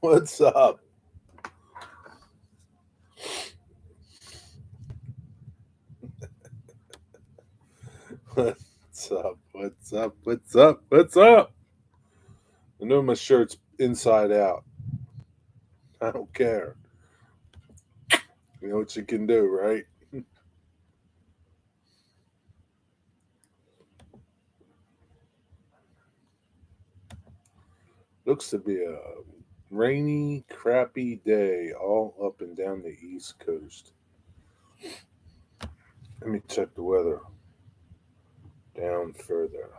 What's up? What's up? What's up? What's up? What's up? I know my shirt's inside out. I don't care. You know what you can do, right? Looks to be a rainy, crappy day all up and down the East Coast. Let me check the weather down further.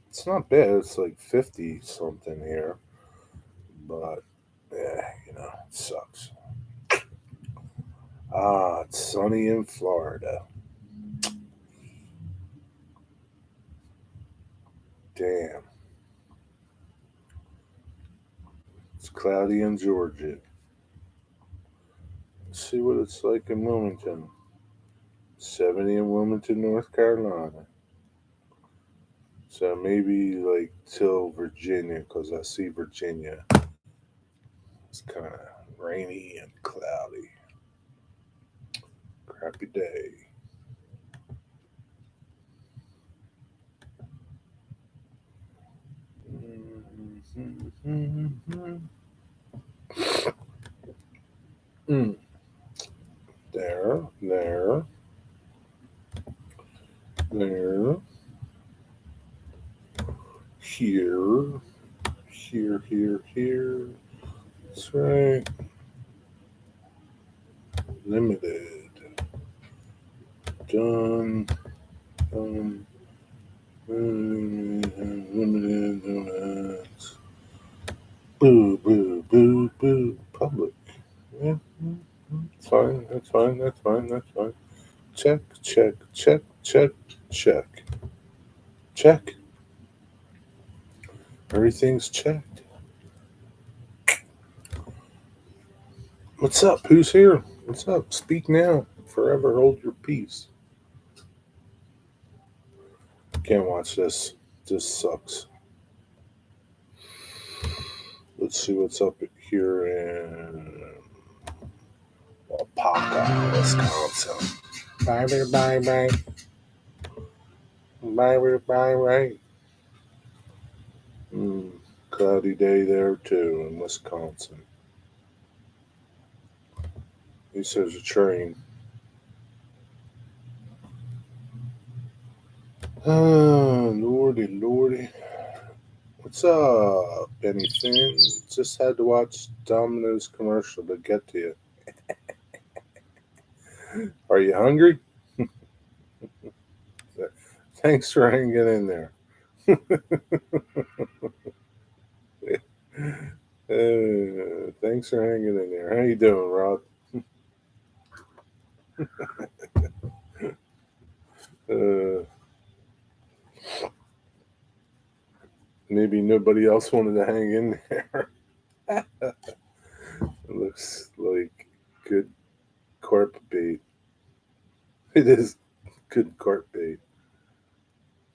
It's not bad. It's like 50 something here. But, yeah, it sucks. It's sunny in Florida. Damn. It's cloudy in Georgia. Let's see what it's like in Wilmington. 70 in Wilmington, North Carolina. So maybe like till Virginia, because I see Virginia. It's kind of rainy and cloudy. Crappy day. Mm. There, there, here, here. That's right. Limited. Done. Limited donuts. Boo, boo, boo, boo. Public. Yeah, that's fine. That's fine. That's fine. That's fine. Check, check, check, check, check. Check. Everything's checked. What's up? Who's here? What's up? Speak now. Forever hold your peace. Can't watch this. This sucks. Let's see what's up here in Waupaca, Wisconsin. Bye, bye, bye. Bye, bye, bye. Cloudy day there too in Wisconsin. He says a train. Oh, lordy, lordy. What's up, Benny Finn? Just had to watch Domino's commercial to get to you. Are you hungry? Thanks for hanging in there. Thanks for hanging in there. How you doing, Rob? Uh, maybe nobody else wanted to hang in there. It looks like good carp bait. It is good carp bait.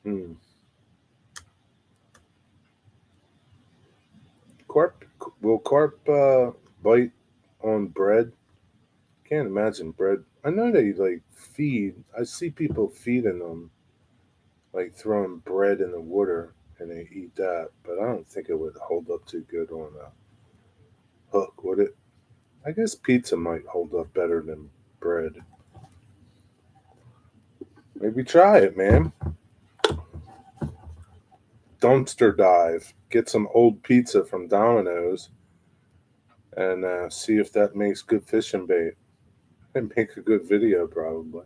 Hmm. Carp will carp bite on bread? Can't imagine bread. I know they like feed. I see people feeding them, like throwing bread in the water, and they eat that. But I don't think it would hold up too good on a hook, would it? I guess pizza might hold up better than bread. Maybe try it, man. Dumpster dive. Get some old pizza from Domino's and see if that makes good fishing bait. And make a good video, probably.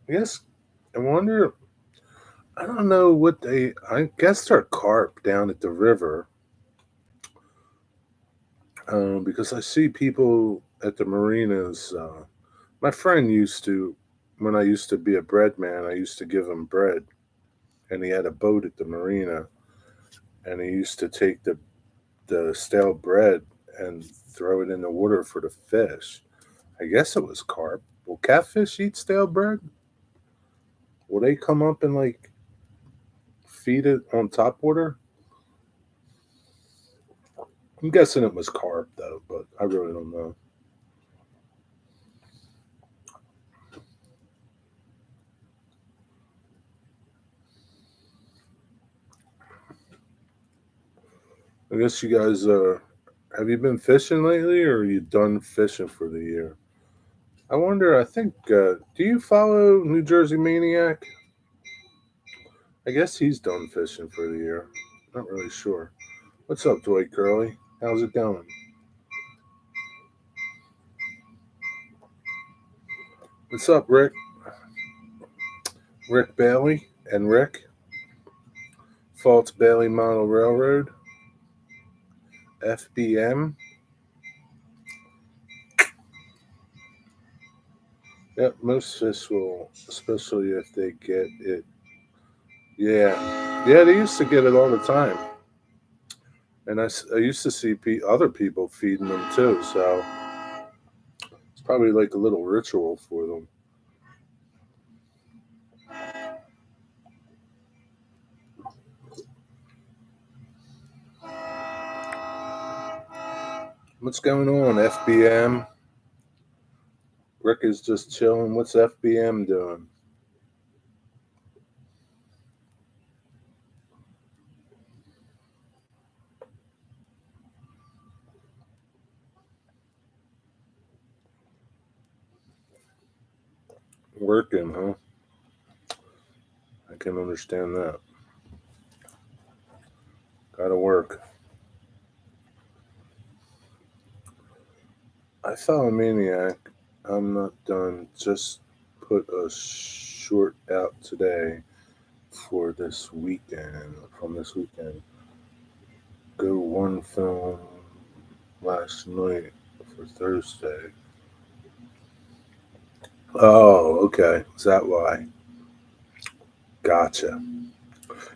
Yes, I wonder. I don't know what they. I guess they're carp down at the river. Because I see people at the marinas. My friend used to. when I used to be a bread man, I used to give him bread, and he had a boat at the marina, and he used to take the stale bread and throw it in the water for the fish. I guess it was carp. Will catfish eat stale bread? Will they come up and like feed it on top water? I'm guessing it was carp though, but I really don't know. I guess you guys have you been fishing lately, or are you done fishing for the year? I wonder. I think. Do you follow New Jersey Maniac? I guess he's done fishing for the year. Not really sure. What's up, Dwight Curley? How's it going? What's up, Rick? Rick Bailey and Rick Faults Bailey Model Railroad. FBM. Yep, most fish will, especially if they get it. Yeah, they used to get it all the time, and I used to see other people feeding them too. So it's probably like a little ritual for them. What's going on, FBM? Rick is just chilling. What's FBM doing? Working, huh? I can understand that. Gotta work. I follow Maniac. I'm not done. Just put a short out today for this weekend. From this weekend, go one film last night for Thursday. Oh, okay. Is that why? Gotcha.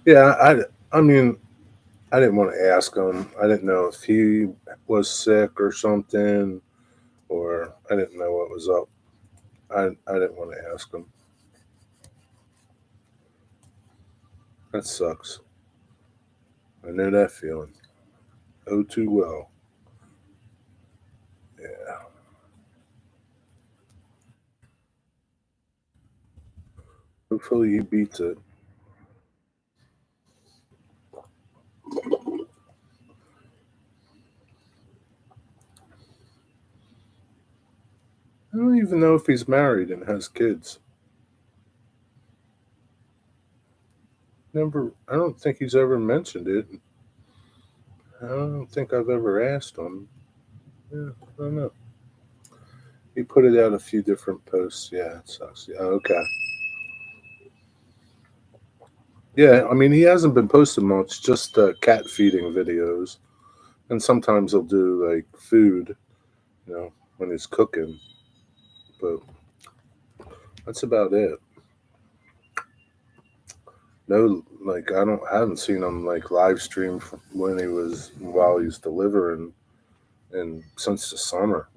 Yeah, I mean, I didn't want to ask him. I didn't know if he was sick or something, or I didn't know what was up. I didn't want to ask him. That sucks. I know that feeling. Oh, too well. Yeah. Hopefully he beats it. I don't even know if he's married and has kids. Never. I don't think he's ever mentioned it. I don't think I've ever asked him. Yeah, I don't know. He put it out a few different posts. Yeah, it sucks. Yeah, okay. Yeah, I mean, he hasn't been posting much, just cat feeding videos. And sometimes he'll do like food, when he's cooking. But that's about it. No, like I haven't seen him like live stream when he was while he's delivering, and since the summer,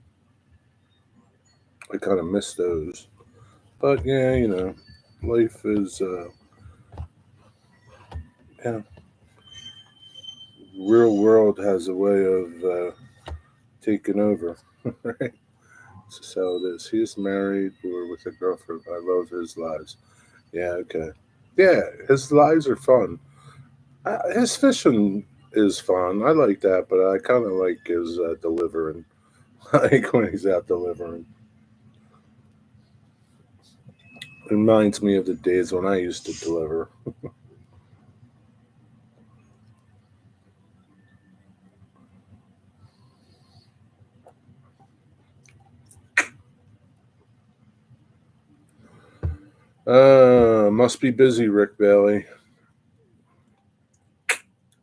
I kind of miss those. But yeah, life is yeah, real world has a way of taking over, right? This is how it is. He's married or with a girlfriend. I love his lives. Yeah, okay. Yeah, his lives are fun. His fishing is fun. I like that, but I kind of like his delivering. Like when he's out delivering. Reminds me of the days when I used to deliver. Must be busy, Rick Bailey.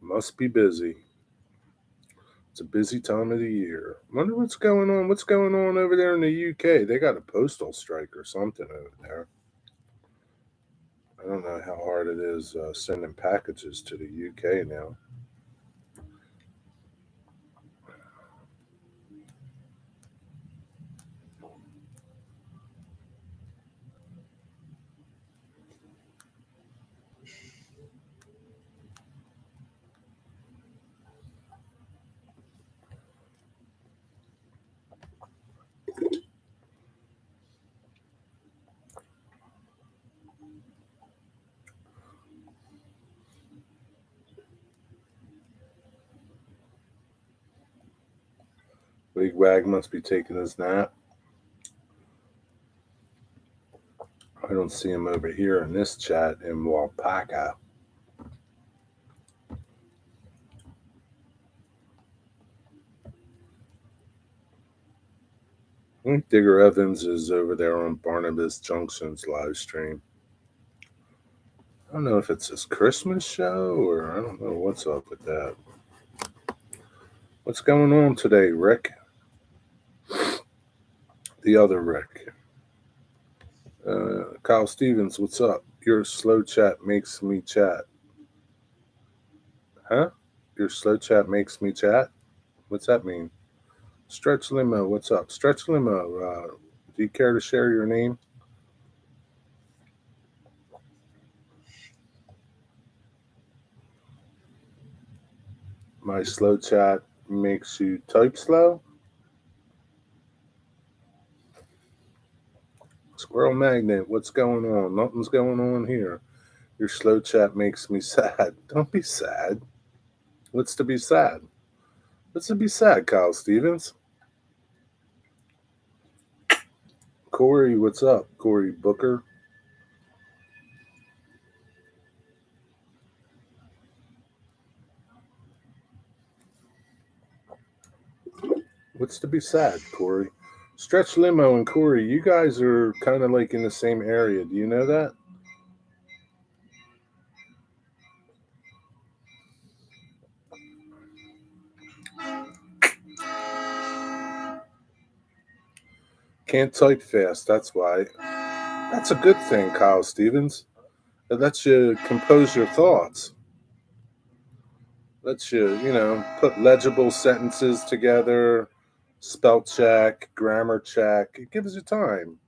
Must be busy. It's a busy time of the year. Wonder what's going on. What's going on over there in the UK? They got a postal strike or something over there. don't know how hard it is sending packages to the UK now. Big Wag must be taking his nap. I don't see him over here in this chat in Walpaca. I think Digger Evans is over there on Barnabas Junction's live stream. I don't know if it's his Christmas show or I don't know what's up with that. What's going on today, Rick? The other Rick. Kyle Stevens, what's up? Your slow chat makes me chat. Huh? Your slow chat makes me chat? What's that mean? Stretch Limo, what's up? Stretch Limo, do you care to share your name? My slow chat makes you type slow? Squirrel Magnet, what's going on? Nothing's going on here. Your slow chat makes me sad. Don't be sad. What's to be sad? What's to be sad, Kyle Stevens? Corey, what's up? Corey Booker. What's to be sad, Corey? Stretch Limo and Corey, you guys are kind of like in the same area. Do you know that? Can't type fast, that's why. That's a good thing, Kyle Stevens. It lets you compose your thoughts. Lets you, put legible sentences together, spell check, grammar check. It gives you time.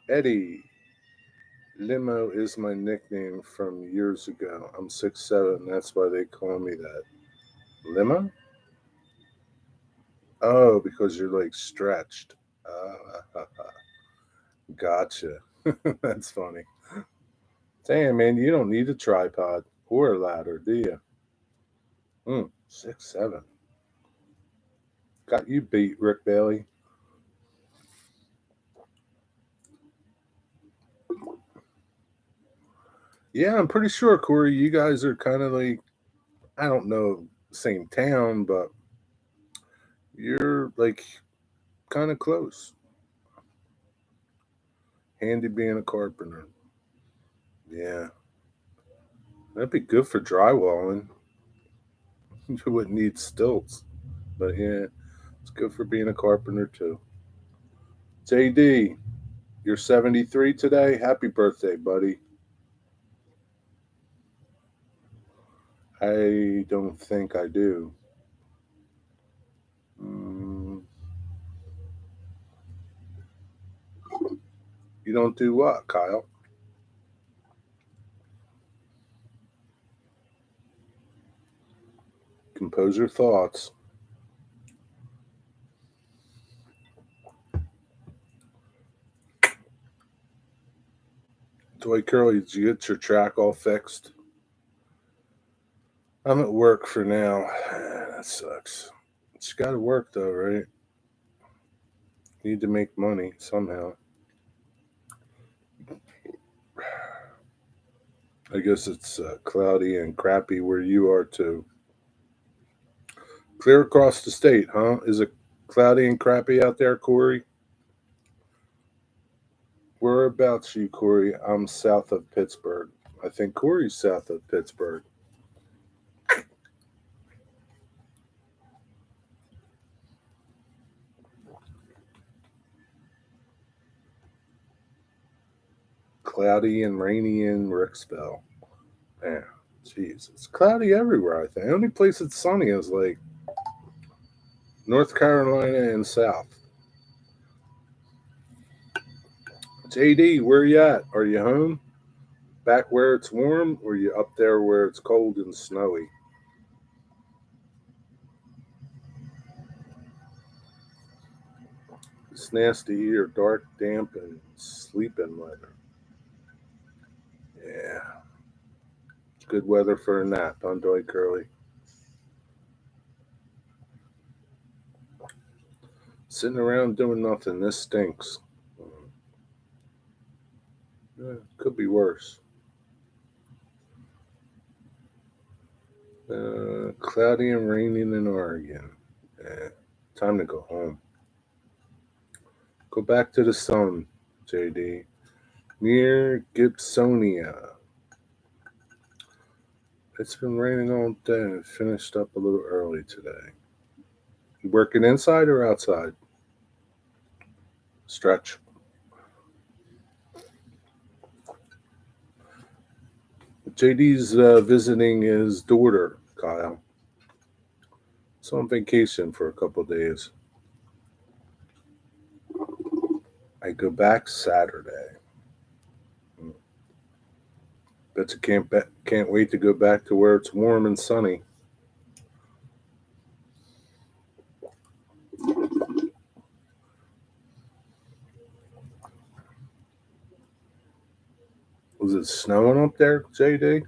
Eddie, Limo is my nickname from years ago. I'm 6'7". That's why they call me that. Limo? Oh, because you're like stretched. Gotcha. That's funny. Damn, man, you don't need a tripod or a ladder, do you? 6'7". Got you beat, Rick Bailey. Yeah, I'm pretty sure, Corey, you guys are kind of like, I don't know, same town, but you're like kind of close. Handy being a carpenter. Yeah. That'd be good for drywalling. You wouldn't need stilts. But yeah, it's good for being a carpenter too. JD, you're 73 today. Happy birthday, buddy. I don't think I do. You don't do what, Kyle? Compose your thoughts. Dwight Curley, did you get your track all fixed? I'm at work for now. That sucks. But you gotta work though, right? You need to make money somehow. I guess it's cloudy and crappy where you are too. Clear across the state, huh? Is it cloudy and crappy out there, Corey? Whereabouts you, Corey? I'm south of Pittsburgh. I think Corey's south of Pittsburgh. cloudy and rainy in Ricksville. Man, jeez, it's cloudy everywhere. I think the only place it's sunny is like North Carolina and South. JD, where you at? Are you home? Back where it's warm, or you up there where it's cold and snowy? It's nasty here, dark, damp, and sleeping weather. Yeah, good weather for a nap, huh, Dwight Curly? Sitting around doing nothing. This stinks. Could be worse. Cloudy and raining in Oregon. Yeah, time to go home. Go back to the sun, JD. Near Gibsonia. It's been raining all day. It finished up a little early today. You working inside or outside? Stretch. JD's visiting his daughter, Kyle. It's on vacation for a couple days. I go back Saturday. Bet you can't wait to go back to where it's warm and sunny. Was it snowing up there, JD?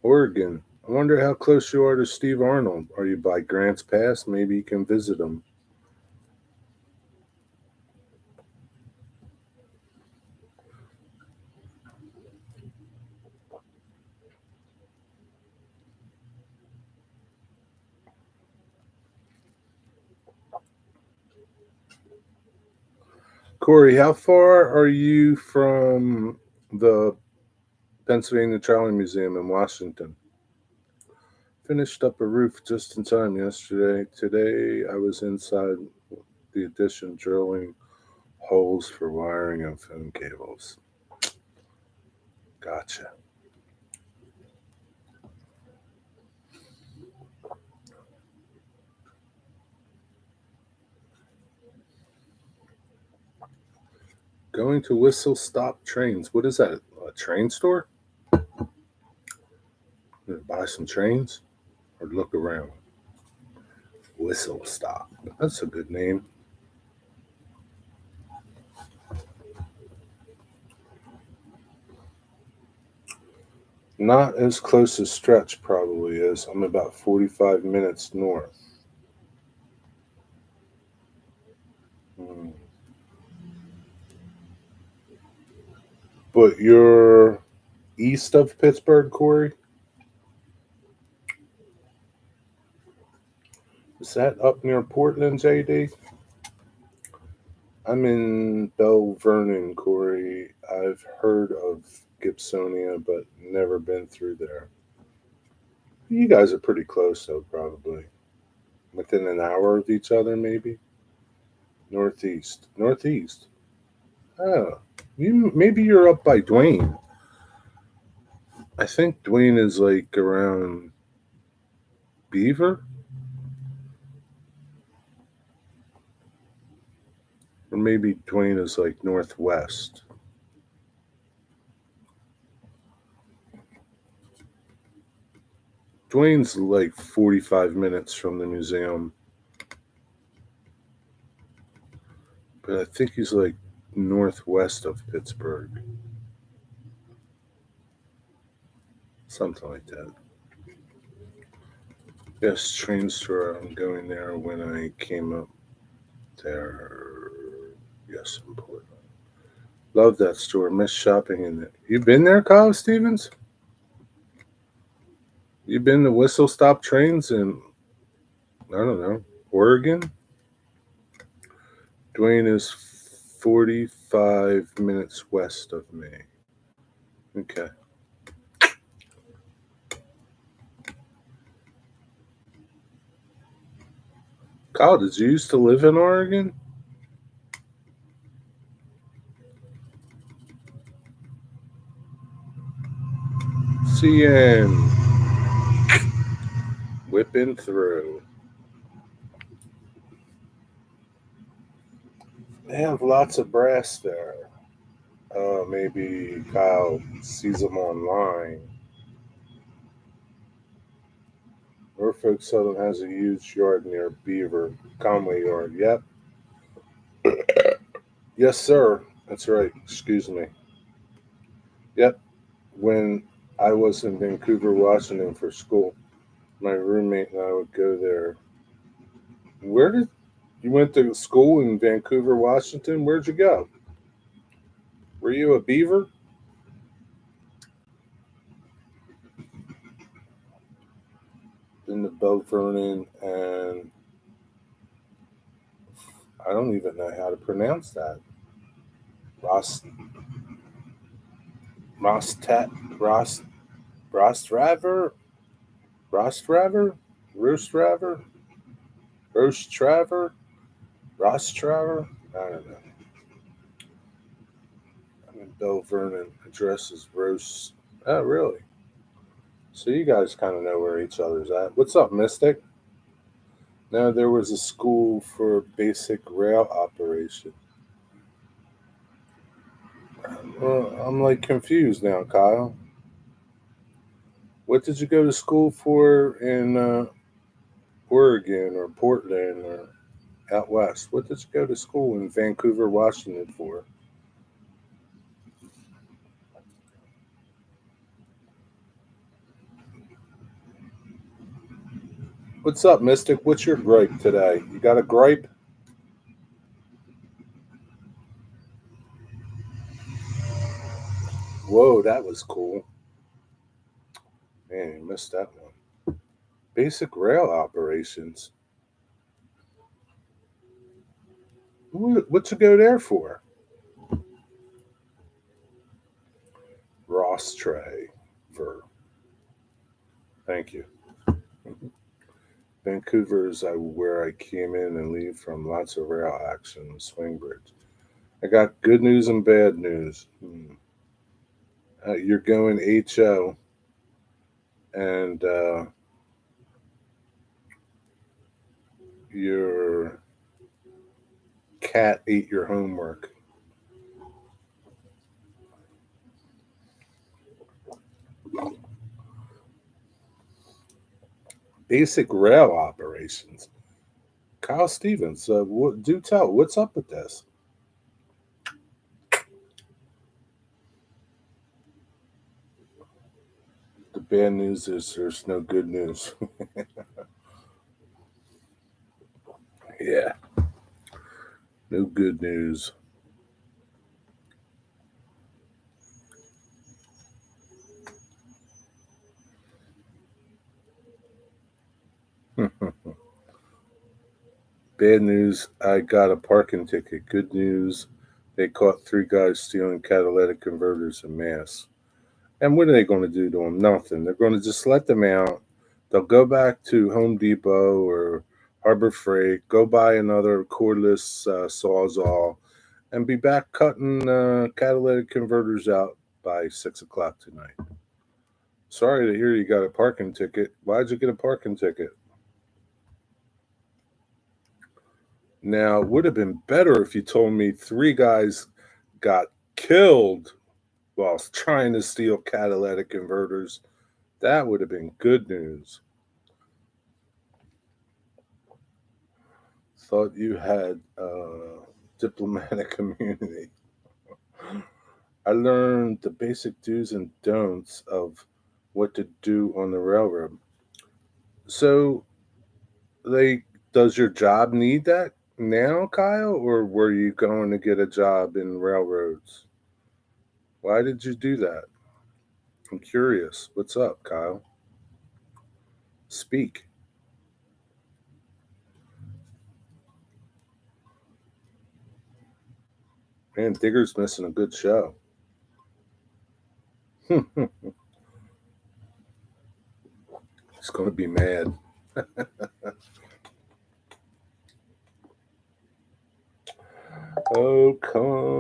Oregon. I wonder how close you are to Steve Arnold. Are you by Grants Pass? Maybe you can visit him. Corey, how far are you from the Pennsylvania Trolley Museum in Washington? Finished up a roof just in time yesterday. Today I was inside the addition drilling holes for wiring and phone cables. Gotcha. Going to Whistle Stop Trains. What is that? A train store? Buy some trains or look around? Whistle Stop. That's a good name. Not as close as Stretch probably is. I'm about 45 minutes north. Hmm. But you're east of Pittsburgh, Corey? Is that up near Portland, JD? I'm in Bell Vernon, Corey. I've heard of Gibsonia, but never been through there. You guys are pretty close, though, probably. Within an hour of each other, maybe? Northeast. Northeast. Oh, maybe you're up by Dwayne. I think Dwayne is like around Beaver, or maybe Dwayne is like northwest. Dwayne's like 45 minutes from the museum, but I think he's like northwest of Pittsburgh. Something like that. Yes, train store. I'm going there when I came up there. Yes, in Portland. Love that store. Miss shopping in it. You been there, Kyle Stevens? You been to Whistle Stop Trains in, I don't know, Oregon? Dwayne is 45 minutes west of me. Okay. Kyle, did you used to live in Oregon? Seeing whipping through. They have lots of brass there. Maybe Kyle sees them online. Norfolk Southern has a huge yard near Beaver, Conway Yard. Yep. Yes, sir. That's right. Excuse me. Yep. When I was in Vancouver, Washington for school, my roommate and I would go there. Where did you went to school in Vancouver, Washington? Where'd you go? Were you a beaver? In the Belle Vernon, and I don't even know how to pronounce that. Ross, Rostat, Ross, Rostraver, Rostraver, Rostraver, Rostraver, Rostraver. I don't know. I'm in Belle Vernon. Address is Rose. Oh, really? So you guys kind of know where each other's at. What's up, Mystic? Now there was a school for basic rail operation. Well, I'm like confused now, Kyle. What did you go to school for in Oregon or Portland or out west? What did you go to school in Vancouver, Washington for? What's up, Mystic? What's your gripe today? You got a gripe? Whoa, that was cool. Man, you missed that one. Basic rail operations. What you go there for? Ross Tray. For thank you. Vancouver is where I came in and leave from. Lots of rail action, swing bridge. I got good news and bad news. You're going HO, and your cat ate your homework. Basic rail operations. Kyle Stevens, do tell. What's up with this? The bad news is there's no good news. Yeah, no good news. Bad news, I got a parking ticket. Good news, they caught three guys stealing catalytic converters in Mass. And what are they going to do to them? Nothing. They're going to just let them out. They'll go back to Home Depot or Harbor Freight, go buy another cordless sawzall, and be back cutting catalytic converters out by 6 o'clock tonight. Sorry to hear you got a parking ticket. Why'd you get a parking ticket? Now, it would have been better if you told me three guys got killed while trying to steal catalytic converters. That would have been good news. Thought you had diplomatic immunity. I learned the basic do's and don'ts of what to do on the railroad. So, they does your job need that now, Kyle, or were you going to get a job in railroads? Why did you do that? I'm curious. What's up, Kyle? Speak. Man, Digger's missing a good show. He's going to be mad. Oh, come.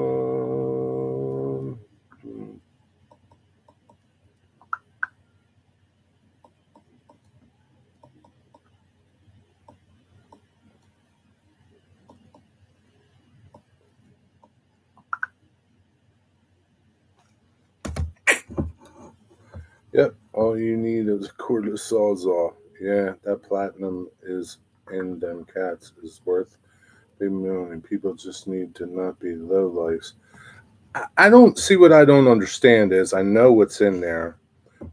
Yep, all you need is a cordless sawzall. Yeah, that platinum is in them cats is worth a million. People just need to not be low lives. I don't see what I don't understand is I know what's in there.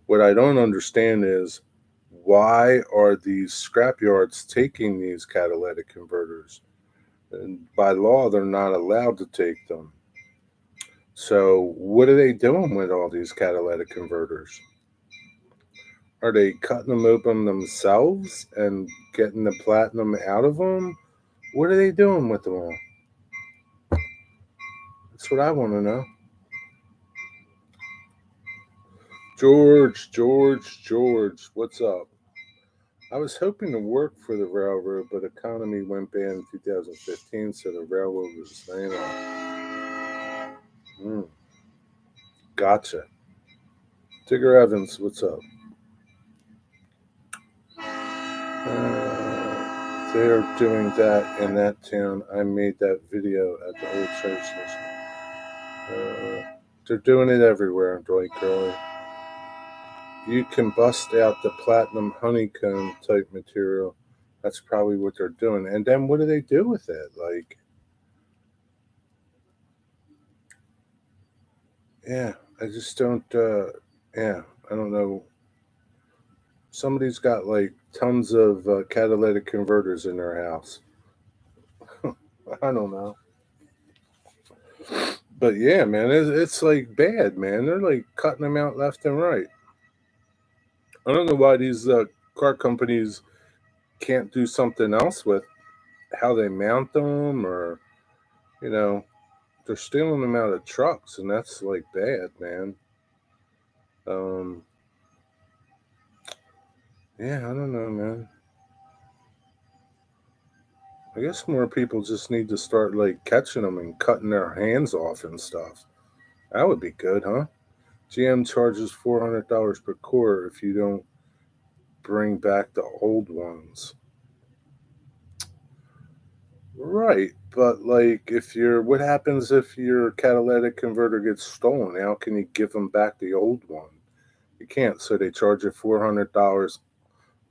What I don't understand is why are these scrapyards taking these catalytic converters? And by law, they're not allowed to take them. So, what are they doing with all these catalytic converters? Are they cutting them open themselves and getting the platinum out of them? What are they doing with them all? That's what I want to know. George, what's up? I was hoping to work for the railroad, but economy went bad in 2015, so the railroad was laying off. Mm, gotcha. Tigger Evans, what's up? They're doing that in that town. I made that video at the old church. They're doing it everywhere, Dwight Curley. You can bust out the platinum honeycomb type material. That's probably what they're doing. And then what do they do with it? Like, yeah, I just don't. Yeah, I don't know. Somebody's got like tons of catalytic converters in their house. I don't know. But yeah, man, it's like bad, man. They're like cutting them out left and right. I don't know why these car companies can't do something else with how they mount them, or you know, they're stealing them out of trucks, and that's like bad, man. Um, yeah, I don't know, man. I guess more people just need to start like catching them and cutting their hands off and stuff. That would be good, huh? GM charges $400 per core if you don't bring back the old ones. Right, but like if you're, what happens if your catalytic converter gets stolen? How can you give them back the old one? You can't. So they charge you $400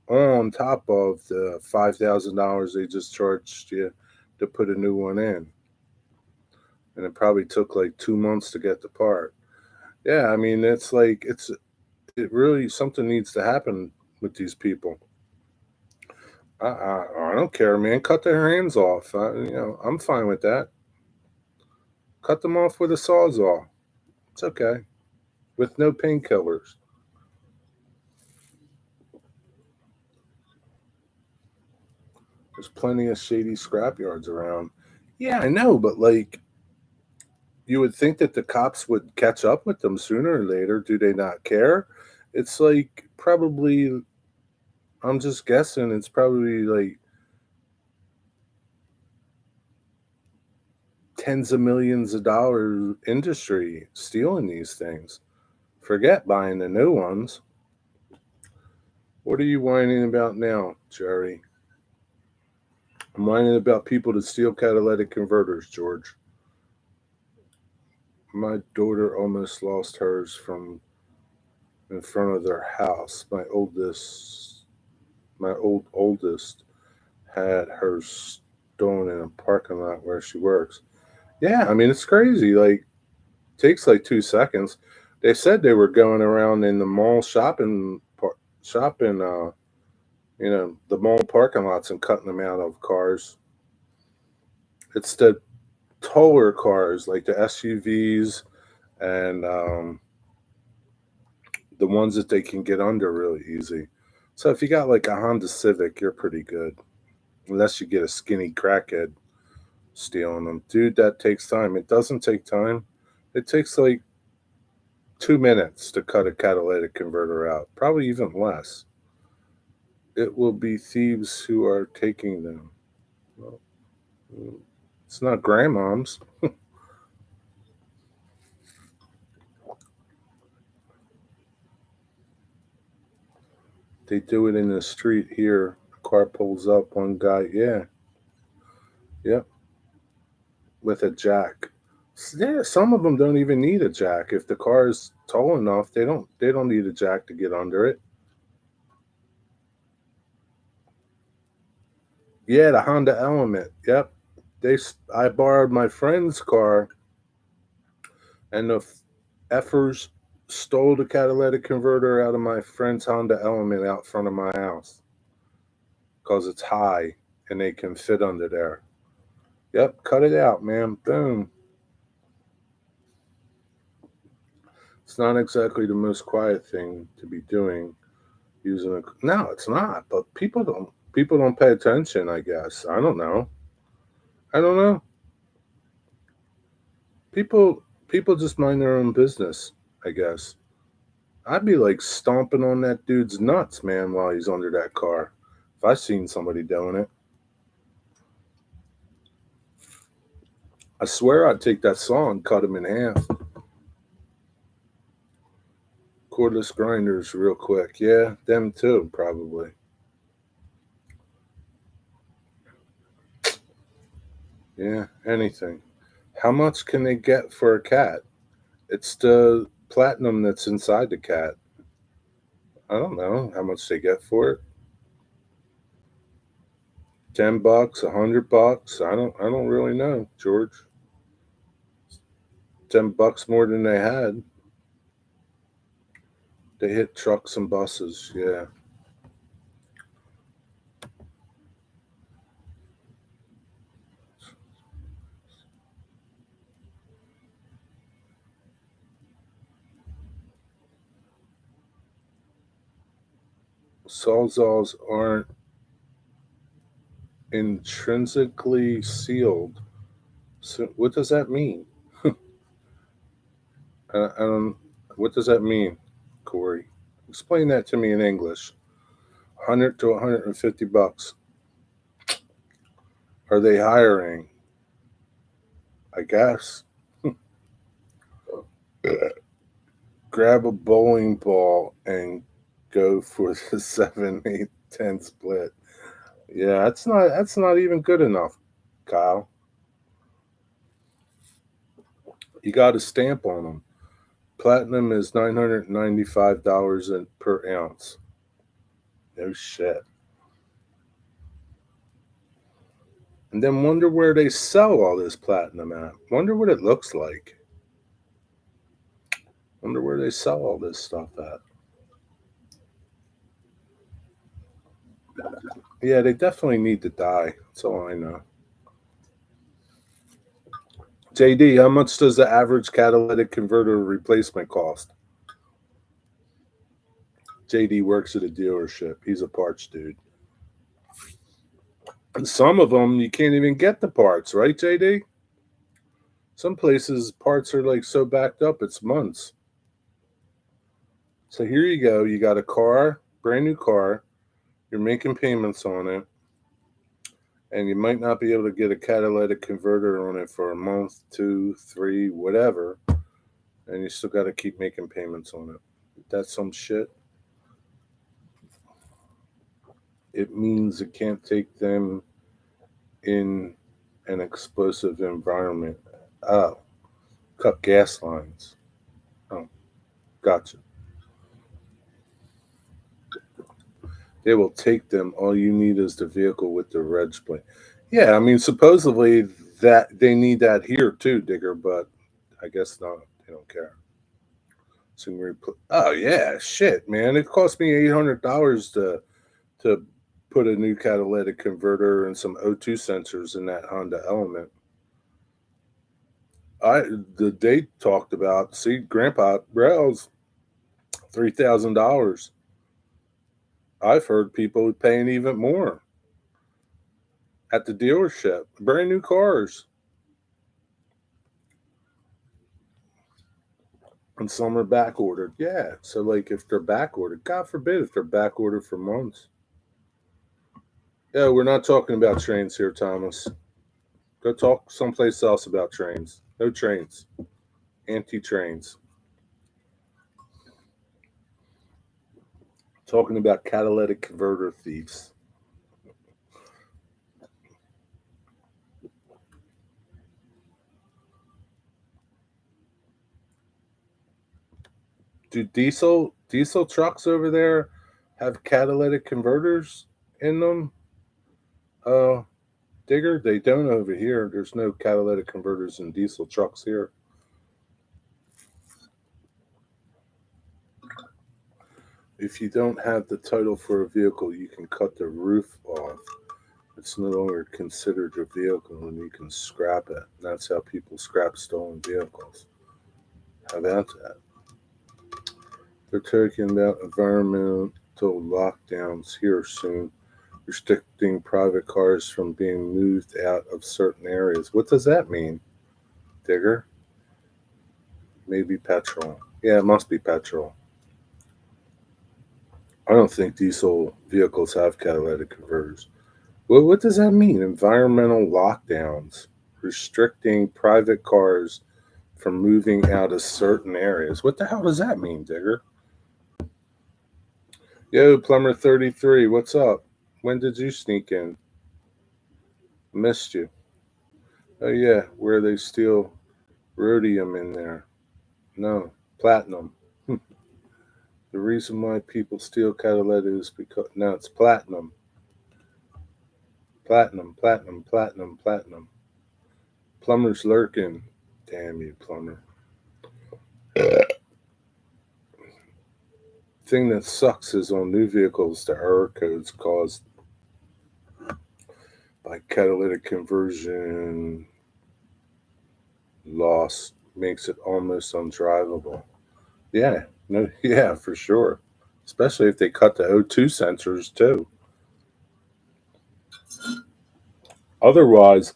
on top of the $5,000 they just charged you to put a new one in, and it probably took like 2 months to get the part. Yeah, I mean it's like it really something needs to happen with these people. I don't care, man. Cut their hands off. I'm fine with that. Cut them off with a sawzall. It's okay with no painkillers. There's plenty of shady scrapyards around. Yeah, I know, but like you would think that the cops would catch up with them sooner or later. Do they not care? It's like probably, I'm just guessing, it's probably like tens of millions of dollars industry stealing these things. Forget buying the new ones. What are you whining about now, Jerry? I'm whining about people that steal catalytic converters, George. My daughter almost lost hers from in front of their house. My oldest had hers stolen in a parking lot where she works. Yeah, I mean it's crazy. Like takes like 2 seconds. They said they were going around in the mall shopping, the mall parking lots and cutting them out of cars. It's the taller cars like the SUVs and the ones that they can get under really easy. So if you got like a Honda Civic, you're pretty good. Unless you get a skinny crackhead stealing them. Dude, that takes time. It doesn't take time. It takes like 2 minutes to cut a catalytic converter out, probably even less. It will be thieves who are taking them. Well, it's not grandmoms. They do it in the street here. A car pulls up, one guy, yeah, yep, with a jack. Yeah, some of them don't even need a jack. If the car is tall enough, they don't need a jack to get under it. Yeah, the Honda Element. Yep. I borrowed my friend's car, and the effers stole the catalytic converter out of my friend's Honda Element out front of my house because it's high and they can fit under there. Yep, cut it out, man. Boom. It's not exactly the most quiet thing to be doing using a. No, it's not. But people don't pay attention. I guess I don't know. I don't know. People just mind their own business. I guess I'd be like stomping on that dude's nuts, man, while he's under that car. If I seen somebody doing it, I swear I'd take that saw and cut him in half. Cordless grinders, real quick. Yeah, them too, probably. Yeah, anything. How much can they get for a cat? It's the platinum that's inside the cat. I don't know how much they get for it. $10, $100. I don't really know, George. $10 more than they had. They hit trucks and buses. Yeah. Sawzalls aren't intrinsically sealed. So what does that mean? I don't. What does that mean, Corey? Explain that to me in English. 100 to 150 bucks. Are they hiring? I guess. Grab a bowling ball and go for the 7, 8, 10 split. Yeah, that's not even good enough, Kyle. You got a stamp on them. Platinum is $995 per ounce. No shit. And then wonder where they sell all this platinum at. Wonder what it looks like. Wonder where they sell all this stuff at. Yeah, they definitely need to die. That's all I know. JD, how much does the average catalytic converter replacement cost? JD works at a dealership. He's a parts dude. And some of them you can't even get the parts, right, JD? Some places parts are like so backed up it's months. So here you go. You got a car, brand new car. You're making payments on it, and you might not be able to get a catalytic converter on it for a month, two, three, whatever, and you still got to keep making payments on it. That's some shit. It means it can't take them in an explosive environment. Oh, cut gas lines. Oh, gotcha. They will take them. All you need is the vehicle with the reg plate. Yeah, I mean, supposedly that they need that here too, Digger, but I guess not. They don't care. So oh yeah, shit, man! It cost me $800 to put a new catalytic converter and some O2 sensors in that Honda Element. I the they talked about. See, Grandpa Rails $3,000. I've heard people paying even more at the dealership. Brand new cars, and some are back ordered. Yeah, so like if they're back ordered, God forbid if they're back ordered for months. Yeah, we're not talking about trains here, Thomas. Go talk someplace else about trains. No trains. Anti trains. Talking about catalytic converter thieves. Do diesel trucks over there have catalytic converters in them? Uh, Digger, they don't over here. There's no catalytic converters in diesel trucks here. If you don't have the title for a vehicle, you can cut the roof off. It's no longer considered your vehicle and you can scrap it. That's how people scrap stolen vehicles. How about that? They're talking about environmental lockdowns here soon, restricting private cars from being moved out of certain areas. What does that mean, Digger? Maybe petrol. Yeah, it must be petrol. I don't think diesel vehicles have catalytic converters. What does that mean? Environmental lockdowns, restricting private cars from moving out of certain areas. What the hell does that mean, Digger? Yo, Plumber 33, what's up? When did you sneak in? Missed you. Oh, yeah, where they steal rhodium in there. No, platinum. The reason why people steal catalytic is because. No, it's platinum. Platinum, platinum, platinum, platinum. Plumber's lurking. Damn you, plumber. Thing that sucks is on new vehicles, the error codes caused by catalytic conversion loss makes it almost undrivable. Yeah, no, yeah, for sure. Especially if they cut the O2 sensors too. Otherwise,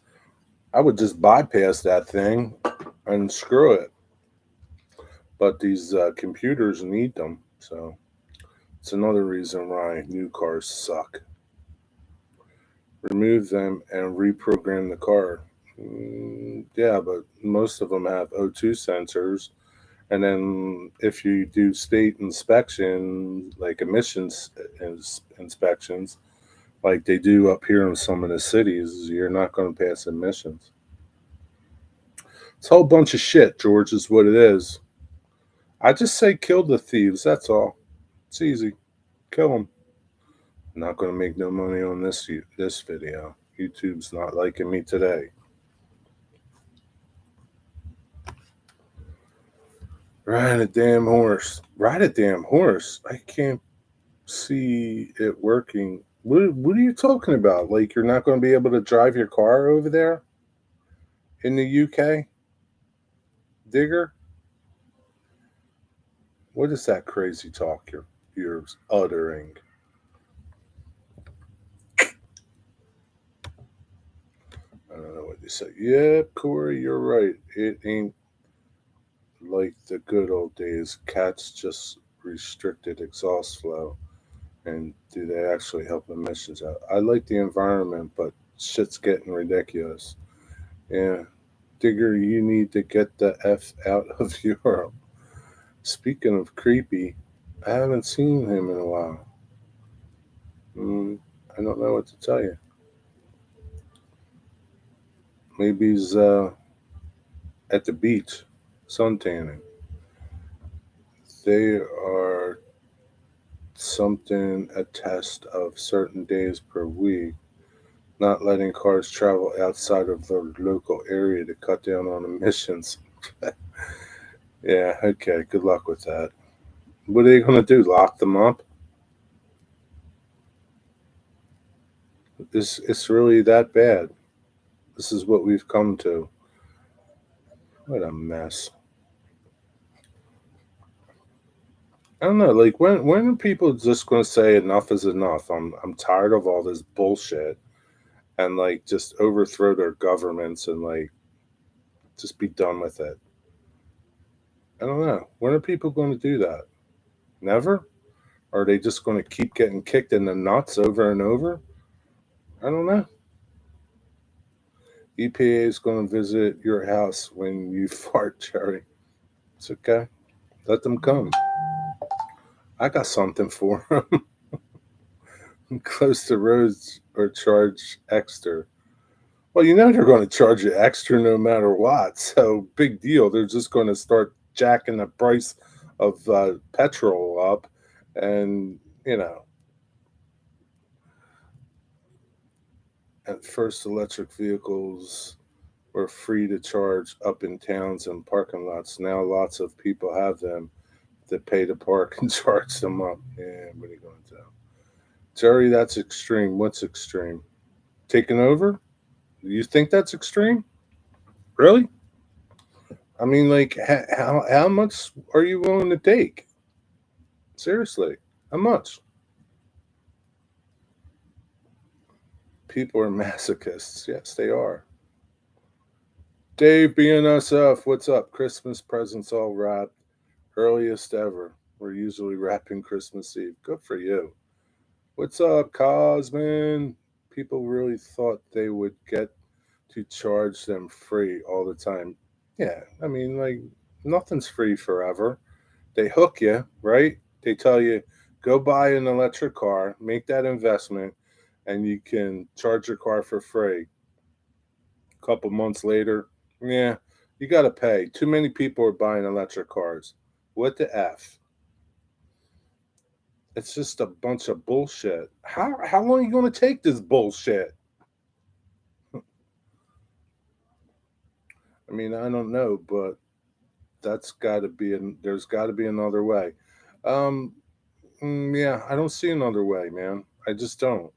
I would just bypass that thing and screw it. But these computers need them, so it's another reason why new cars suck. Remove them and reprogram the car. Yeah, but most of them have O2 sensors. And then if you do state inspection, like emissions inspections, like they do up here in some of the cities, you're not going to pass emissions. It's a whole bunch of shit, George, is what it is. I just say kill the thieves. That's all. It's easy. Kill them. I'm not going to make no money on this video. YouTube's not liking me today. Ride a damn horse. Ride a damn horse. I can't see it working. What are you talking about? Like you're not going to be able to drive your car over there in the UK, Digger? What is that crazy talk you're uttering? I don't know what you say. Yeah, Corey, you're right. It ain't like the good old days. Cats just restricted exhaust flow. And do they actually help emissions out? I like the environment, but shit's getting ridiculous. Yeah, Digger, you need to get the F out of Europe. Speaking of creepy, I haven't seen him in a while. Mm, I don't know what to tell you. Maybe he's at the beach, suntanning. They are something a test of certain days per week, not letting cars travel outside of the local area to cut down on emissions. Yeah, okay, good luck with that. What are they going to do? Lock them up? It's really that bad. This is what we've come to. What a mess. I don't know. Like when are people just going to say enough is enough? I'm tired of all this bullshit and like just overthrow their governments and like just be done with it. I don't know. When are people going to do that? Never? Or are they just going to keep getting kicked in the nuts over and over? I don't know. EPA is going to visit your house when you fart, Jerry. It's okay. Let them come. I got something for them. Close the roads or charge extra. Well, you know they're going to charge you extra no matter what. So big deal. They're just going to start jacking the price of petrol up, and you know, at first electric vehicles were free to charge up in towns and parking lots. Now lots of people have them that pay to park and charge them up. Yeah, what are you going to do? Jerry, that's extreme. What's extreme? Taking over? You think that's extreme? Really? I mean, like, how much are you willing to take? Seriously, how much? People are masochists. Yes, they are. Dave BNSF, what's up? Christmas presents all wrapped. Earliest ever. We're usually wrapping Christmas Eve. Good for you. What's up, Cosman? People really thought they would get to charge them free all the time. Yeah, I mean, like, nothing's free forever. They hook you, right? They tell you, go buy an electric car, make that investment, and you can charge your car for free. A couple months later, yeah, you got to pay. Too many people are buying electric cars. What the F? It's just a bunch of bullshit. How long are you going to take this bullshit? I mean, I don't know, but that's got to be there's got to be another way. Um, yeah, I don't see another way, man. I just don't.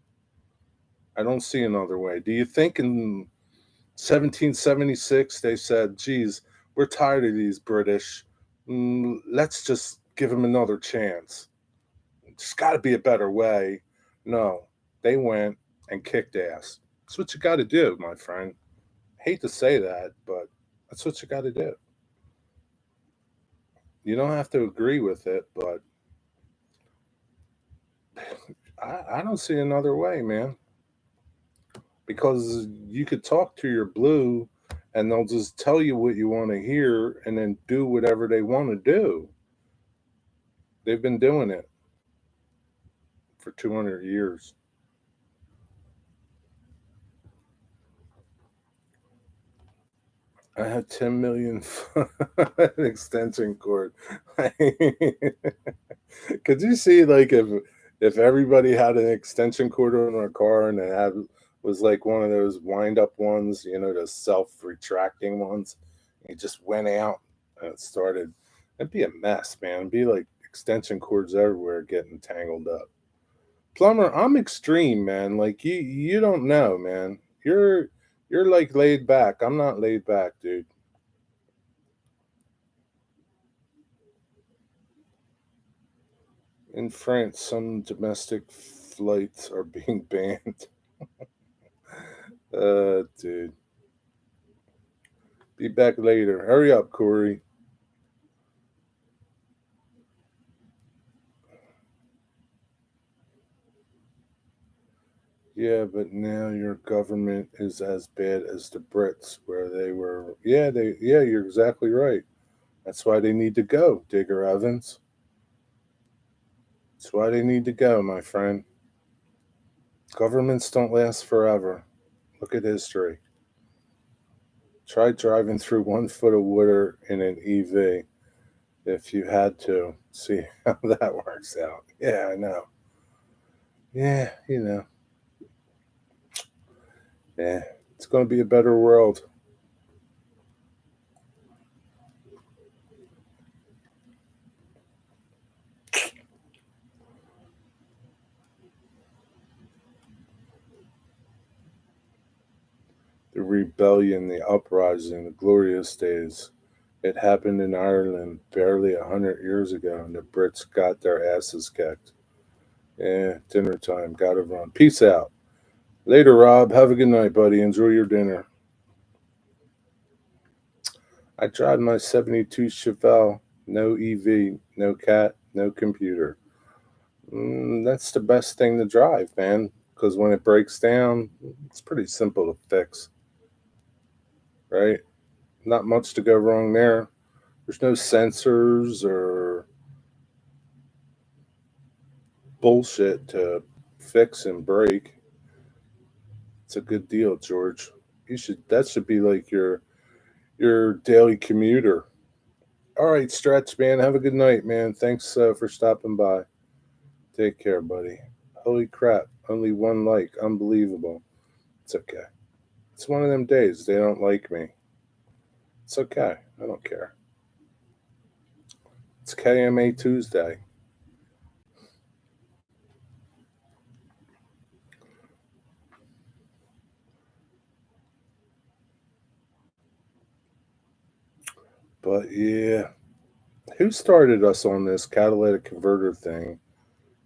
I don't see another way. Do you think in 1776 they said, "Geez, we're tired of these British. Let's just give them another chance. There's got to be a better way." No, they went and kicked ass. That's what you got to do, my friend. Hate to say that, but that's what you got to do. You don't have to agree with it, but I don't see another way, man. Because you could talk to your blue and they'll just tell you what you want to hear and then do whatever they want to do. They've been doing it for 200 years. I have 10 million extension cord. Could you see, like, if everybody had an extension cord on their car and it had was like one of those wind up ones, the self retracting ones, it just went out and it started. It'd be a mess, man. It'd be like extension cords everywhere getting tangled up. Plumber, I'm extreme, man. Like, you don't know, man. You're like laid back. I'm not laid back, dude. In France, some domestic flights are being banned. Dude. Be back later. Hurry up, Corey. Yeah, but now your government is as bad as the Brits, where they were. Yeah, you're exactly right. That's why they need to go, Digger Evans. That's why they need to go, my friend. Governments don't last forever. Look at history. Try driving through 1 foot of water in an EV if you had to. See how that works out. Yeah, I know. Yeah, Yeah, it's going to be a better world. The rebellion, the uprising, the glorious days. It happened in Ireland barely 100 years ago, and the Brits got their asses kicked. Yeah, dinner time. Gotta run. Peace out. Later, Rob. Have a good night, buddy. Enjoy your dinner. I drive my 72 Chevelle. No EV, no cat, no computer. That's the best thing to drive, man, because when it breaks down, it's pretty simple to fix, right? Not much to go wrong there. There's no sensors or bullshit to fix and break. It's a good deal, George. That should be like your daily commuter. All right, Stretch, man. Have a good night, man. Thanks for stopping by. Take care, buddy. Holy crap. Only one like. Unbelievable. It's okay. It's one of them days. They don't like me. It's okay. I don't care. It's KMA Tuesday. But yeah, who started us on this catalytic converter thing?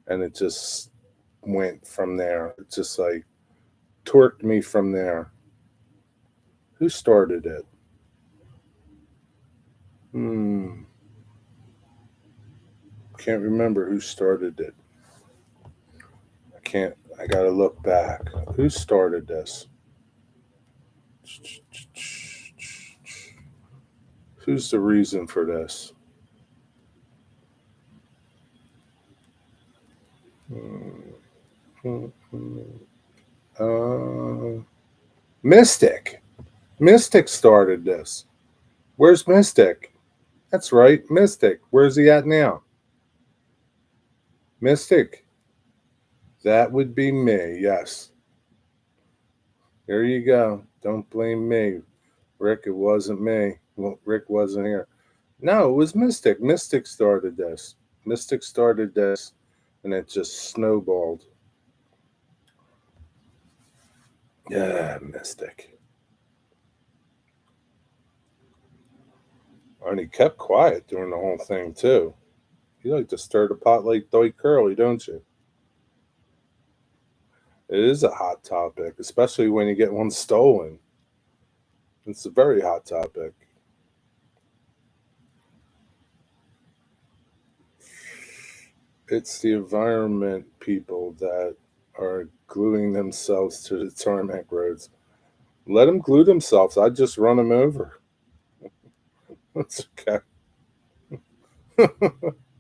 And it just went from there. It just like torqued me from there. Who started it? Hmm. Can't remember who started it. I can't. I gotta look back. Who started this? Who's the reason for this? Uh, Mystic. Mystic started this. Where's Mystic? That's right, Mystic. Where's he at now? Mystic. That would be me, yes. There you go. Don't blame me. Rick, it wasn't me. Well, Rick wasn't here. No, it was Mystic. Mystic started this. Mystic started this, and it just snowballed. Yeah, Mystic. And he kept quiet during the whole thing, too. You like to stir the pot like Dwight Curly, don't you? It is a hot topic, especially when you get one stolen. It's a very hot topic. It's the environment people that are gluing themselves to the tarmac roads. Let them glue themselves. I'd just run them over. That's okay.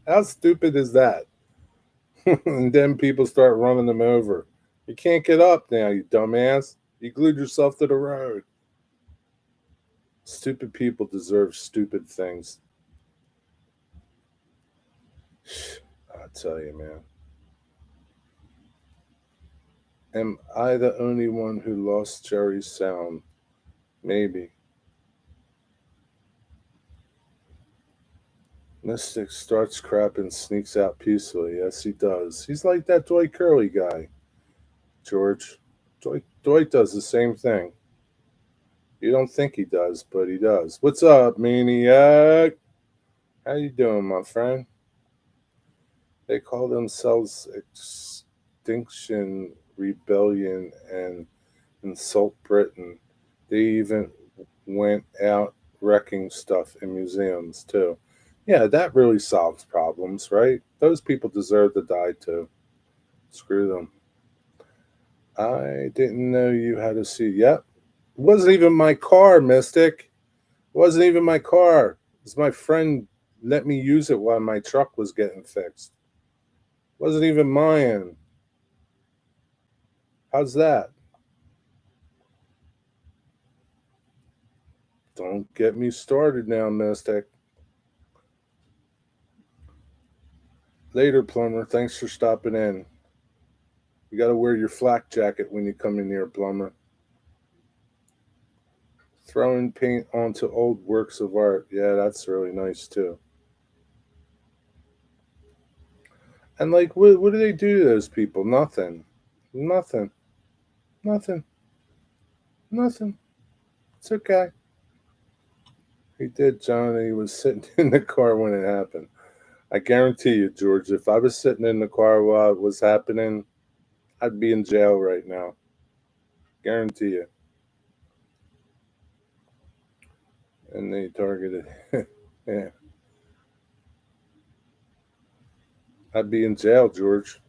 How stupid is that? And then people start running them over. You can't get up now, you dumbass. You glued yourself to the road. Stupid people deserve stupid things. I tell you, man. Am I the only one who lost Jerry's sound? Maybe. Mystic starts crap and sneaks out peacefully. Yes, he does. He's like that Dwight Curly guy, George. Dwight does the same thing. You don't think he does, but he does. What's up, maniac? How you doing, my friend? They call themselves Extinction Rebellion and insult Britain. They even went out wrecking stuff in museums too. Yeah, that really solves problems, right? Those people deserve to die too. Screw them. I didn't know you had a seat. Yep. It wasn't even my car, Mystic. It wasn't even my car. It was my friend let me use it while my truck was getting fixed. It wasn't even mine. How's that? Don't get me started now, Mystic. Later, plumber. Thanks for stopping in. You got to wear your flak jacket when you come in here, plumber. Throwing paint onto old works of art. Yeah, that's really nice too. And like, what do they do to those people? Nothing. Nothing. Nothing. Nothing. It's okay. He did, John, and he was sitting in the car when it happened. I guarantee you, George, if I was sitting in the car while it was happening, I'd be in jail right now. Guarantee you. And they targeted. Yeah. I'd be in jail, George.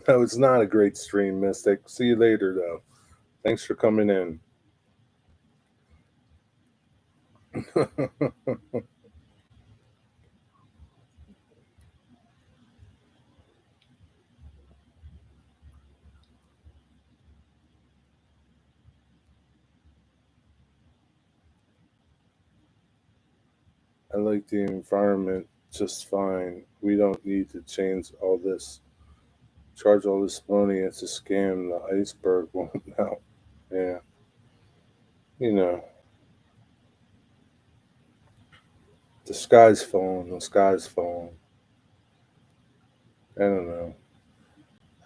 No, it's not a great stream, Mystic. See you later, though. Thanks for coming in. I like the environment just fine. We don't need to change all this, charge all this money. It's a scam. The iceberg won't melt. Yeah, you know, the sky's falling. The sky's falling. I don't know.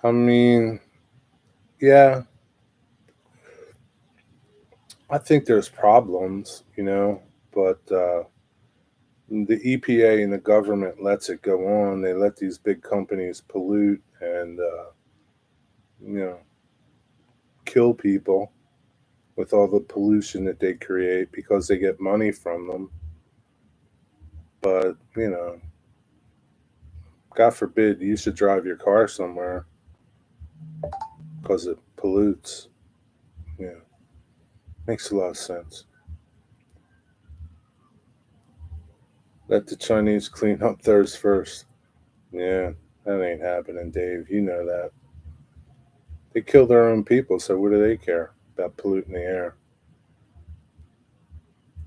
I mean, yeah, I think there's problems, but the EPA and the government lets it go on. They let these big companies pollute and you know kill people with all the pollution that they create because they get money from them. But God forbid you should drive your car somewhere because it pollutes. Yeah, makes a lot of sense. Let the Chinese clean up theirs first. Yeah, that ain't happening, Dave. You know that. They kill their own people, so what do they care about polluting the air?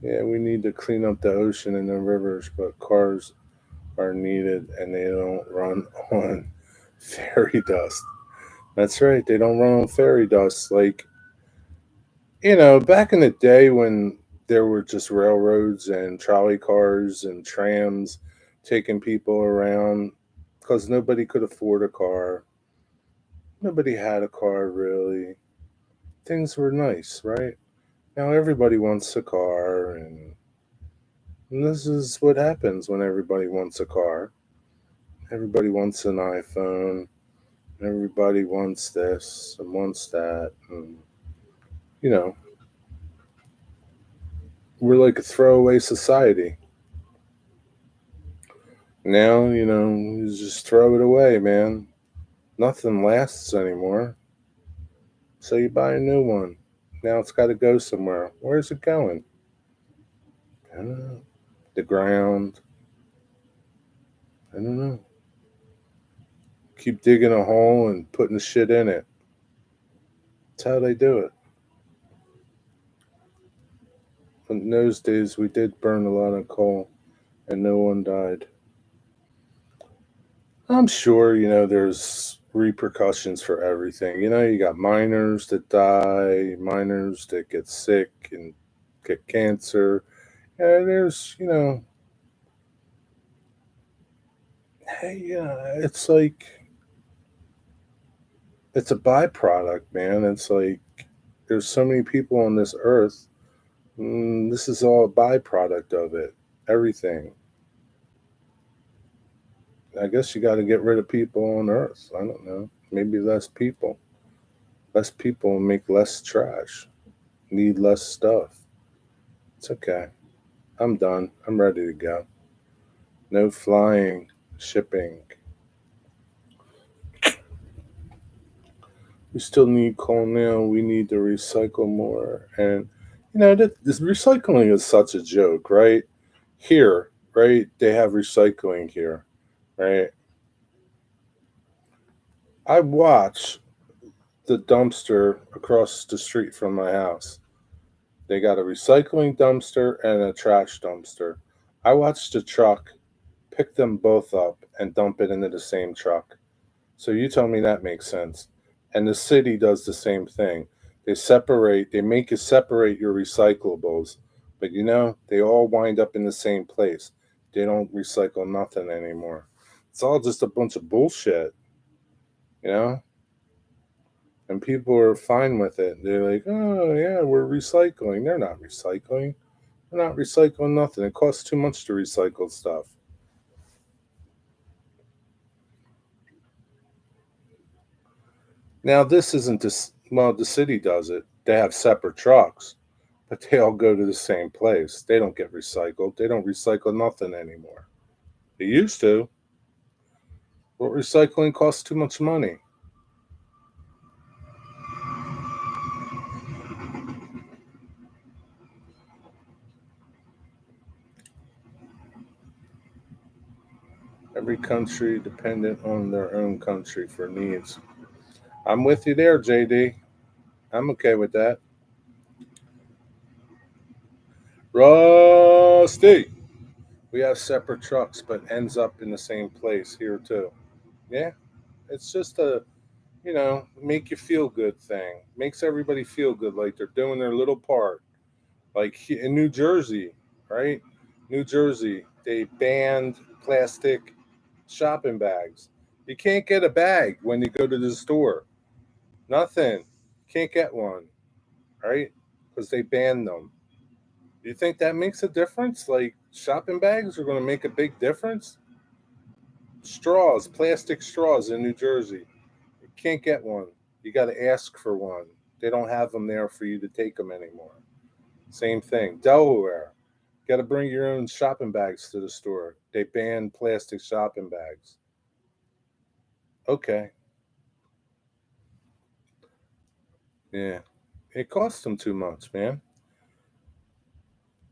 Yeah, we need to clean up the ocean and the rivers, but cars are needed and they don't run on fairy dust. That's right, they don't run on fairy dust. Like, back in the day when there were just railroads and trolley cars and trams taking people around because nobody could afford a car. Nobody had a car really. Things were nice, right? Now everybody wants a car, and this is what happens when everybody wants a car. Everybody wants an iPhone. Everybody wants this and wants that. And, you know, we're like a throwaway society. Now, you just throw it away, man. Nothing lasts anymore. So you buy a new one. Now it's got to go somewhere. Where's it going? I don't know. The ground. I don't know. Keep digging a hole and putting the shit in it. That's how they do it. In those days, we did burn a lot of coal and no one died. I'm sure, there's repercussions for everything. You got miners that die, miners that get sick and get cancer. And there's, hey, it's like, it's a byproduct, man. It's like, there's so many people on this earth. This is all a byproduct of it. Everything. I guess you got to get rid of people on earth. I don't know. Maybe less people. Less people make less trash. Need less stuff. It's okay. I'm done. I'm ready to go. No flying, shipping. We still need coal now. We need to recycle more. And, this recycling is such a joke, right? Here, right? They have recycling here, right? I watch the dumpster across the street from my house. They got a recycling dumpster and a trash dumpster. I watched the truck pick them both up and dump it into the same truck. So you tell me that makes sense. And the city does the same thing. They make you separate your recyclables, but they all wind up in the same place. They don't recycle nothing anymore. It's all just a bunch of bullshit, you know? And people are fine with it. They're like, oh, yeah, we're recycling. They're not recycling. They're not recycling nothing. It costs too much to recycle stuff. Now, this isn't this, well, the city does it. They have separate trucks, but they all go to the same place. They don't get recycled. They don't recycle nothing anymore. They used to, but recycling costs too much money. Every country dependent on their own country for needs. I'm with you there, JD. I'm okay with that. Rusty. We have separate trucks, but ends up in the same place here too. Yeah, it's just a make you feel good thing. Makes everybody feel good, like they're doing their little part. Like in New Jersey, right? New Jersey, they banned plastic shopping bags. You can't get a bag when you go to the store. Nothing. Can't get one, right? Because they banned them. Do you think that makes a difference? Like shopping bags are going to make a big difference? Straws, plastic straws in New Jersey. You can't get one. You got to ask for one. They don't have them there for you to take them anymore. Same thing. Delaware. Got to bring your own shopping bags to the store. They banned plastic shopping bags. Okay. Yeah. It costs them too much, man.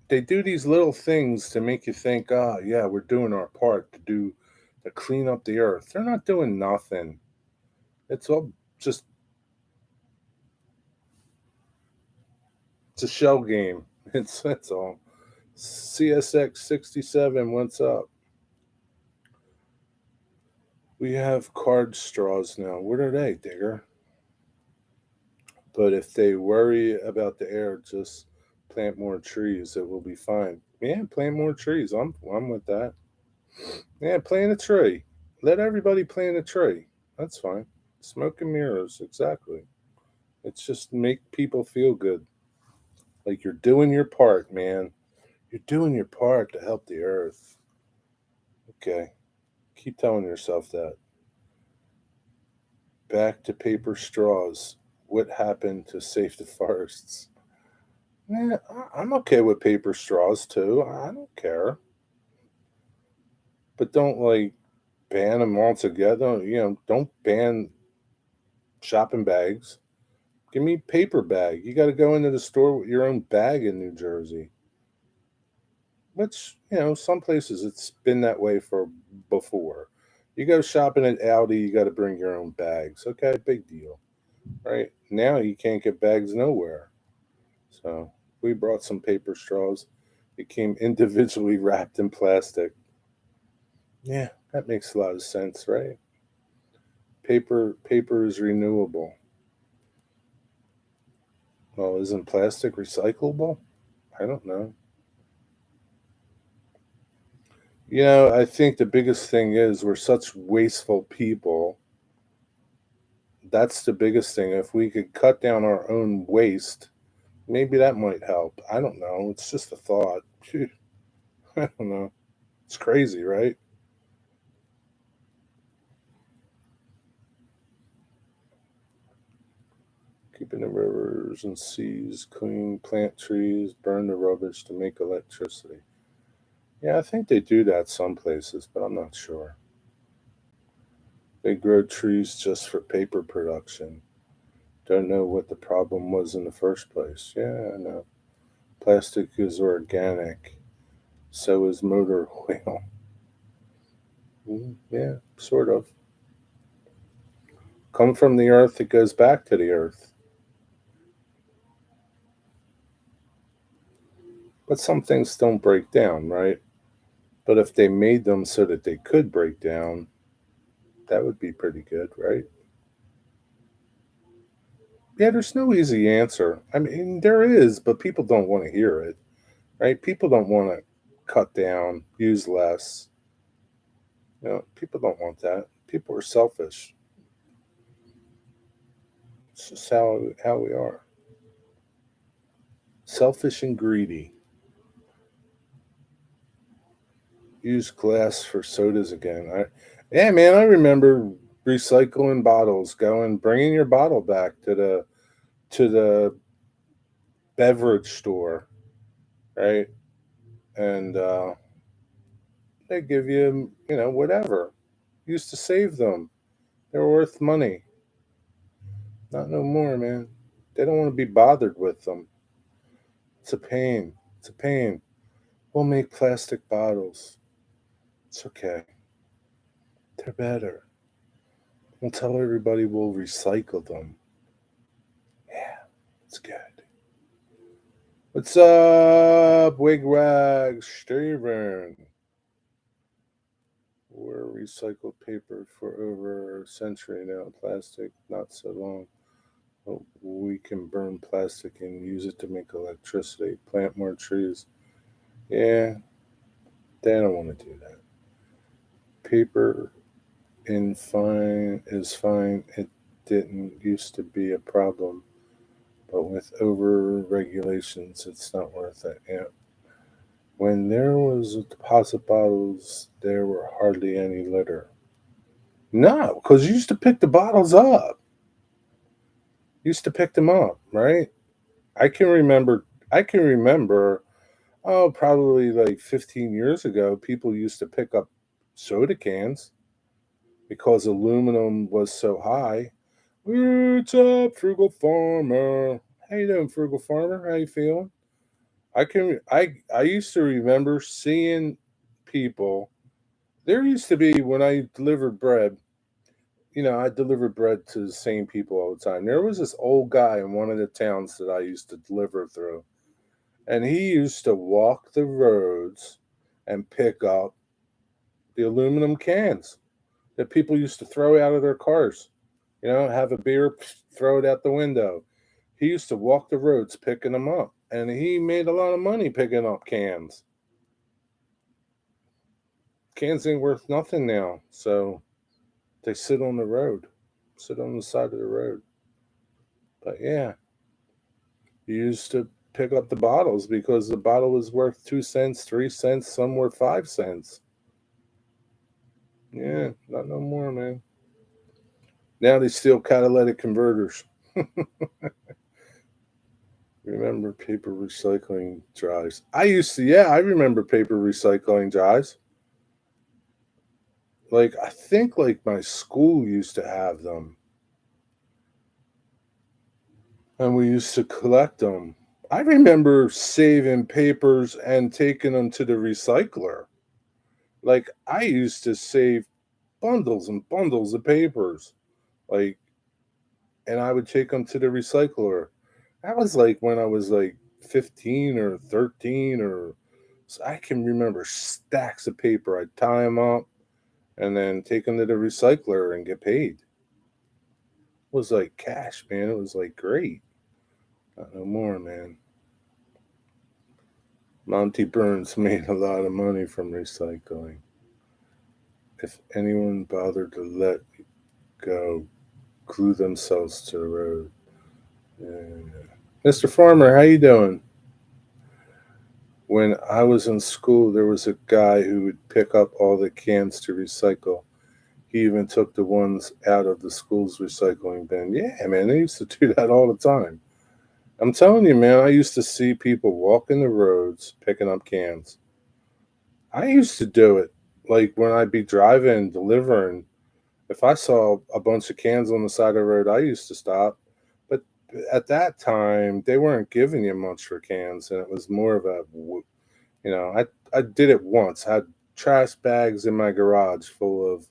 They do these little things to make you think, oh, yeah, we're doing our part to clean up the earth. They're not doing nothing. It's all just, it's a shell game. That's all. CSX 67, what's up? We have card straws now. What are they, Digger? But if they worry about the air, just plant more trees. It will be fine. Yeah, plant more trees. I'm with that. Yeah, plant a tree. Let everybody plant a tree. That's fine. Smoke and mirrors, exactly. It's just make people feel good. Like you're doing your part, man. You're doing your part to help the earth. Okay. Keep telling yourself that. Back to paper straws. What happened to save the forests? Yeah, I'm okay with paper straws too. I don't care. But don't like ban them altogether. Don't ban shopping bags. Give me paper bag. You got to go into the store with your own bag in New Jersey. Which, some places it's been that way for before. You go shopping at Aldi, you got to bring your own bags. Okay, big deal. Right? Now you can't get bags nowhere. So we brought some paper straws. It came individually wrapped in plastic. Yeah, that makes a lot of sense, right? Paper is renewable. Well, isn't plastic recyclable? I don't know. I think the biggest thing is we're such wasteful people. That's the biggest thing. If we could cut down our own waste, maybe that might help. I don't know. It's just a thought. Phew, I don't know. It's crazy, right? Keeping the rivers and seas clean, plant trees, burn the rubbish to make electricity. Yeah, I think they do that some places, but I'm not sure. They grow trees just for paper production. Don't know what the problem was in the first place. Yeah, I know. Plastic is organic. So is motor oil. Yeah, sort of. Come from the earth, it goes back to the earth. But some things don't break down, right? But if they made them so that they could break down, that would be pretty good, right? Yeah, there's no easy answer. I mean, there is, but people don't want to hear it, right? People don't want to cut down, use less. People don't want that. People are selfish. It's just how we are. Selfish and greedy. Use glass for sodas again. Yeah, man, I remember recycling bottles, bringing your bottle back to the beverage store, right? And they give you, whatever. Used to save them. They were worth money. Not no more, man. They don't want to be bothered with them. It's a pain. It's a pain. We'll make plastic bottles. It's okay. They're better. We'll tell everybody we'll recycle them. Yeah, it's good. What's up, Wigwag Steven? We're recycled paper for over a century now. Plastic, not so long. But we can burn plastic and use it to make electricity. Plant more trees. Yeah, they don't want to do that. Paper is fine. It didn't used to be a problem, but with over regulations, it's not worth it. Yeah. When there was deposit bottles, there were hardly any litter. No, because you used to pick the bottles up. Used to pick them up, right? I can remember. I can remember. Oh, probably like 15 years ago, people used to pick up soda cans because aluminum was so high. What's up, frugal farmer? How you doing, frugal farmer? How you feeling? I used to remember seeing people. There used to be when I delivered bread. I delivered bread to the same people all the time. There was this old guy in one of the towns that I used to deliver through, and he used to walk the roads and pick up the aluminum cans that people used to throw out of their cars. Have a beer, throw it out the window. He used to walk the roads picking them up, and he made a lot of money picking up cans. Cans ain't worth nothing now, so they sit on the road, sit on the side of the road. But yeah, you used to pick up the bottles because the bottle was worth 2 cents, 3 cents, some were 5 cents. Yeah, not no more, man. Now they steal catalytic converters. Remember paper recycling drives? I remember paper recycling drives. Like, I think, like, my school used to have them, and we used to collect them. I remember saving papers and taking them to the recycler. Like, I used to save bundles and bundles of papers. Like, and I would take them to the recycler. That was like when I was like 15 or 13 or so. I can remember stacks of paper. I'd tie them up and then take them to the recycler and get paid. It was like cash, man. It was like great. Not no more, man. Monty Burns made a lot of money from recycling. If anyone bothered to let go, glue themselves to the road. Yeah. Mr. Farmer, how you doing? When I was in school, there was a guy who would pick up all the cans to recycle. He even took the ones out of the school's recycling bin. Yeah, man, they used to do that all the time. I'm telling you, man, I used to see people walking the roads picking up cans. I used to do it. Like when I'd be driving, delivering, if I saw a bunch of cans on the side of the road, I used to stop. But at that time, they weren't giving you much for cans, and it was more of a, I did it once. I had trash bags in my garage full of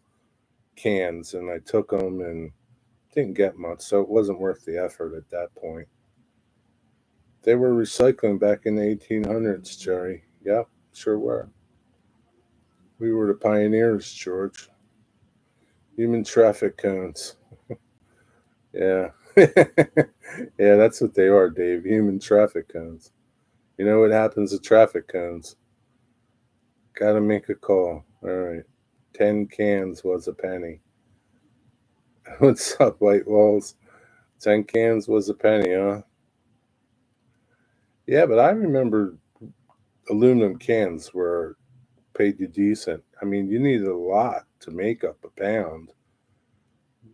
cans, and I took them and didn't get much, so it wasn't worth the effort at that point. They were recycling back in the 1800s, Jerry. Yep, sure were. We were the pioneers, George. Human traffic cones. Yeah. Yeah, that's what they are, Dave. Human traffic cones. You know what happens to traffic cones? Gotta make a call. All right. 10 cans was a penny. What's up, White Walls? 10 cans was a penny, huh? Yeah, but I remember aluminum cans were paid you decent. I mean, you needed a lot to make up a pound.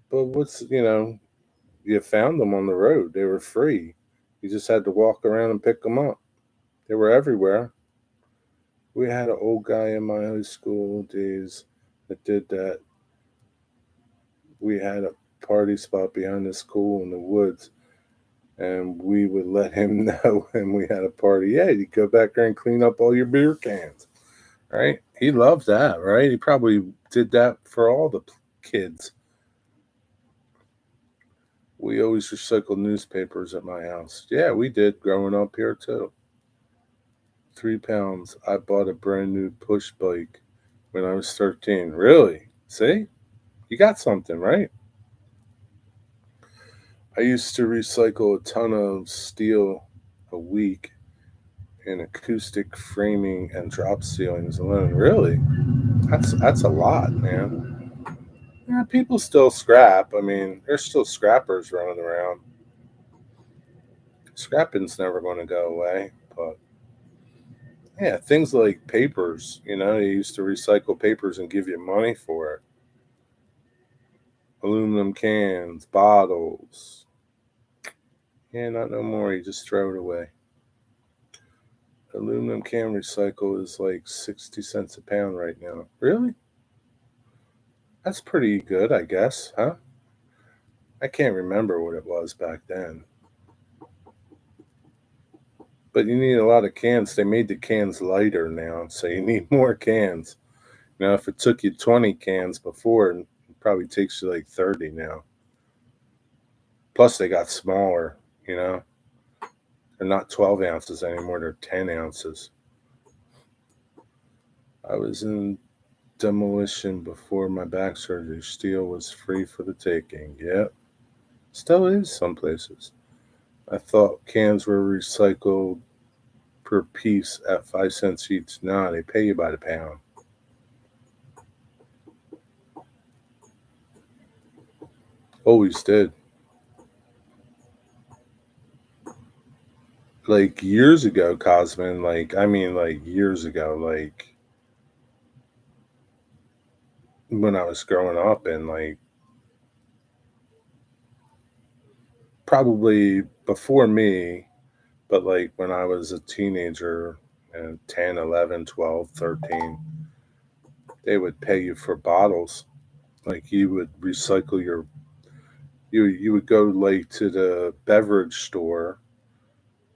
But you found them on the road. They were free. You just had to walk around and pick them up. They were everywhere. We had an old guy in my high school days that did that. We had a party spot behind the school in the woods, and we would let him know when we had a party. Yeah, you go back there and clean up all your beer cans, right? He loved that, right? He probably did that for all the kids. We always recycled newspapers at my house. Yeah, we did growing up here, too. £3. I bought a brand new push bike when I was 13. Really? See? You got something, right? I used to recycle a ton of steel a week in acoustic framing and drop ceilings alone. Really? That's a lot, man. Yeah, people still scrap. I mean, there's still scrappers running around. Scrapping's never going to go away, but yeah, things like papers, they used to recycle papers and give you money for it. Aluminum cans, bottles. Yeah, not no more. You just throw it away. Aluminum can recycle is like 60 cents a pound right now. Really? That's pretty good, I guess, huh? I can't remember what it was back then. But you need a lot of cans. They made the cans lighter now, so you need more cans. If it took you 20 cans before, it probably takes you like 30 now. Plus, they got smaller, you know? They're not 12 ounces anymore, they're 10 ounces. I was in demolition before my back surgery. Steel was free for the taking. Yep. Still is some places. I thought cans were recycled per piece at 5 cents each. Nah, they pay you by the pound. Always did. Like years ago, Cosman, like years ago, like when I was growing up and like probably before me, but like when I was a teenager and 10, 11, 12, 13, they would pay you for bottles. Like you would recycle you would go like to the beverage store,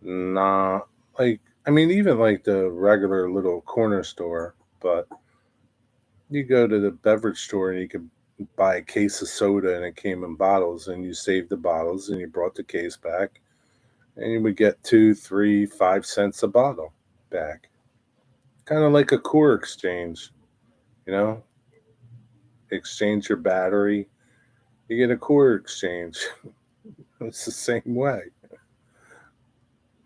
not like I mean even like the regular little corner store, but you go to the beverage store and you could buy a case of soda and it came in bottles and you saved the bottles and you brought the case back and you would get 2, 3, 5 cents a bottle back. Kind of like a core exchange, you know? Exchange your battery, you get a core exchange. It's the same way.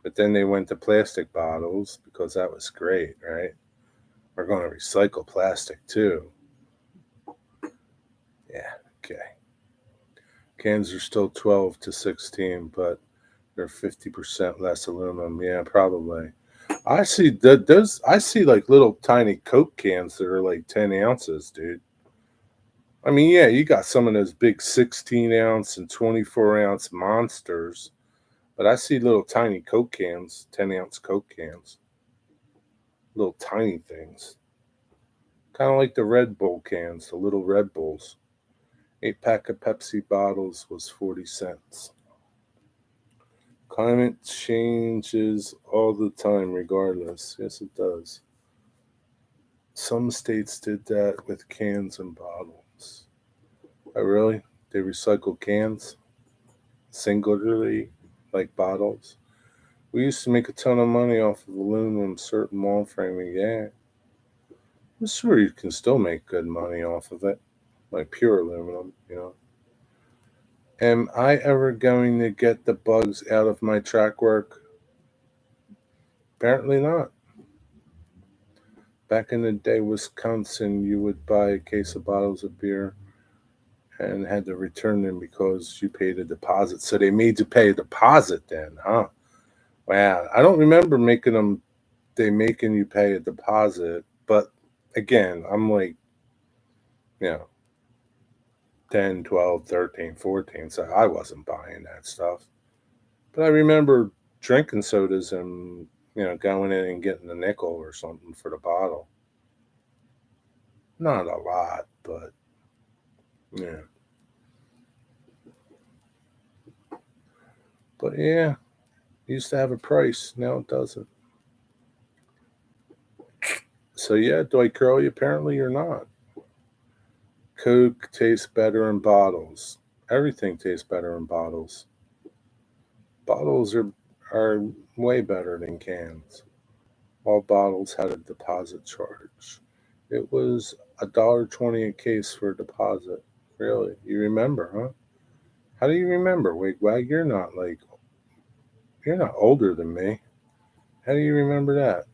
But then they went to plastic bottles because that was great, right? We're going to recycle plastic too. Yeah, okay. Cans are still 12 to 16, but they're 50% less aluminum. Yeah, probably. I see those. I see like little tiny Coke cans that are like 10 ounces, dude. I mean, yeah, you got some of those big 16 ounce and 24 ounce monsters, but I see little tiny Coke cans, 10 ounce Coke cans, little tiny things, kind of like the Red Bull cans, the little Red Bulls. 8 pack of Pepsi bottles was 40 cents. Climate changes all the time, regardless. Yes, it does. Some states did that with cans and bottles. Oh, really? They recycle cans singularly, like bottles? We used to make a ton of money off of aluminum, certain wall framing. Yeah, I'm sure you can still make good money off of it, like pure aluminum. Am I ever going to get the bugs out of my track work? Apparently not. Back in the day, Wisconsin, you would buy a case of bottles of beer and had to return them because you paid a deposit. So they made you pay a deposit then, huh? Wow. I don't remember they making you pay a deposit. But again, I'm like, you know, 10, 12, 13, 14. So I wasn't buying that stuff. But I remember drinking sodas and, going in and getting a nickel or something for the bottle. Not a lot, but yeah. But yeah, it used to have a price. Now it doesn't. So yeah, do I curl you? Apparently you're not. Coke tastes better in bottles. Everything tastes better in bottles. Bottles are way better than cans. All bottles had a deposit charge. It was $1.20 a case for a deposit. Really? You remember, huh? How do you remember? Wigwag, you're not older than me. How do you remember that?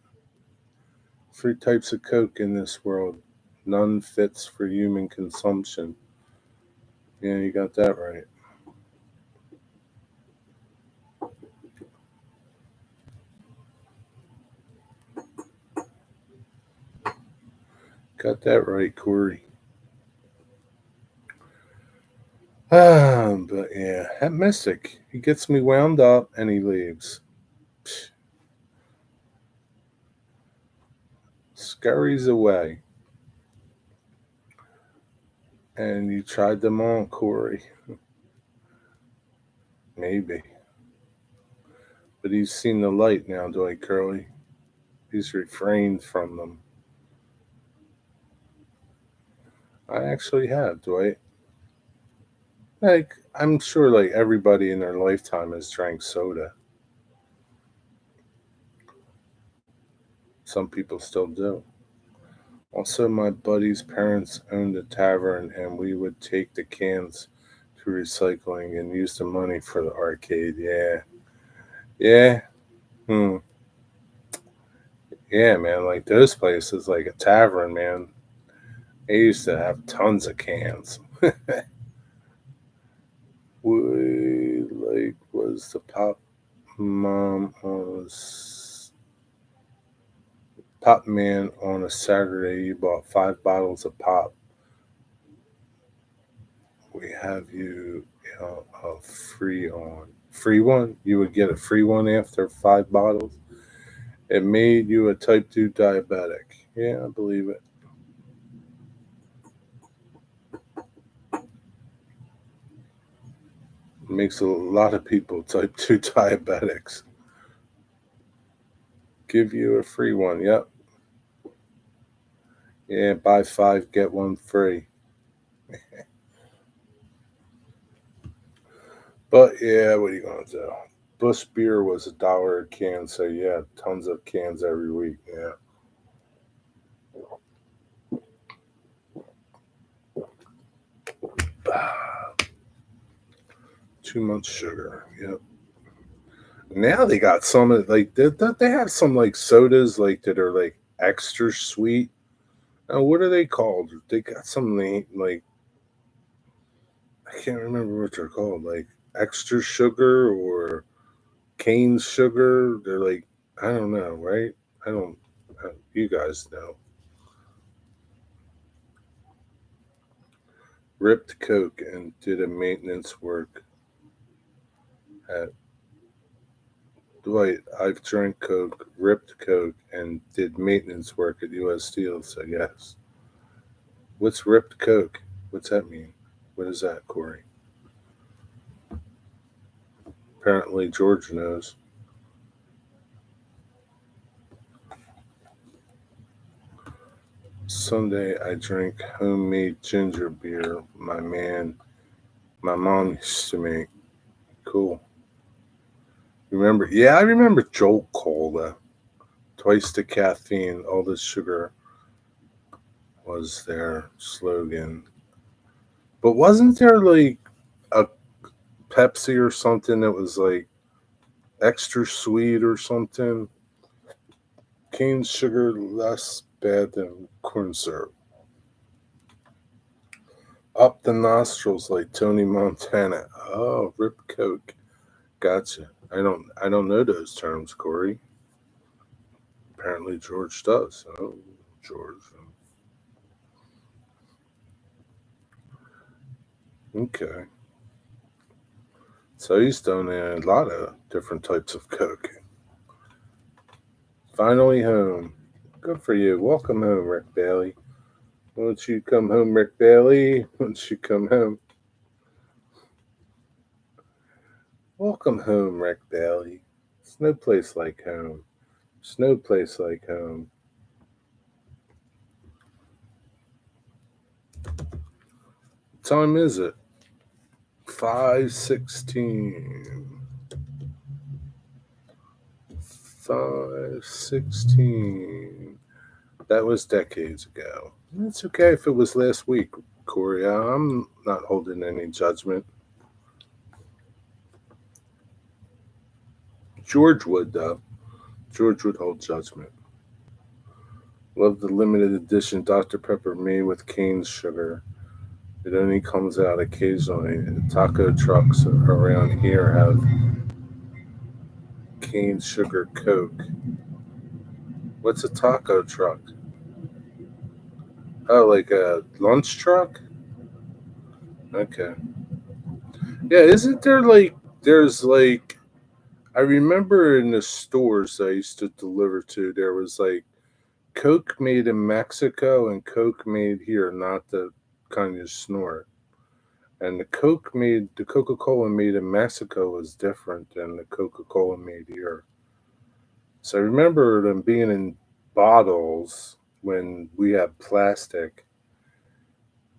Three types of Coke in this world. None fits for human consumption. Yeah, you got that right. Got that right, Corey. But yeah, that Mystic, he gets me wound up and he leaves. Psh, scurries away. And you tried them on, Corey. Maybe. But he's seen the light now, Dwight Curley. He's refrained from them. I actually have, Dwight. I'm sure everybody in their lifetime has drank soda. Some people still do. Also, my buddy's parents owned a tavern, and we would take the cans to recycling and use the money for the arcade. Yeah. Yeah. Hmm. Yeah, man. Like those places, like a tavern, man. They used to have tons of cans. We was the mom on pop man on a Saturday. You bought 5 bottles of pop. We have a free one. You would get a free one after 5 bottles. It made you a type 2 diabetic. Yeah, I believe it. It makes a lot of people type 2 diabetics. Give you a free one. Yep. Yeah, buy 5, get one free. But yeah, what are you gonna do? Bush beer was $1 a can, so yeah, tons of cans every week. Yeah. Too much sugar. Yep. Now they got some they have some sodas that are extra sweet. What are they called? They got some I can't remember what they're called, like extra sugar or cane sugar. They're I don't know, right? I don't. You guys know. Ripped Coke and did a maintenance work at Dwight. I've drank Coke, ripped Coke, and did maintenance work at U.S. Steel. So yes. What's ripped Coke? What's that mean? What is that, Corey? Apparently George knows. Sunday I drank homemade ginger beer my mom used to make. Cool. Remember? Yeah, I remember Jolt Cola. Twice the caffeine, all the sugar was their slogan. But wasn't there a Pepsi or something that was extra sweet or something? Cane sugar less bad than corn syrup. Up the nostrils like Tony Montana. Oh, Rip Coke. Gotcha. I don't know those terms, Corey. Apparently George does. Oh, George. Okay. So he's done a lot of different types of Coke. Finally home. Good for you. Welcome home, Rick Bailey. Won't you come home, Rick Bailey? Won't you come home? Welcome home, Rick Bailey. It's no place like home. It's no place like home. What time is it? 5:16. 5:16. That was decades ago. It's okay if it was last week, Corey. I'm not holding any judgment. George would, though. George would hold judgment. Love the limited edition Dr. Pepper made with cane sugar. It only comes out occasionally. Taco trucks around here have cane sugar Coke. What's a taco truck? Oh, like a lunch truck? Okay. Yeah, isn't there there's I remember in the stores I used to deliver to, there was Coke made in Mexico and Coke made here, not the kind you snort. And the Coca Cola made in Mexico was different than the Coca Cola made here. So I remember them being in bottles when we had plastic,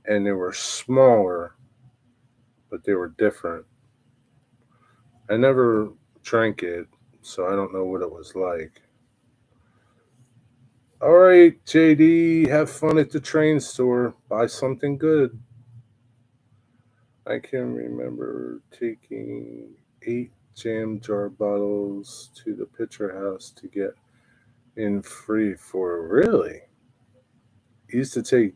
and they were smaller, but they were different. I never drank it, so I don't know what it was like. All right, JD, have fun at the train store. Buy something good. I can remember taking 8 jam jar bottles to the Pitcher House to get in free for really. You used to take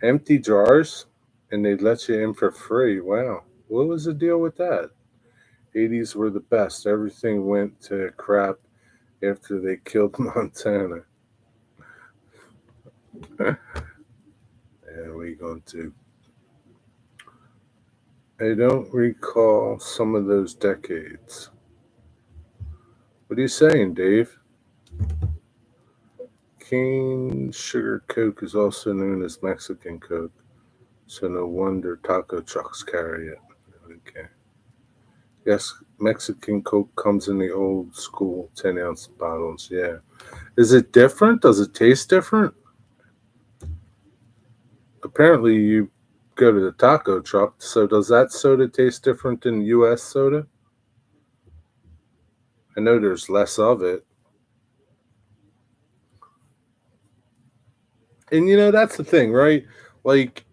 empty jars and they'd let you in for free. Wow. What was the deal with that? 80s were the best. Everything went to crap after they killed Montana. And we going to. I don't recall some of those decades. What are you saying, Dave? Cane sugar Coke is also known as Mexican Coke, so no wonder taco trucks carry it. Okay. Yes, Mexican Coke comes in the old school 10-ounce bottles. Yeah. Is it different? Does it taste different? Apparently, you go to the taco truck, so does that soda taste different than U.S. soda? I know there's less of it. And that's the thing, right? Like,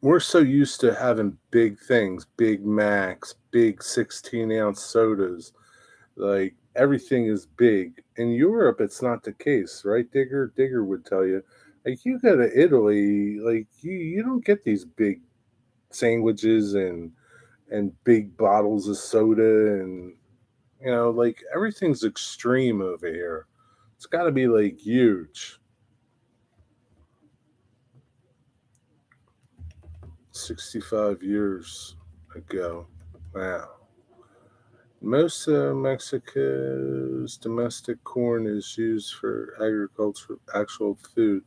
we're so used to having big things, Big Macs, big 16-ounce sodas. Like, everything is big. In Europe, it's not the case, right, Digger? Digger would tell you. Like, you go to Italy, like, you don't get these big sandwiches and big bottles of soda and, like, everything's extreme over here. It's got to be, like, huge. 65 years ago. Wow. Most of Mexico's domestic corn is used for agriculture, actual food.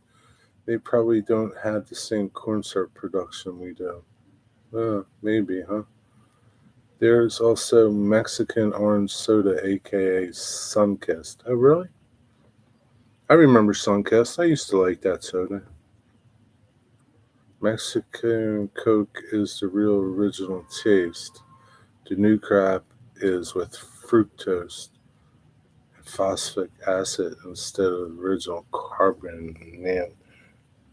They probably don't have the same corn syrup production we do. Maybe, huh? There's also Mexican orange soda, aka Sunkist. Oh, really? I remember Sunkist. I used to like that soda. Mexican Coke is the real original taste. The new crap is with fructose phosphoric acid instead of the original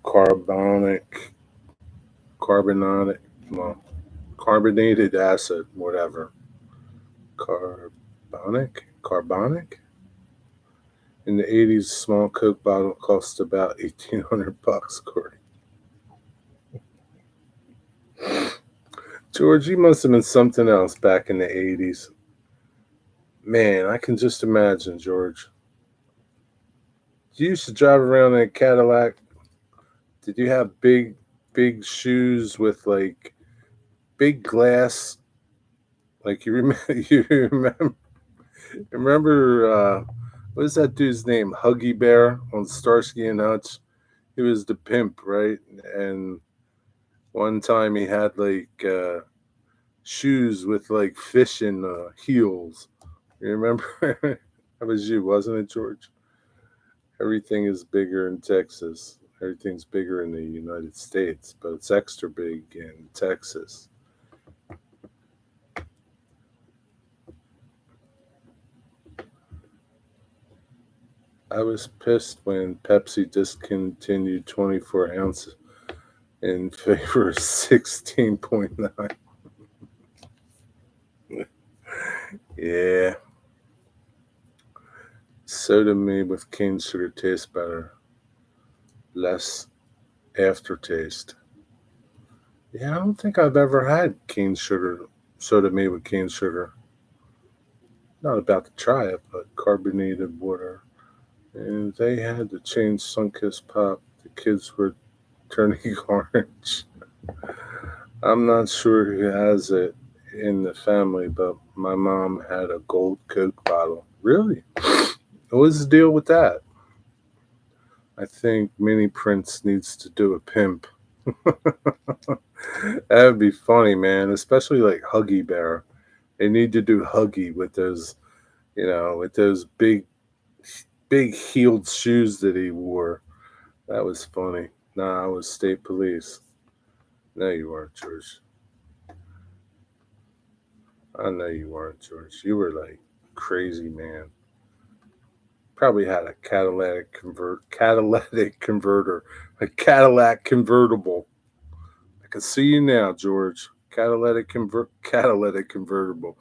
carbonic, carbonatic, well, carbonated acid, whatever. Carbonic. In the 80s, a small Coke bottle cost about 1,800 bucks, Corey. George, you must have been something else back in the 80s. Man, I can just imagine, George. You used to drive around in a Cadillac. Did you have big shoes with big glass? Like you remember, you remember what is that dude's name? Huggy Bear on Starsky and Hutch. He was the pimp, right? And one time he had shoes with fishing heels. You remember? That was you, wasn't it, George? Everything is bigger in Texas. Everything's bigger in the United States, but it's extra big in Texas. I was pissed when Pepsi discontinued 24 ounces in favor of 16.9. Yeah, soda made with cane sugar tastes better, less aftertaste. Yeah, I don't think I've ever had cane sugar soda made with cane sugar. Not about to try it, but carbonated water. And they had to change Sunkist Pop. The kids were turning orange. I'm not sure who has it in the family, but my mom had a gold Coke bottle. Really? What's the deal with that? I think Mini Prince needs to do a pimp. That would be funny, man. Especially like Huggy Bear. They need to do Huggy with those, with those big heeled shoes that he wore. That was funny. Nah, I was state police. No, you weren't, George. I know you weren't, George. You were like crazy, man. Probably had a catalytic converter, a Cadillac convertible. I can see you now, George. Catalytic convertible,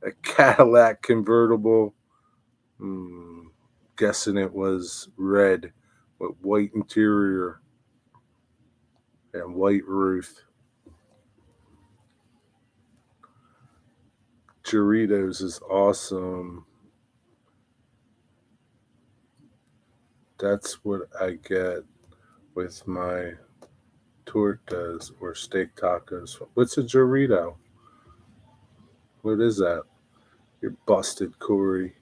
a Cadillac convertible. Hmm, guessing it was red with white interior and white roof. Doritos is awesome. That's what I get with my tortas or steak tacos. What's a Dorito? What is that? You're busted, Corey.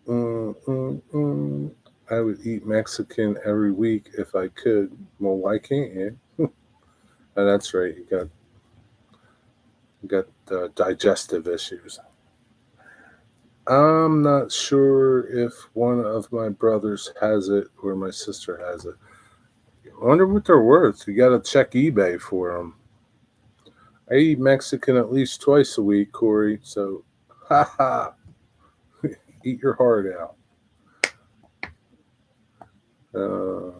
Mm. I would eat Mexican every week if I could. Well, why can't you? Oh, that's right. You got digestive issues. I'm not sure if one of my brothers has it or my sister has it. I wonder what they're worth. You got to check eBay for them. I eat Mexican at least twice a week, Corey. So, ha, eat your heart out. Uh,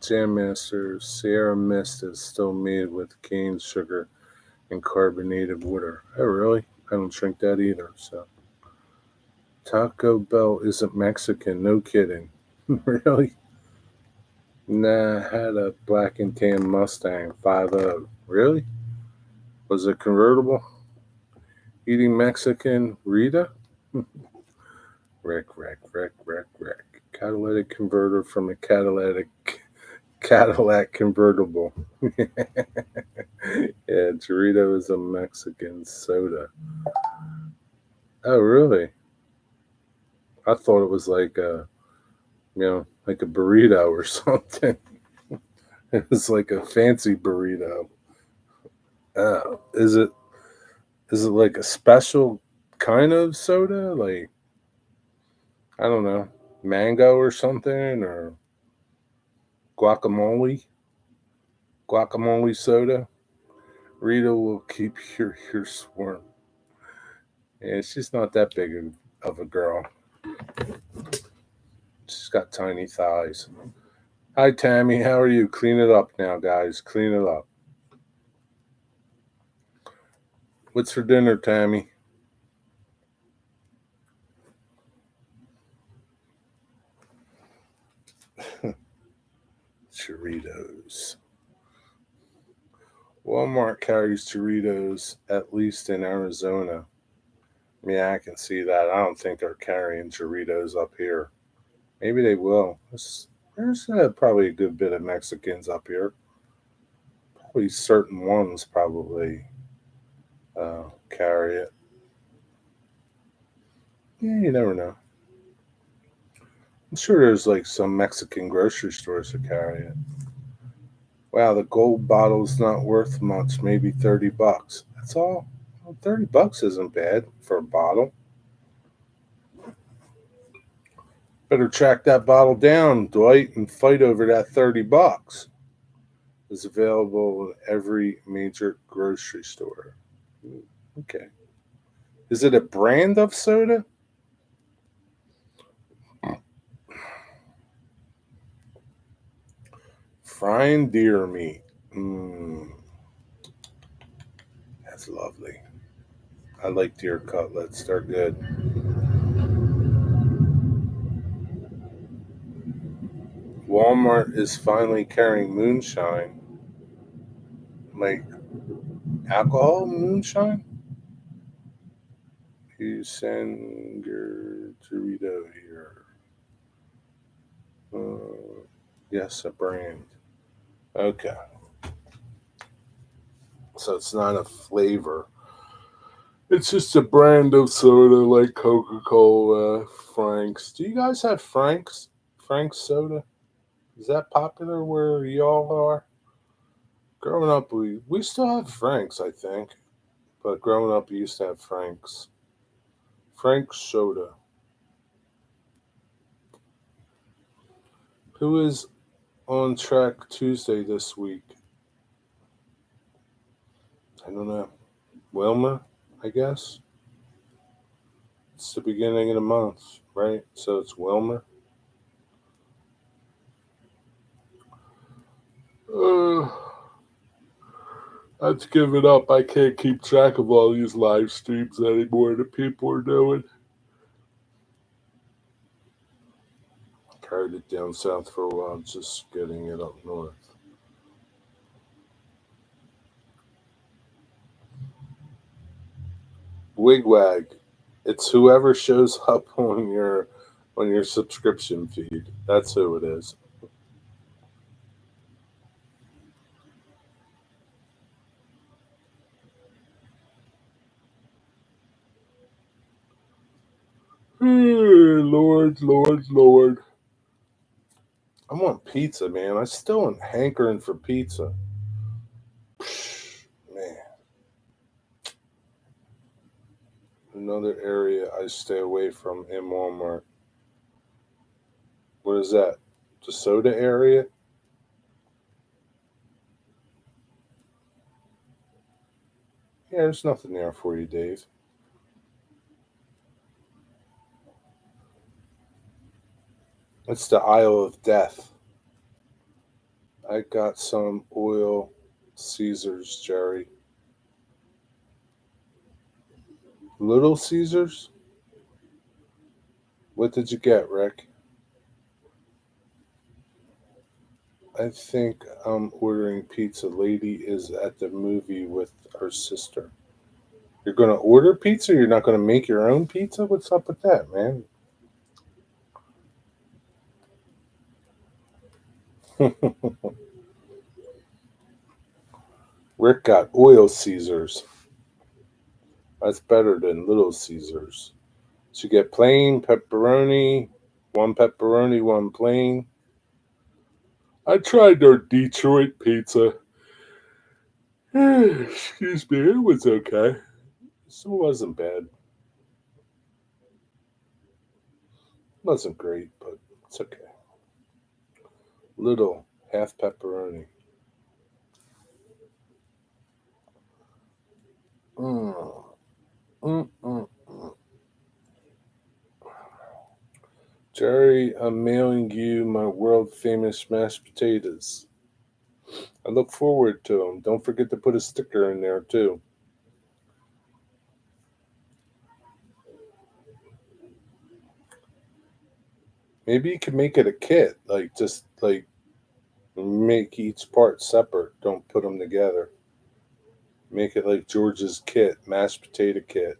Jam Master Sierra Mist is still made with cane sugar and carbonated water. Oh, really? I don't drink that either. So, Taco Bell isn't Mexican. No kidding. Really? Nah, I had a black and tan Mustang 5.0. Really? Was it convertible? Eating Mexican Rita? Wreck. Catalytic converter from a Cadillac convertible. Yeah, Dorito is a Mexican soda. Oh, really? I thought it was like a burrito or something. It was like a fancy burrito. Is it like a special kind of soda? Like, I don't know, mango or something, or guacamole? Guacamole soda? Rita will keep your ears warm. Yeah, she's not that big of a girl. She's got tiny thighs. Hi, Tammy. How are you? Clean it up now, guys. Clean it up. What's for dinner, Tammy? Choritos. Walmart carries Choritos, at least in Arizona. Yeah, I can see that. I don't think they're carrying Choritos up here. Maybe they will. There's probably a good bit of Mexicans up here. Probably certain ones probably carry it. Yeah, you never know. I'm sure there's like some Mexican grocery stores that carry it. Wow, the gold bottle's not worth much, maybe $30. That's all. Well, $30 isn't bad for a bottle. Better track that bottle down, Dwight, and fight over that $30. It's available in every major grocery store. Okay. Is it a brand of soda? Frying deer meat. Mmm, that's lovely. I like deer cutlets. They're good. Walmart is finally carrying moonshine, like alcohol moonshine. You send your Dorito here. Yes, a brand. Okay, so it's not a flavor. It's just a brand of soda like Coca Cola, Frank's. Do you guys have Frank's? Frank's soda? Is that popular where y'all are? Growing up, we still have Frank's, I think. But growing up, we used to have Frank's. Frank's soda. Who is on track Tuesday this week? I don't know. Wilmer, I guess. It's the beginning of the month, right? So it's Wilmer. Uh, Let's give it up. I can't keep track of all these live streams anymore that people are doing. Carried it down south for a while, just getting it up north. Wigwag. It's whoever shows up on your subscription feed. That's who it is. Lord, Lord, Lord. I want pizza, man. I still am hankering for pizza. Man, another area I stay away from in Walmart. What is that? The soda area? Yeah, there's nothing there for you, Dave. It's the aisle of death. I got some oil Caesars, Jerry. Little Caesars? What did you get, Rick? I think I'm ordering pizza. Lady is at the movie with her sister. You're going to order pizza? You're not going to make your own pizza? What's up with that, man? Rick got oil Caesars. That's better than Little Caesars. So you get plain pepperoni, one plain. I tried their Detroit pizza. Excuse me, it was okay. It wasn't bad. It wasn't great, but it's okay. Little, half pepperoni. Mm, mm, mm, mm. Jerry, I'm mailing you my world famous mashed potatoes. I look forward to them. Don't forget to put a sticker in there, too. Maybe you can make it a kit, like just like make each part separate. Don't put them together. Make it like George's kit, mashed potato kit.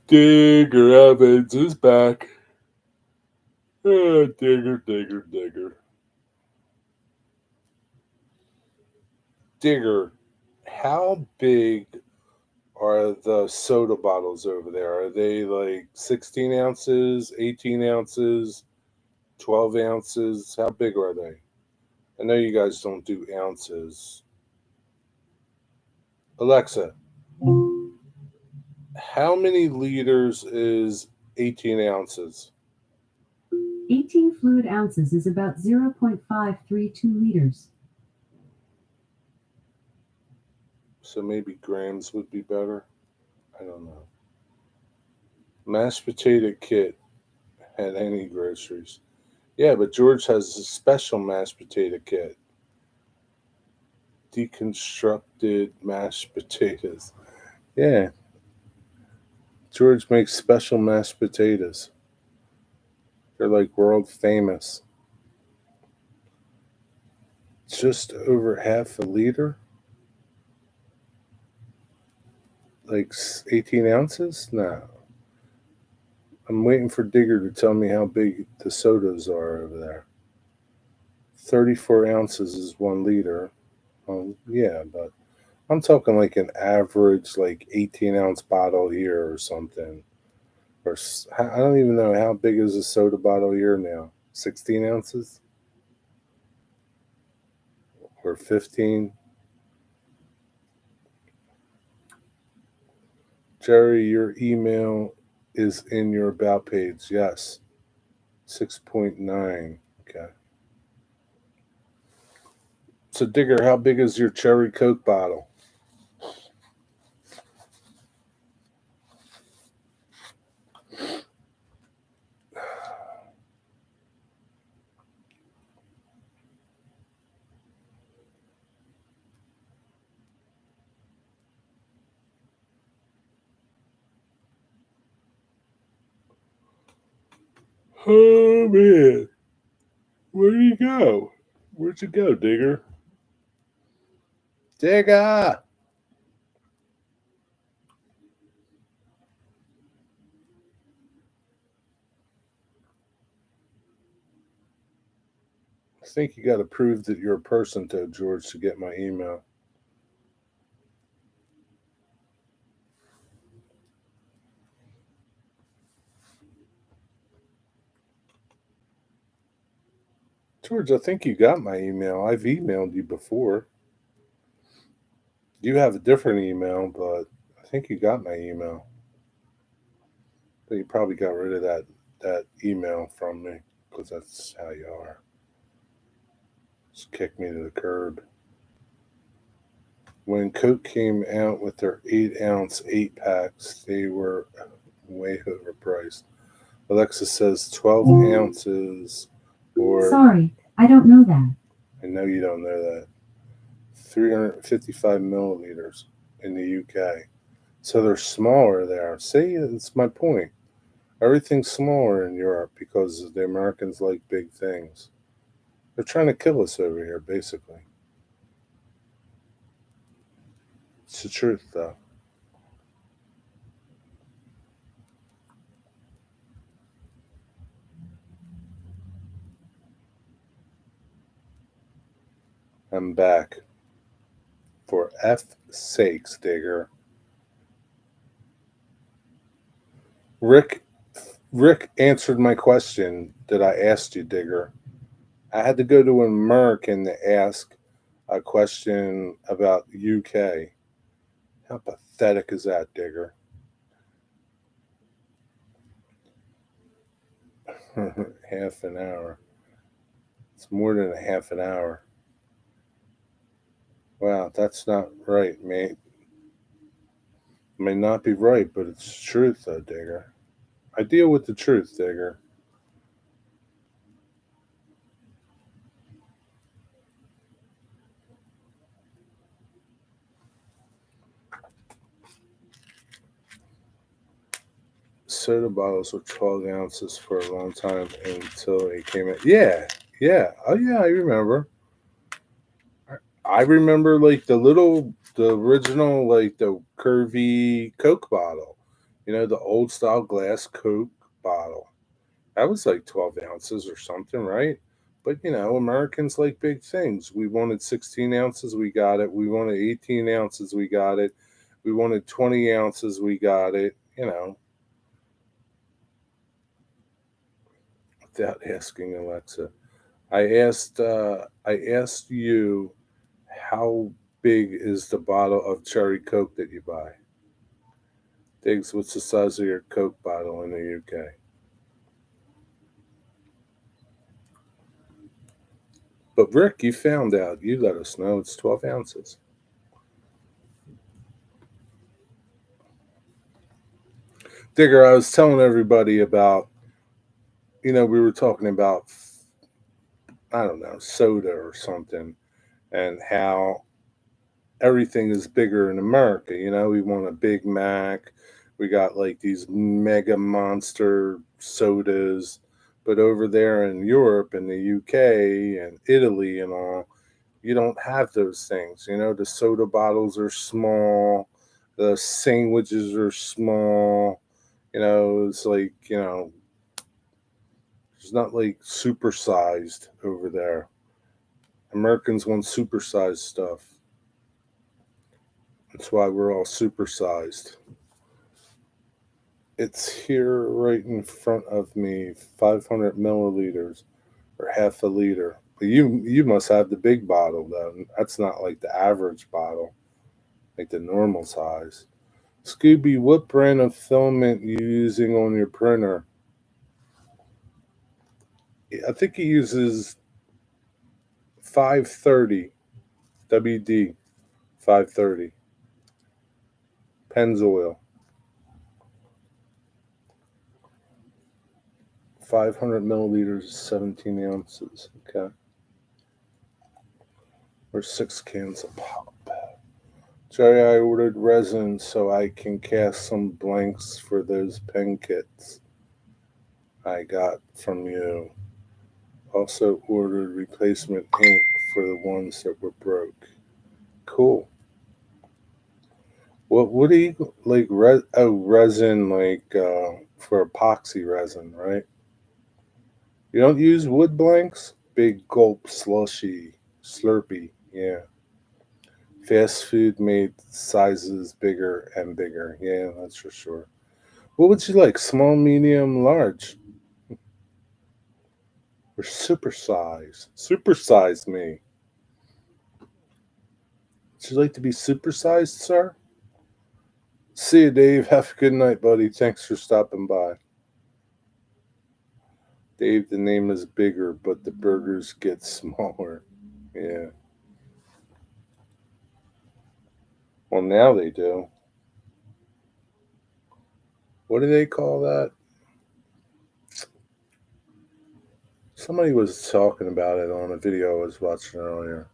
Digger Evans is back. Digger, digger, digger. Digger, how big are the soda bottles over there? Are they like 16 ounces, 18 ounces, 12 ounces? How big are they? I know you guys don't do ounces. Alexa, how many liters is 18 ounces? 18 fluid ounces is about 0.532 liters. So maybe grams would be better. I don't know. Mashed potato kit at any groceries. Yeah, but George has a special mashed potato kit. Deconstructed mashed potatoes. Yeah, George makes special mashed potatoes. They're like world famous. Just over half a liter? Like 18 ounces? No. I'm waiting for Digger to tell me how big the sodas are over there. 34 ounces is 1 liter. Yeah, but I'm talking like an average, like 18-ounce bottle here or something. I don't even know how big is a soda bottle here now. 16 ounces or 15? Jerry, your email is in your about page. Yes. 6.9. Okay. So, Digger, how big is your cherry Coke bottle? Oh, man. Where'd you go? Where'd you go, Digger? Digger! I think you got to prove that you're a person, though, George, to get my email. George, I think you got my email. I've emailed you before. You have a different email, but I think you got my email. But you probably got rid of that email from me because that's how you are. Just kick me to the curb. When Coke came out with their 8-ounce 8 packs, they were way overpriced. Alexa says 12 ounces or Sorry, I don't know that. I know you don't know that. 355 milliliters in the UK. So they're smaller there. See, it's my point. Everything's smaller in Europe because the Americans like big things. They're trying to kill us over here, basically. It's the truth, though. I'm back. For F sakes, Digger. Rick Rick answered my question that I asked you, Digger. I had to go to an American to ask a question about UK. How pathetic is that, Digger? Half an hour. It's more than a half an hour. Wow, that's not right, mate. May not be right, but it's truth, though, Digger. I deal with the truth, Digger. Soda bottles were 12 ounces for a long time until it came out. Yeah, yeah. Oh, yeah, I remember. I remember like the original, like the curvy Coke bottle, the old style glass Coke bottle. That was like 12 ounces or something, right? But Americans like big things. We wanted 16 ounces, we got it. We wanted 18 ounces, we got it. We wanted 20 ounces, we got it, without asking Alexa. I asked you how big is the bottle of cherry Coke that you buy? Diggs, what's the size of your Coke bottle in the UK? But Rick, you found out. You let us know it's 12 ounces. Digger, I was telling everybody about, we were talking about I don't know, soda or something, and how everything is bigger in America. We want a Big Mac. We got like these mega monster sodas. But over there in Europe and the UK and Italy and all, you don't have those things. The soda bottles are small, the sandwiches are small. It's like, it's not like supersized over there. Americans want supersized stuff. That's why we're all supersized. It's here right in front of me, 500 milliliters or half a liter. But you must have the big bottle though. That's not like the average bottle, like the normal size. Scooby, what brand of filament you using on your printer? I think he uses 530 WD 530 Pennzoil. 500 milliliters, 17 ounces. Okay. Or 6 cans of pop. Jerry, I ordered resin so I can cast some blanks for those pen kits I got from you. Also ordered replacement ink for the ones that were broke. Cool. What do you like? Resin like for epoxy resin, right? You don't use wood blanks? Big gulp slushy, slurpy. Yeah. Fast food made sizes bigger and bigger. Yeah, that's for sure. What would you like? Small, medium, large, or super size? Super size me. Would you like to be supersized, sir? See you, Dave. Have a good night, buddy. Thanks for stopping by. Dave, the name is bigger, but the burgers get smaller. Yeah. Well, now they do. What do they call that? Somebody was talking about it on a video I was watching earlier.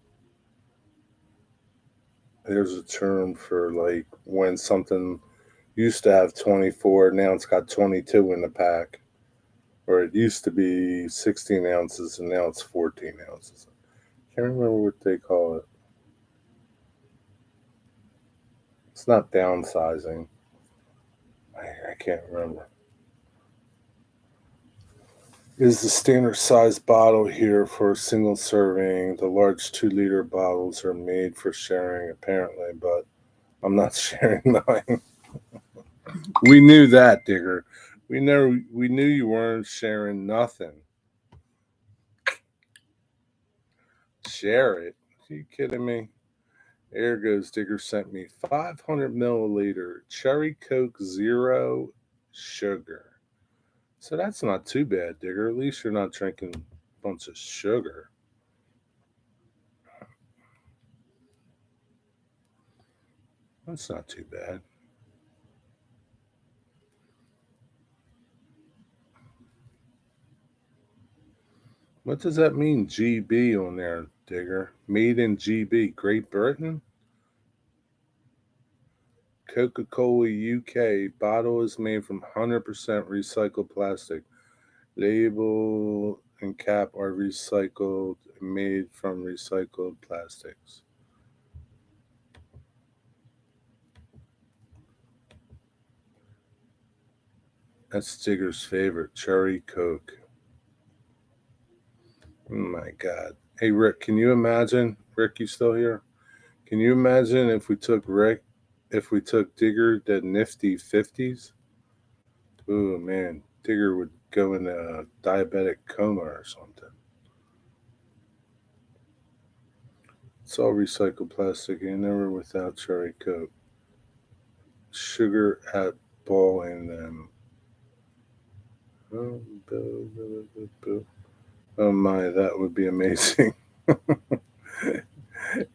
There's a term for like when something used to have 24, now it's got 22 in the pack. Or it used to be 16 ounces and now it's 14 ounces. Can't remember what they call it. It's not downsizing. I can't remember. Is the standard size bottle here for a single serving. The large 2-liter bottles are made for sharing, apparently, but I'm not sharing mine. We knew that, Digger. We knew you weren't sharing nothing. Share it? Are you kidding me? There goes Digger sent me 500 milliliter cherry Coke Zero sugar. So that's not too bad, Digger. At least you're not drinking a bunch of sugar. That's not too bad. What does that mean, GB on there, Digger? Made in GB, Great Britain? Coca Cola UK bottle is made from 100% recycled plastic. Label and cap are recycled, made from recycled plastics. That's Digger's favorite, cherry Coke. Oh my God. Hey, Rick, can you imagine? Rick, you still here? Can you imagine if we took Digger the nifty 50s? Ooh, man. Digger would go into a diabetic coma or something. It's all recycled plastic and never without cherry Coke. Sugar at ball in them. Oh, oh my, that would be amazing.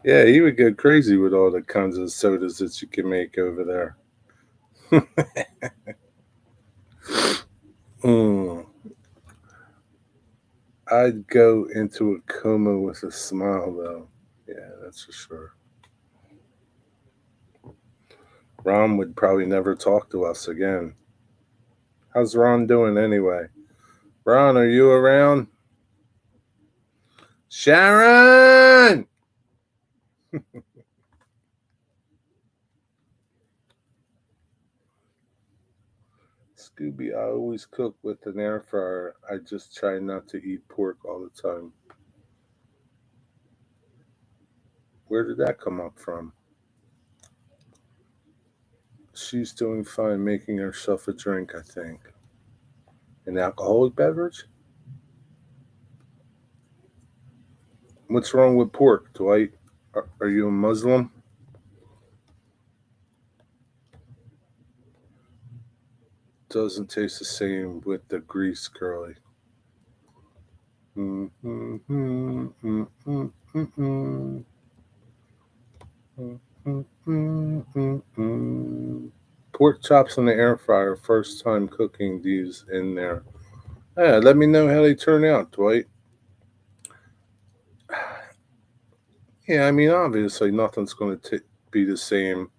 Yeah, he would go crazy with all the kinds of sodas that you can make over there. Mm. I'd go into a coma with a smile, though. Yeah, that's for sure. Ron would probably never talk to us again. How's Ron doing anyway? Ron, are you around? Sharon! Scooby, I always cook with an air fryer. I just try not to eat pork all the time. Where did that come up from? She's doing fine making herself a drink, I think. An alcoholic beverage? What's wrong with pork, Dwight? Are you a Muslim? Doesn't taste the same with the grease, girly. Mm, mm, mm, mm, mm, mm, mm. Mm, mm, mm, mm, mm. Pork chops in the air fryer. First time cooking these in there. Yeah, let me know how they turn out, Dwight. Yeah, I mean, obviously nothing's going to be the same.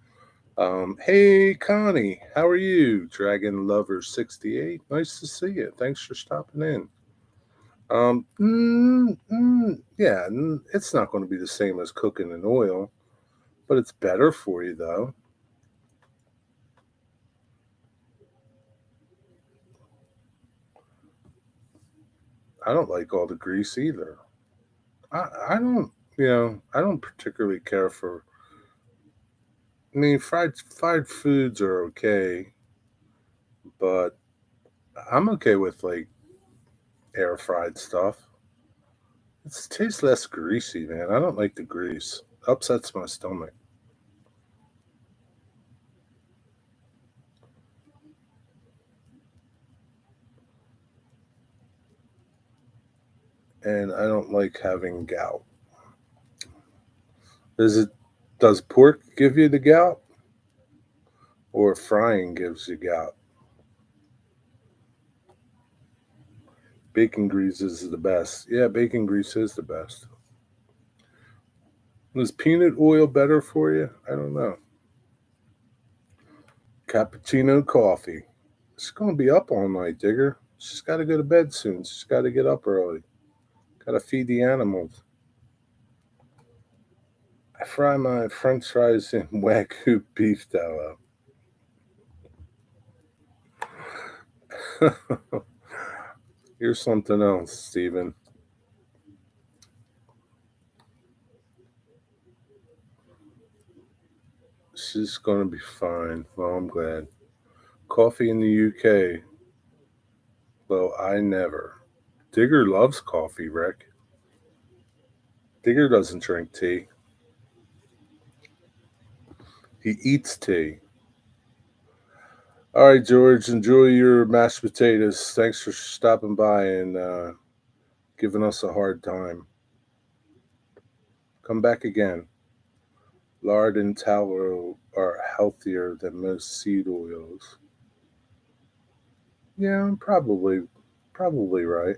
Hey, Connie, how are you? Dragon Lover 68. Nice to see you. Thanks for stopping in. Yeah, it's not going to be the same as cooking in oil, but it's better for you, though. I don't like all the grease either. I don't, I don't particularly care for. I mean, fried foods are okay, but I'm okay with like air fried stuff. It tastes less greasy, man. I don't like the grease. Upsets my stomach, and I don't like having gout. Does it? Does pork give you the gout, or frying gives you gout? Bacon grease is the best. Yeah, bacon grease is the best. Is peanut oil better for you? I don't know. Cappuccino coffee. She's gonna be up all night, Digger. She's got to go to bed soon. She's got to get up early. Got to feed the animals. I fry my French fries in Wagyu beef tallow. Here's something else, Steven. She's gonna be fine. Well, I'm glad. Coffee in the UK. Well, I never. Digger loves coffee, Rick. Digger doesn't drink tea. He eats tea. All right, George, enjoy your mashed potatoes. Thanks for stopping by and giving us a hard time. Come back again. Lard and tallow are healthier than most seed oils. Yeah, probably right.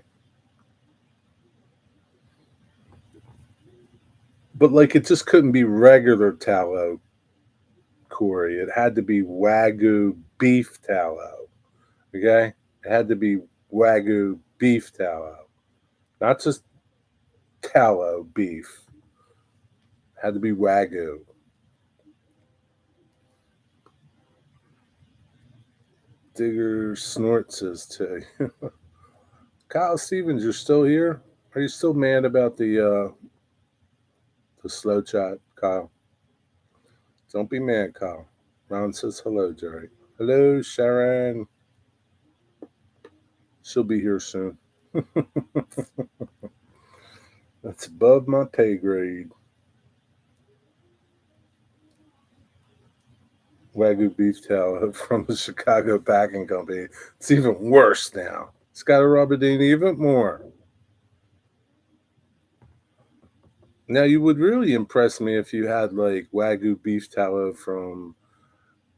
But like, it just couldn't be regular tallow, Corey. It had to be Wagyu beef tallow. Okay, it had to be Wagyu beef tallow, not just tallow beef. It had to be Wagyu. Digger snorts says to Kyle Stevens. You're still here? Are you still mad about the slow chat, Kyle? Don't be mad, Kyle. Ron says hello, Jerry. Hello, Sharon. She'll be here soon. That's above my pay grade. Wagyu beef tallow from the Chicago Packing Company. It's even worse now. It's got to rub it in even more. Now, you would really impress me if you had like Wagyu beef tallow from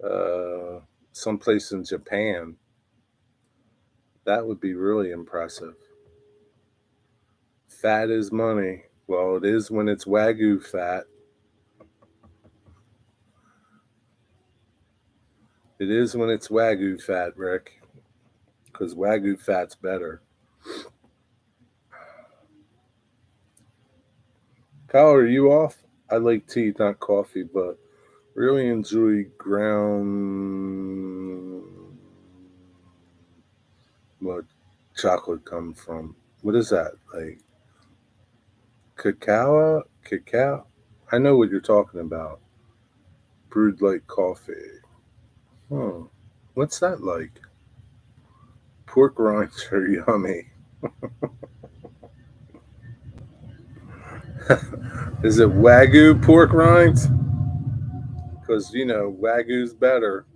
uh, someplace in Japan. That would be really impressive. Fat is money. Well, it is when it's Wagyu fat. It is when it's Wagyu fat, Rick, because Wagyu fat's better. Kyle, are you off? I like tea, not coffee, but really enjoy ground. What chocolate come from? What is that? Like cacao? Cacao? I know what you're talking about. Brewed like coffee. Hmm. What's that like? Pork rinds are yummy. Is it Wagyu pork rinds? Because, Wagyu's better.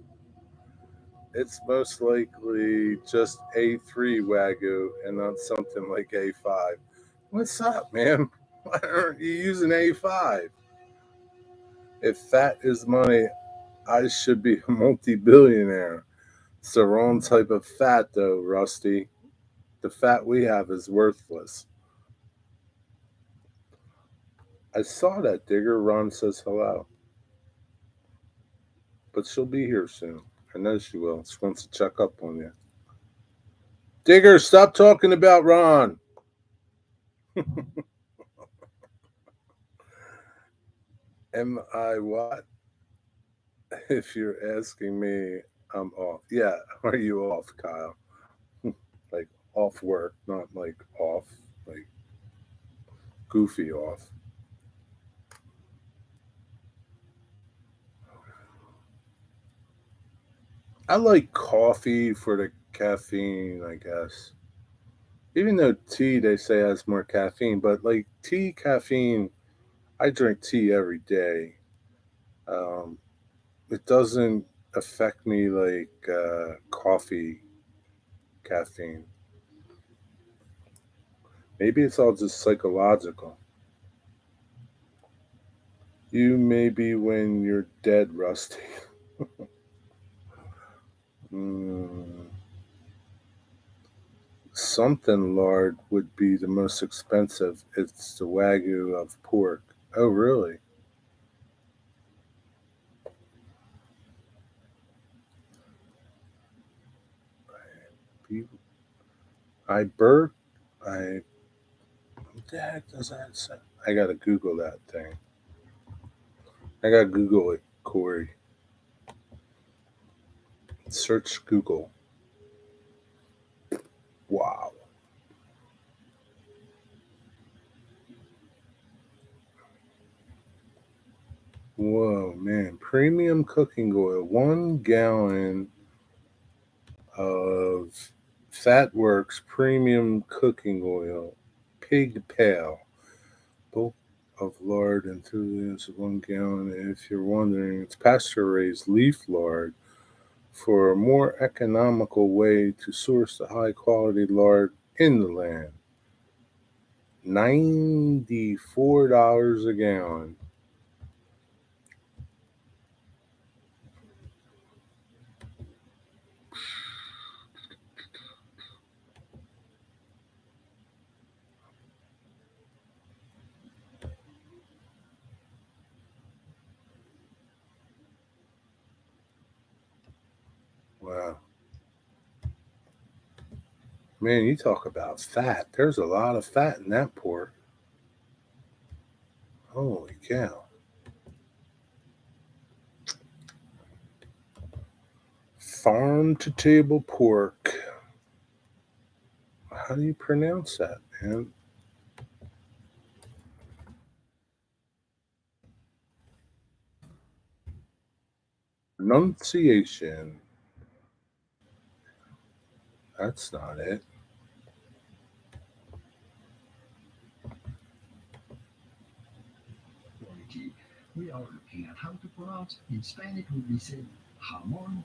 It's most likely just A3 Wagyu and not something like A5. What's up, man? Why aren't you using A5? If fat is money, I should be a multi billionaire. It's the wrong type of fat, though, Rusty. The fat we have is worthless. I saw that digger. Ron says hello, but she'll be here soon. I know she will. She wants to check up on you. Digger, stop talking about Ron. Am I what? If you're asking me, I'm off. Yeah, are you off, Kyle? Like off work, not like off, like goofy off. I like coffee for the caffeine, I guess. Even though tea they say has more caffeine, but like tea caffeine, I drink tea every day. Um, it doesn't affect me like coffee caffeine. Maybe it's all just psychological. You maybe when you're dead, Rusty. Mm, something lard would be the most expensive. It's the Wagyu of pork. Oh, really? I burp. I. What the heck does that say? I gotta Google that thing. I gotta Google it, Corey. Search Google. Wow. Whoa, man. Premium cooking oil. 1 gallon of Fat Works premium cooking oil. Pig pail. Bulk of lard and 2 units of 1 gallon. If you're wondering, it's pasture raised leaf lard for a more economical way to source the high quality lard in the land. $94 a gallon. Wow. Man, you talk about fat. There's a lot of fat in that pork. Holy cow. Farm to table pork. How do you pronounce that, man? Pronunciation. That's not it. Quality, we are looking at how to pronounce. In Spain, it would be said jamón.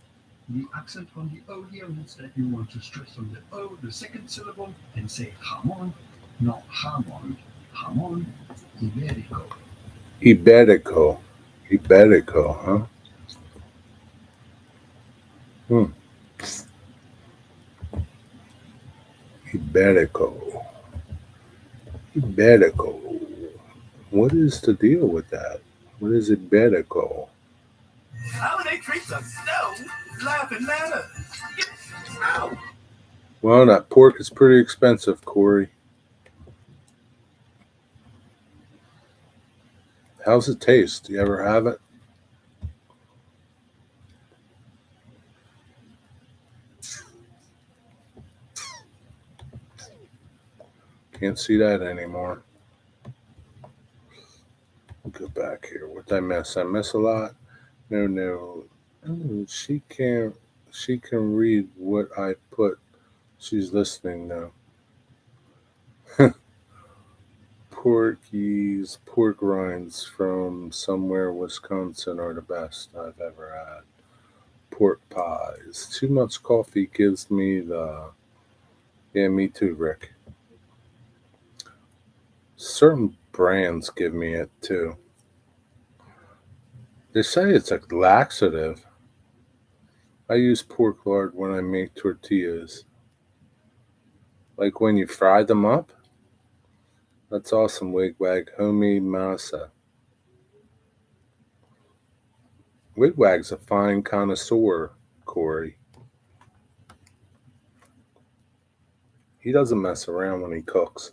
The accent on the O here means that you want to stress on the O, the second syllable, and say jamón, not jamón. Jamón ibérico. Iberico. Iberico, huh? Hmm. Iberico. Iberico. What is the deal with that? What is Iberico? Holiday treats of snow, laughing manna. Snow. Well, that pork is pretty expensive, Corey. How's it taste? Do you ever have it? Can't see that anymore. Go back here. What did I miss? I miss a lot. No, no. Oh, she can't. She can read what I put. She's listening now. Pork rinds from somewhere Wisconsin are the best I've ever had. Pork pies. Too much coffee gives me the. Yeah, me too, Rick. Certain brands give me it too. They say it's a laxative. I use pork lard when I make tortillas. Like when you fry them up? That's awesome, Wigwag. Homemade masa. Wigwag's a fine connoisseur, Corey. He doesn't mess around when he cooks.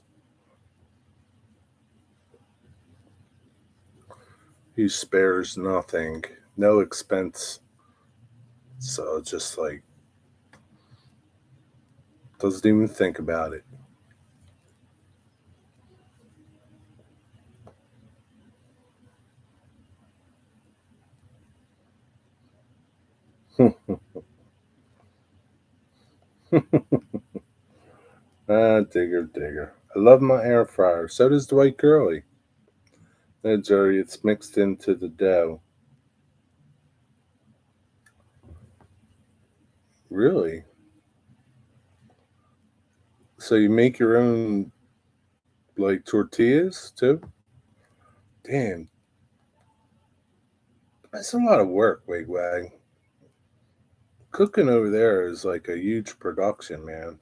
He spares nothing. No expense. So just like doesn't even think about it. Digger, digger. I love my air fryer. So does Dwight Gurley. No, Jerry, it's mixed into the dough. Really? So you make your own like tortillas too? Damn, that's a lot of work, Wigwag. Cooking over there is like a huge production, man.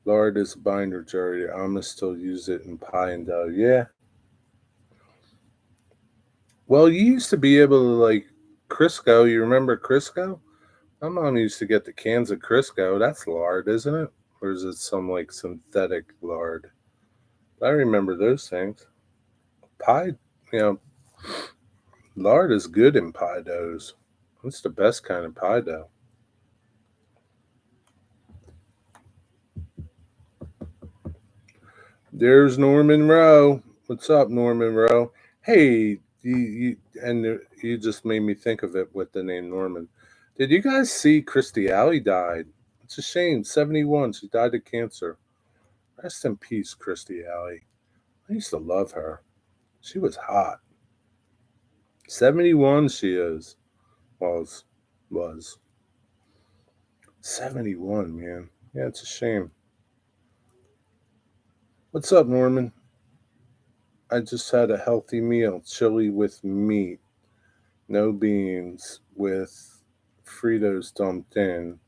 Lard is a binder, Jerry. I'ma still use it in pie and dough. Yeah. Well, you used to be able to like Crisco. You remember Crisco? My mom used to get the cans of Crisco. That's lard, isn't it? Or is it some like synthetic lard? I remember those things. Pie, you know, lard is good in pie doughs. It's the best kind of pie dough. There's Norman Rowe. What's up, Norman Rowe? Hey, you just made me think of it with the name Norman. Did you guys see Christy Alley died? It's a shame. 71. She died of cancer. Rest in peace, Christy Alley. I used to love her. She was hot. 71 she is. Was. Was. 71, man. Yeah, it's a shame. What's up, Norman? I just had a healthy meal. Chili with meat. No beans with Fritos dumped in.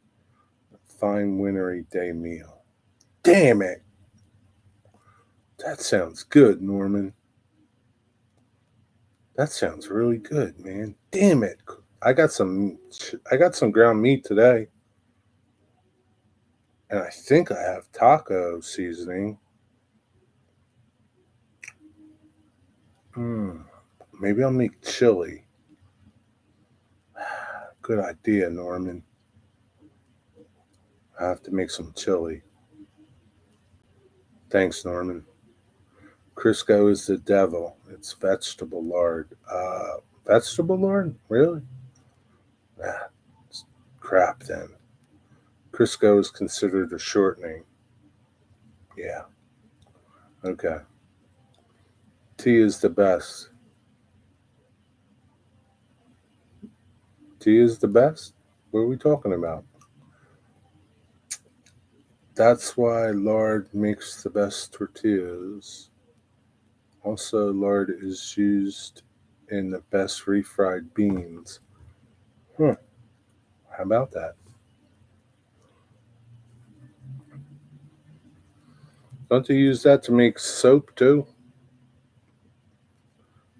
Fine wintry day meal. Damn it! That sounds good, Norman. That sounds really good, man. Damn it! I got some. I got some ground meat today, and I think I have taco seasoning. Hmm. Maybe I'll make chili. Good idea, Norman. I have to make some chili. Thanks, Norman. Crisco is the devil. It's vegetable lard. Vegetable lard? Really? Ah, it's crap then. Crisco is considered a shortening. Yeah. Okay. Tea is the best. Tea is the best? What are we talking about? That's why lard makes the best tortillas. Also, lard is used in the best refried beans. Huh. How about that? Don't they use that to make soap too?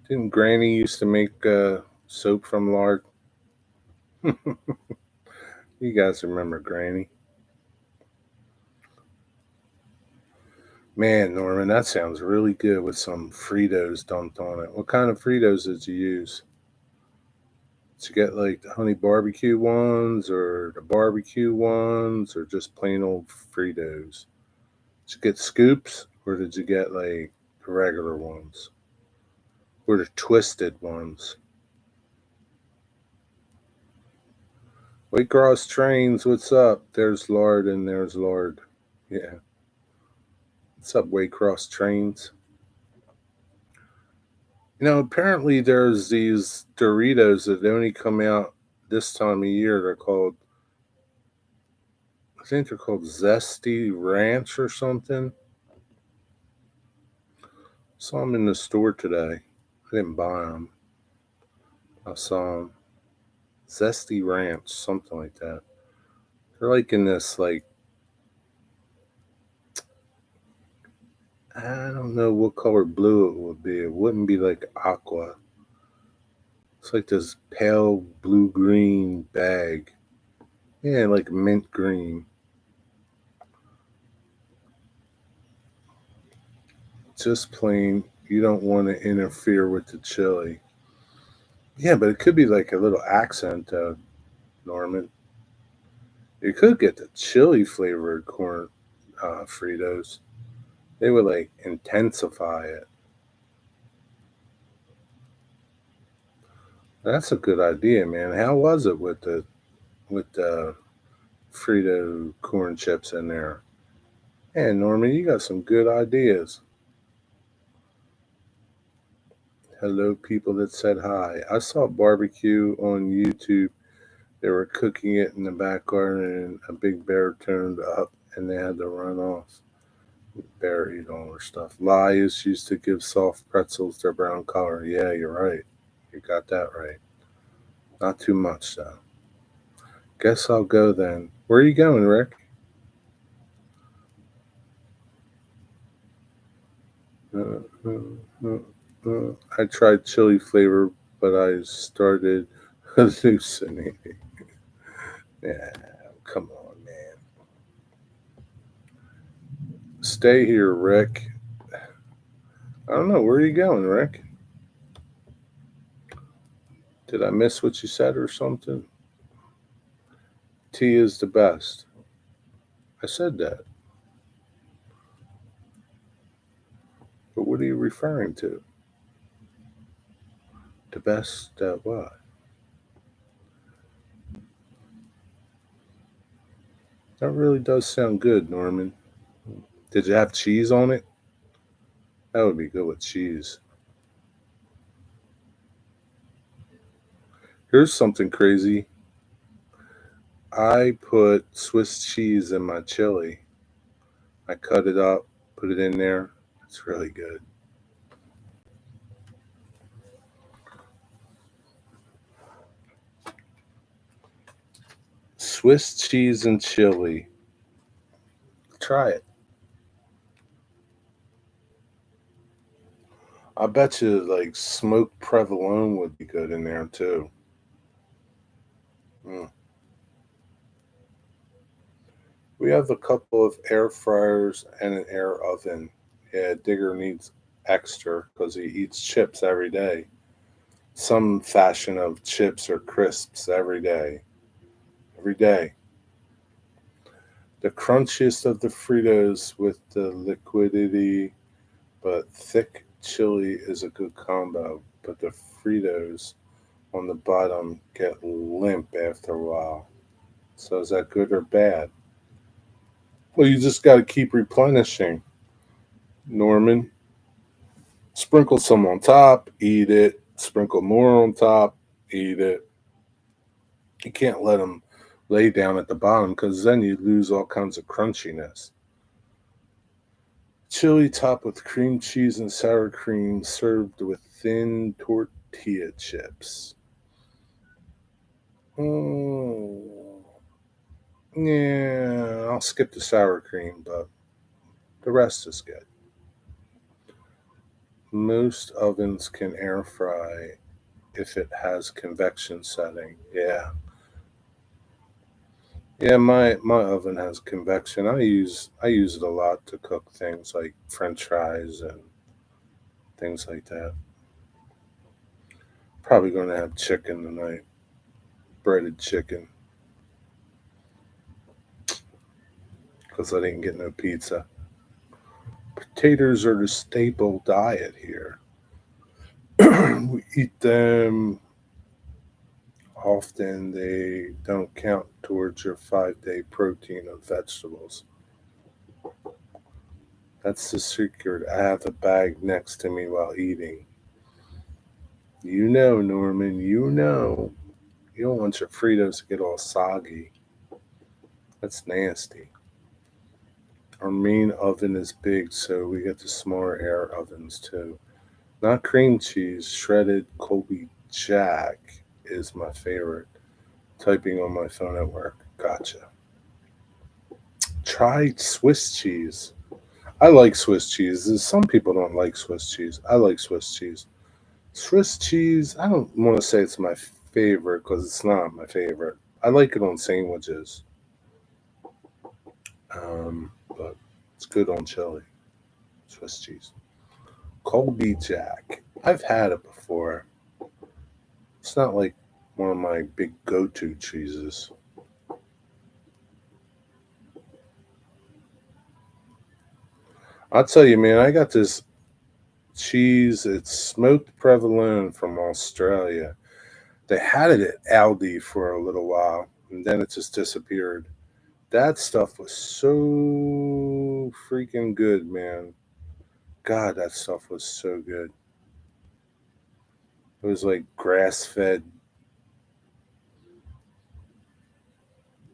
Didn't Granny used to make soap from lard? You guys remember Granny? Man, Norman, that sounds really good with some Fritos dumped on it. What kind of Fritos did you use? Did you get like the honey barbecue ones or the barbecue ones or just plain old Fritos? Did you get scoops or did you get like the regular ones or the twisted ones? Waycross Trains, what's up? There's lard and there's lard. Yeah. What's up, Waycross Trains? Apparently there's these Doritos that only come out this time of year. I think they're called Zesty Ranch or something. Saw them in the store today. I didn't buy them. I saw them. Zesty Ranch, something like that. They're like in this, like, I don't know what color blue it would be. It wouldn't be like aqua. It's like this pale blue-green bag. Yeah, like mint green. Just plain, you don't want to interfere with the chili. Yeah, but it could be like a little accent, Norman. You could get the chili flavored corn Fritos. They would like intensify it. That's a good idea, man. How was it with the Frito corn chips in there? Man, Norman, you got some good ideas. Hello, people that said hi. I saw barbecue on YouTube. They were cooking it in the back garden, and a big bear turned up, and they had to run off. Bear eat all their stuff. Lies used to give soft pretzels their brown color. Yeah, you're right. You got that right. Not too much, though. Guess I'll go then. Where are you going, Rick? Uh, I tried chili flavor, but I started hallucinating. Yeah, come on, man. Stay here, Rick. I don't know. Where are you going, Rick? Did I miss what you said or something? Tea is the best. I said that. But what are you referring to? The best what? That really does sound good, Norman. Did you have cheese on it? That would be good with cheese. Here's something crazy. I put Swiss cheese in my chili. I cut it up, put it in there. It's really good. Swiss cheese and chili. Try it. I bet you like smoked provolone would be good in there too. Mm. We have a couple of air fryers and an air oven. Yeah, Digger needs extra because he eats chips every day. Some fashion of chips or crisps every day. Every day. The crunchiest of the Fritos with the liquidity, but thick chili is a good combo. But the Fritos on the bottom get limp after a while. So is that good or bad? Well, you just got to keep replenishing, Norman. Sprinkle some on top, eat it. Sprinkle more on top, eat it. You can't let them lay down at the bottom because then you lose all kinds of crunchiness. Chili topped with cream cheese and sour cream, served with thin tortilla chips. Oh, yeah, I'll skip the sour cream, but The rest is good. Most ovens can air fry if it has convection setting. Yeah. Yeah, my oven has convection. I use it a lot to cook things like French fries and things like that. Probably going to have chicken tonight, breaded chicken, because I didn't get no pizza. Potatoes are the staple diet here. We eat them often. They don't count towards your 5 day protein of vegetables. That's the secret. I have a bag next to me while eating. You know, Norman, you know. You don't want your Fritos to get all soggy. That's nasty. Our main oven is big, so we get the smaller air ovens too. Not cream cheese, shredded Colby Jack is my favorite. Typing on my phone at work. Gotcha. Try Swiss cheese. I like Swiss cheese. Some people don't like Swiss cheese. I like Swiss cheese. Swiss cheese, I don't want to say it's my favorite because it's not my favorite. I like it on sandwiches, but it's good on chili. Swiss cheese. Colby Jack. I've had it before. It's not like one of my big go to cheeses. I'll tell you, man, I got this cheese. It's smoked provolone from Australia. They had it at Aldi for a little while, and then it just disappeared. That stuff was so freaking good, man. God, that stuff was so good. It was like grass fed,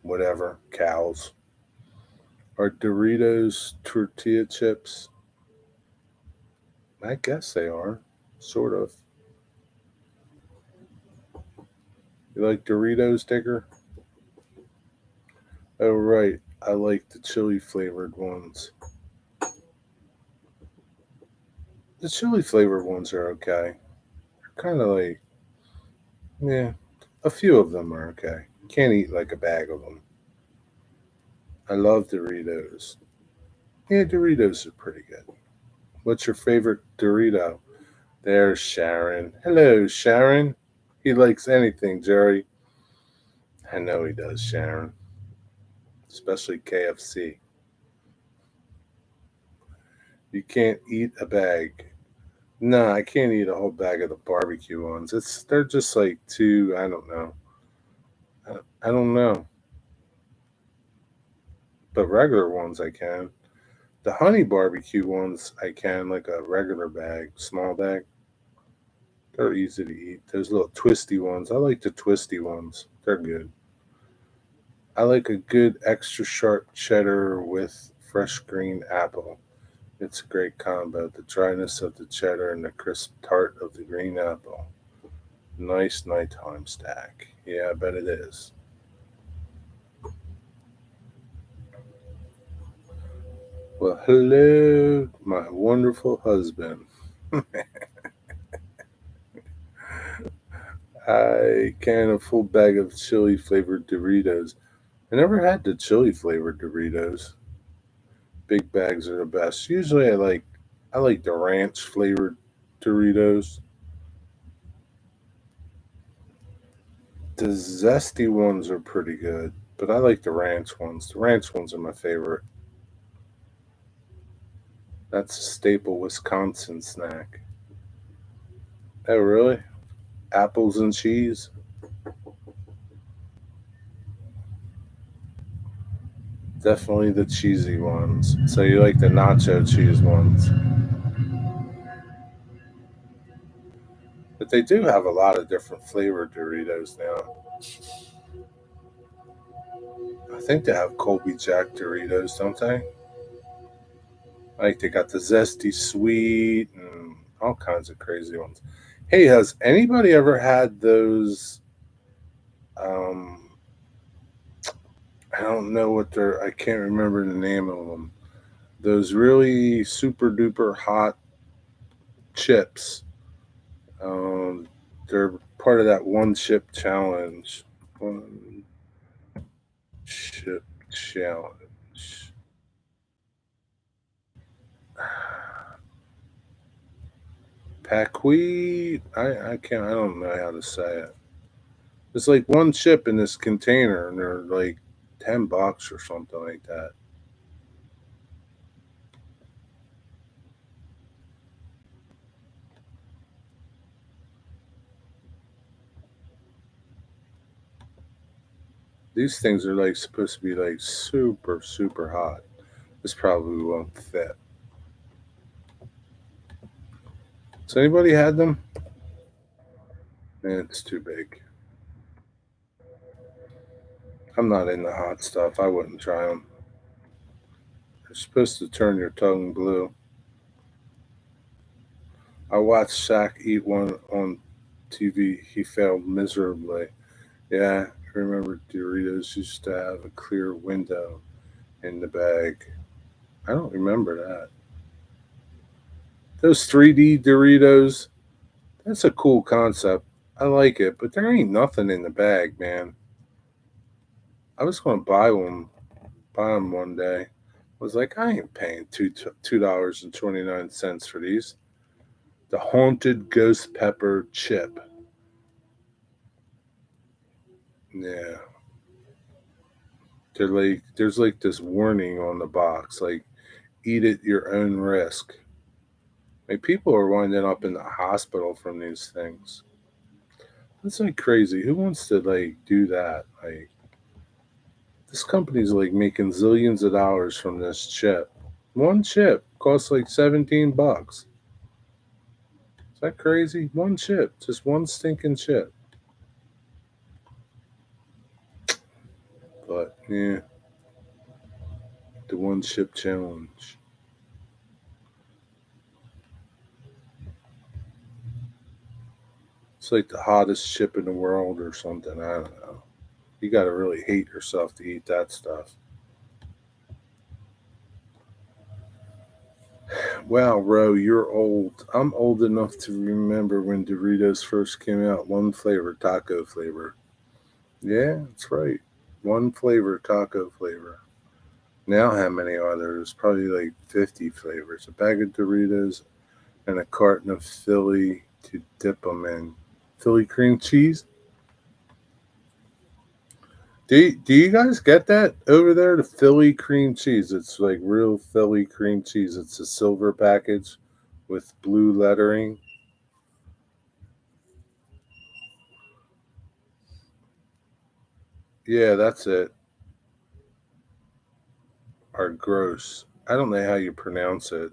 whatever, cows. Are Doritos tortilla chips? I guess they are, sort of. You like Doritos, Digger? Oh, right. I like the chili flavored ones. The chili flavored ones are okay. Kind of like, yeah, a few of them are okay. Can't eat like a bag of them. I love Doritos. Yeah, Doritos are pretty good. What's your favorite Dorito? There's Sharon. Hello, Sharon. He likes anything, Jerry. I know he does, Sharon. Especially KFC. You can't eat a bag. No, I can't eat a whole bag of the barbecue ones. They're just like too. I don't know. I don't know. But regular ones I can. The honey barbecue ones I can, like a regular bag, small bag. They're easy to eat. Those little twisty ones. I like the twisty ones. They're good. I like a good extra sharp cheddar with fresh green apple. It's a great combo. The dryness of the cheddar and the crisp tart of the green apple. Nice nighttime stack. Yeah, I bet it is. Well, hello, my wonderful husband. I can a full bag of chili flavored Doritos. I never had the chili flavored Doritos. Big bags are the best. Usually I like the ranch flavored Doritos. The zesty ones are pretty good, but I like the ranch ones. The ranch ones are my favorite. That's a staple Wisconsin snack. Oh, really? Apples and cheese? Definitely the cheesy ones. So you like the nacho cheese ones. But they do have a lot of different flavored Doritos now. I think they have Colby Jack Doritos, don't they? Like they got the zesty sweet and all kinds of crazy ones. Hey, has anybody ever had those? Um, I don't know what they're. I can't remember the name of them. those really super duper hot chips. Um, they're part of that one chip challenge. One chip challenge. Paquet. I can't. I don't know how to say it. It's like one chip in this container, and they're like $10 or something like that. These things are like supposed to be like super super hot. This probably won't fit. Has anybody had them? Man, it's too big. I'm not into hot stuff. I wouldn't try them. They're supposed to turn your tongue blue. I watched Shaq eat one on TV. He failed miserably. Yeah, I remember Doritos used to have a clear window in the bag. I don't remember that. Those 3D Doritos, that's a cool concept. I like it, but there ain't nothing in the bag, man. I was going to buy them one day. I was like, I ain't paying $2.29 for these. The haunted ghost pepper chip. Yeah, they're like there's like this warning on the box, like eat at your own risk. Like people are winding up in the hospital from these things. That's like crazy. Who wants to like do that? Like this company's like making zillions of dollars from this chip. One chip costs like $17. Is that crazy? One chip, just one stinking chip. But yeah, the one chip challenge. It's like the hottest chip in the world or something. I don't know. You got to really hate yourself to eat that stuff. Wow, Ro, you're old. I'm old enough to remember when Doritos first came out. One flavor, taco flavor. Yeah, that's right. One flavor, taco flavor. Now, how many are there? There's probably like 50 flavors. A bag of Doritos and a carton of Philly to dip them in. Philly cream cheese? Do you guys get that over there? The Philly cream cheese. It's like real Philly cream cheese. It's a silver package with blue lettering. Yeah, that's it. Or gross. I don't know how you pronounce it.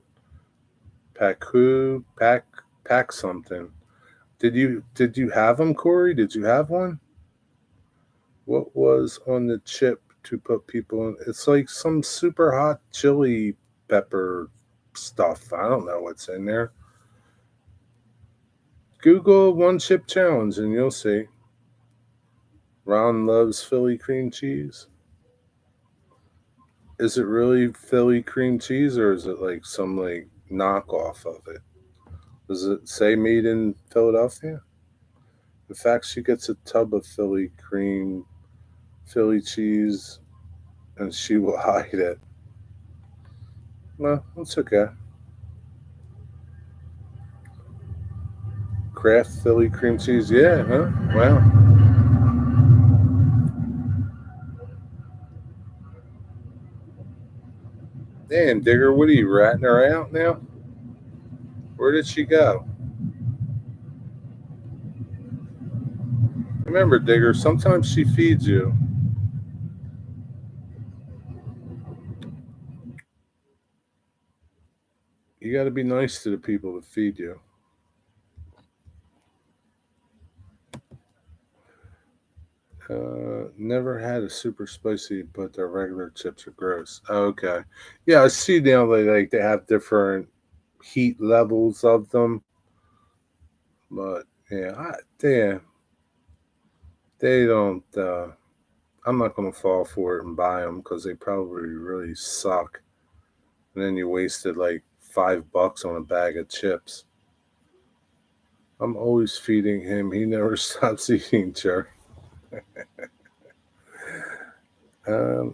Paku, pack something. Did you have them, Corey? Did you have one? What was on the chip to put people in? It's like some super hot chili pepper stuff. I don't know what's in there. Google one chip challenge and you'll see. Ron loves Philly cream cheese. Is it really Philly cream cheese or is it like some like knockoff of it? Does it say made in Philadelphia? In fact, she gets a tub of Philly cream, Philly cheese, and she will hide it. Well, it's okay. Kraft Philly cream cheese, yeah, huh? Wow. Damn, Digger, what are you ratting her out now? Where did she go? Remember, Digger, sometimes she feeds you. You got to be nice to the people that feed you. Never had a super spicy, but the regular chips are gross. Oh, okay, yeah, I see now they have different heat levels of them, but yeah, they don't. I'm not gonna fall for it and buy them because they probably really suck. and then you wasted like $5 on a bag of chips. I'm always feeding him. He never stops eating, Jerry.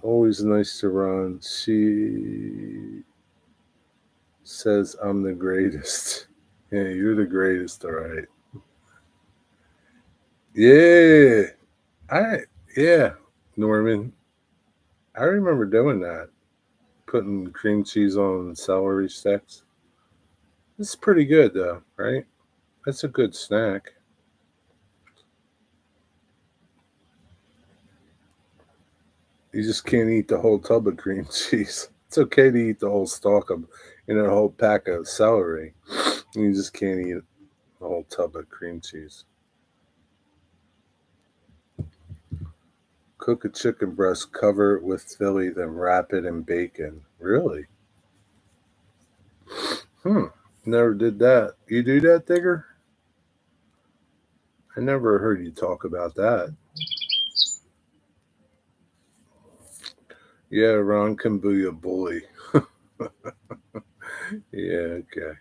Always nice to run. She says I'm the greatest. Yeah, you're the greatest, all right. Yeah. I yeah, Norman. I remember doing that. Putting cream cheese on celery sticks. It's pretty good though, right? That's a good snack. You just can't eat the whole tub of cream cheese. It's okay to eat the whole stalk of, a whole pack of celery. You just can't eat the whole tub of cream cheese. Cook a chicken breast, cover it with Philly, then wrap it in bacon. Really? Hmm. Never did that. You do that, Digger? I never heard you talk about that. Yeah, Ron can be a bully. Yeah, okay.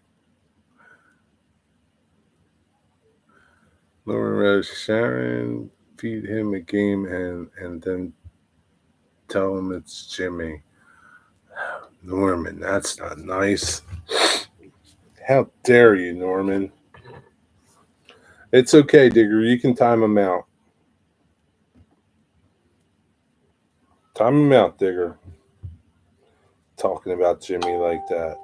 Laura Sharon, feed him a game and then tell him it's Jimmy. Norman, that's not nice. How dare you, Norman? It's okay, Digger. You can time him out. Time him out, Digger. Talking about Jimmy like that.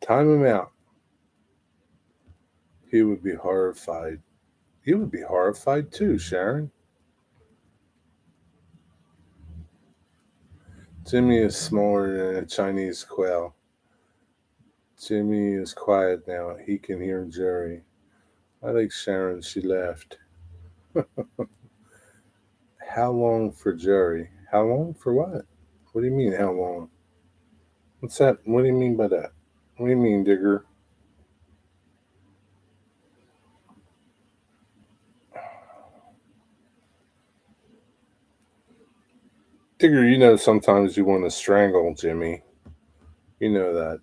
Time him out. He would be horrified. You would be horrified too, Sharon. Jimmy is smaller than a Chinese quail. Jimmy is quiet now. He can hear Jerry. I like Sharon. She laughed. How long for Jerry? How long for what? What do you mean, how long? What's that? What do you mean by that? What do you mean, Digger? Digger, you know sometimes you want to strangle Jimmy. You know that.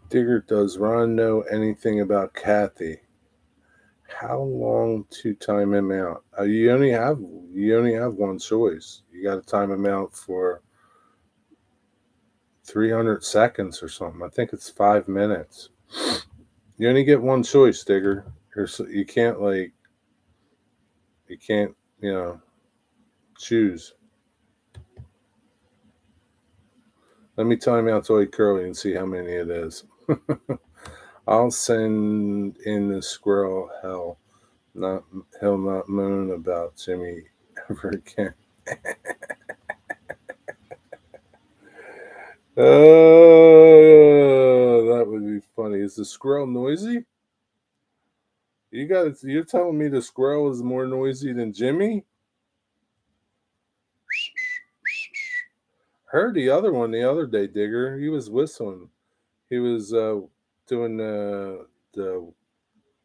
Digger, does Ron know anything about Kathy? How long to time him out? You only have one choice. You got to time him out for 300 seconds or something. I think it's 5 minutes. You only get one choice, Digger. You can't you can't choose. Let me time out Toy Curly and see how many it is. I'll send in the squirrel hell. Not he'll not moan about Jimmy ever again. Oh, that would be funny. Is the squirrel noisy? You're telling me the squirrel is more noisy than Jimmy? Heard the other one the other day, Digger. He was whistling. He was doing the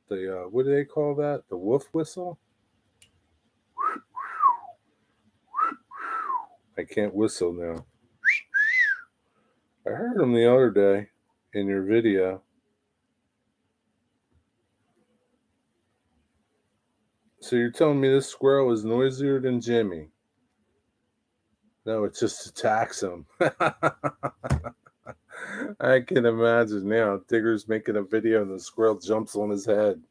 what do they call that? The wolf whistle? I can't whistle now. I heard him the other day in your video. So you're telling me this squirrel is noisier than Jimmy? No, it just attacks him. I can imagine now. Digger's making a video and the squirrel jumps on his head.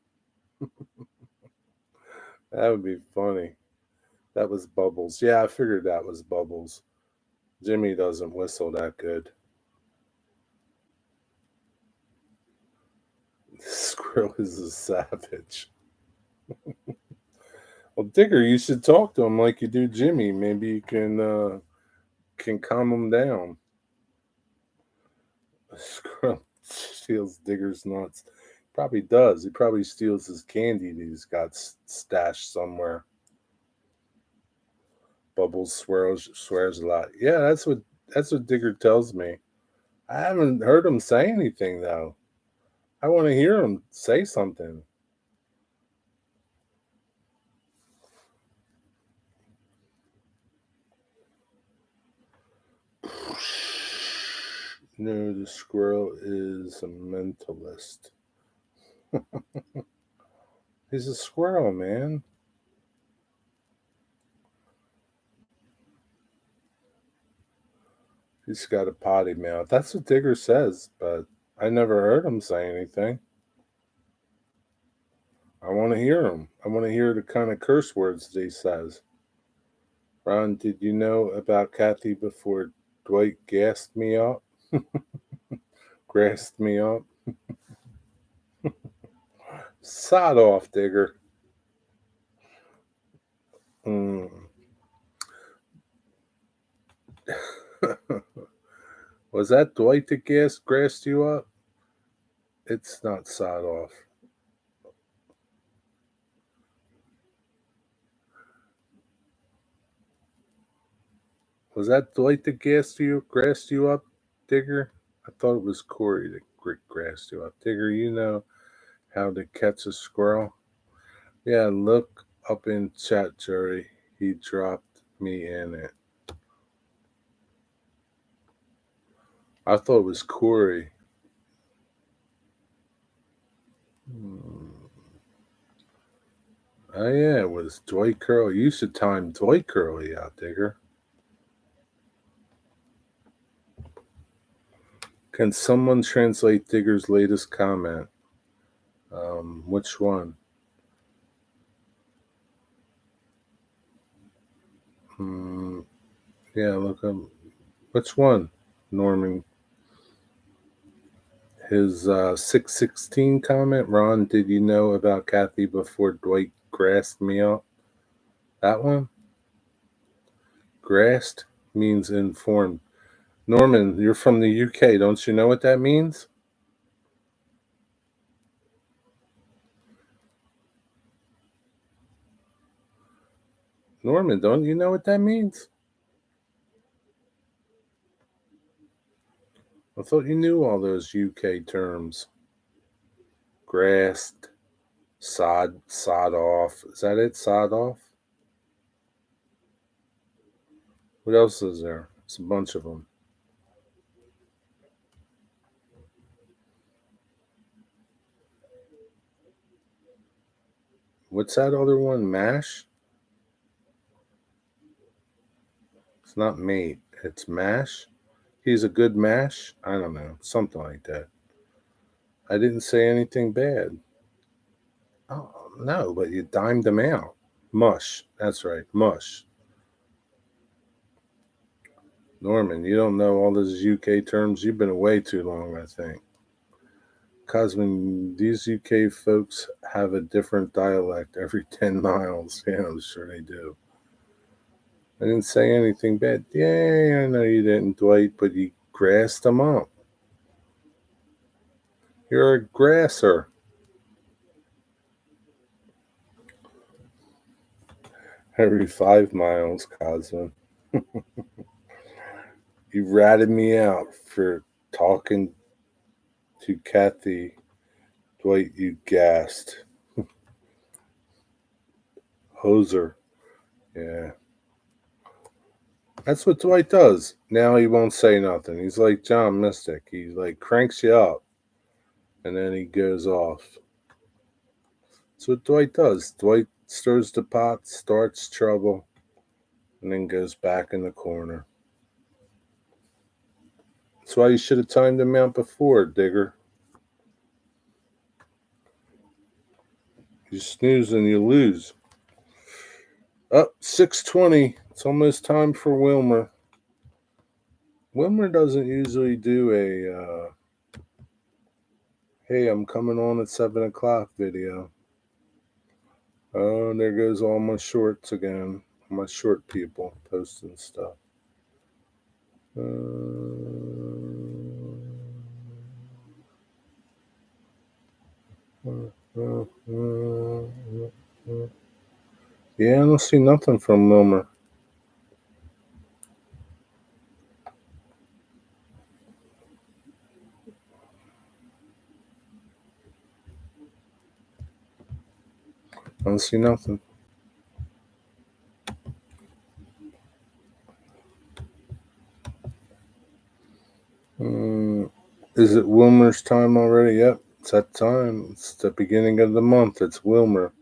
That would be funny. That was Bubbles. Yeah, I figured that was Bubbles. Jimmy doesn't whistle that good. The squirrel is a savage. Well, Digger, you should talk to him like you do Jimmy. Maybe you can calm him down. The squirrel feels Digger's nuts. Probably does. He probably steals his candy that he's got stashed somewhere. Bubbles swears a lot. Yeah, that's what Digger tells me. I haven't heard him say anything though. I want to hear him say something. No, the squirrel is a mentalist. He's a squirrel, man. He's got a potty mouth. That's what Digger says, but I never heard him say anything. I want to hear him. I want to hear the kind of curse words that he says. Ron, did you know about Kathy before Dwight gassed me up? Grassed me up? Sod off, Digger. Mm. Was that Dwight that grassed you up? It's not sod off. Was that Dwight that grassed you up, Digger? I thought it was Corey that grassed you up. Digger, you know how to catch a squirrel? Yeah, look up in chat, Jerry. He dropped me in it. I thought it was Corey. Oh yeah, it was Dwight Curley. You should time Dwight Curley out, Digger. Can someone translate Digger's latest comment? Which one? Yeah, look up. Which one? Norman. His 616 comment. Ron, did you know about Kathy before Dwight grassed me up? That one? Grassed means informed. Norman, you're from the UK. Don't you know what that means? Norman, don't you know what that means? I thought you knew all those UK terms. Grassed, sod off. Is that it? Sod off? What else is there? It's a bunch of them. What's that other one? Mash? It's not mate. It's mash. He's a good mash? I don't know. Something like that. I didn't say anything bad. Oh, no, but you dimed him out. Mush. That's right. Mush. Norman, you don't know all those UK terms. You've been away too long, I think. Cosmin, these UK folks have a different dialect every 10 miles. Yeah, I'm sure they do. I didn't say anything bad. Yeah, I know you didn't, Dwight, but you grassed them up. You're a grasser. Every 5 miles, Cosmin. You ratted me out for talking to Kathy. Dwight, you gassed. Hoser. Yeah. That's what Dwight does. Now he won't say nothing. He's like John Mystic. He like cranks you up and then he goes off. That's what Dwight does. Dwight stirs the pot, starts trouble, and then goes back in the corner. That's why you should have timed him out before, Digger. You snooze and you lose. Up 6:20. It's almost time for Wilmer. Wilmer doesn't usually do a hey, I'm coming on at 7 o'clock video. Oh, there goes all my shorts again. My short people posting stuff. Yeah, I don't see nothing from Wilmer. I don't see nothing. Is it Wilmer's time already? Yep, it's that time. It's the beginning of the month. It's Wilmer.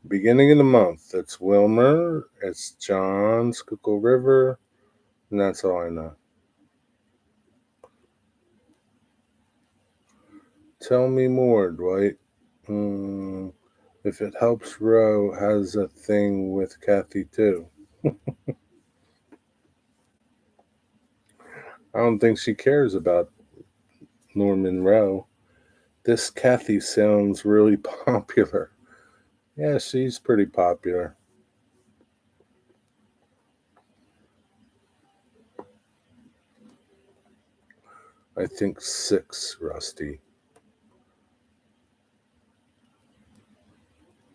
Beginning of the month. It's Wilmer. It's John, Schuylkill River, and that's all I know. Tell me more, Dwight. If it helps, Roe has a thing with Kathy too. I don't think she cares about Norman Rowe. This Kathy sounds really popular. Yeah, she's pretty popular. I think 6, Rusty.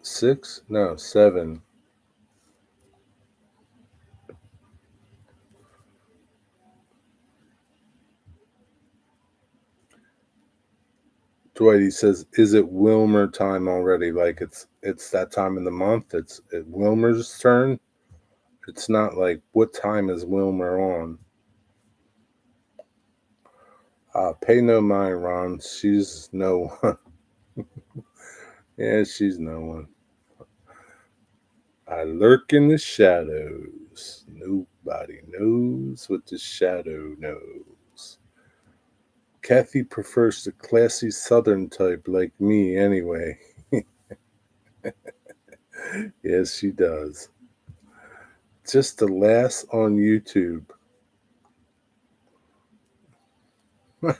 6? No, 7. Dwight, he says, "Is it Wilmer time already? Like it's that time in the month. It's Wilmer's turn. It's not like what time is Wilmer on." Pay no mind, Ron. She's no one. Yeah, she's no one. I lurk in the shadows. Nobody knows what the shadow knows. Kathy prefers the classy southern type like me anyway. Yes, she does. Just the last on YouTube. uh,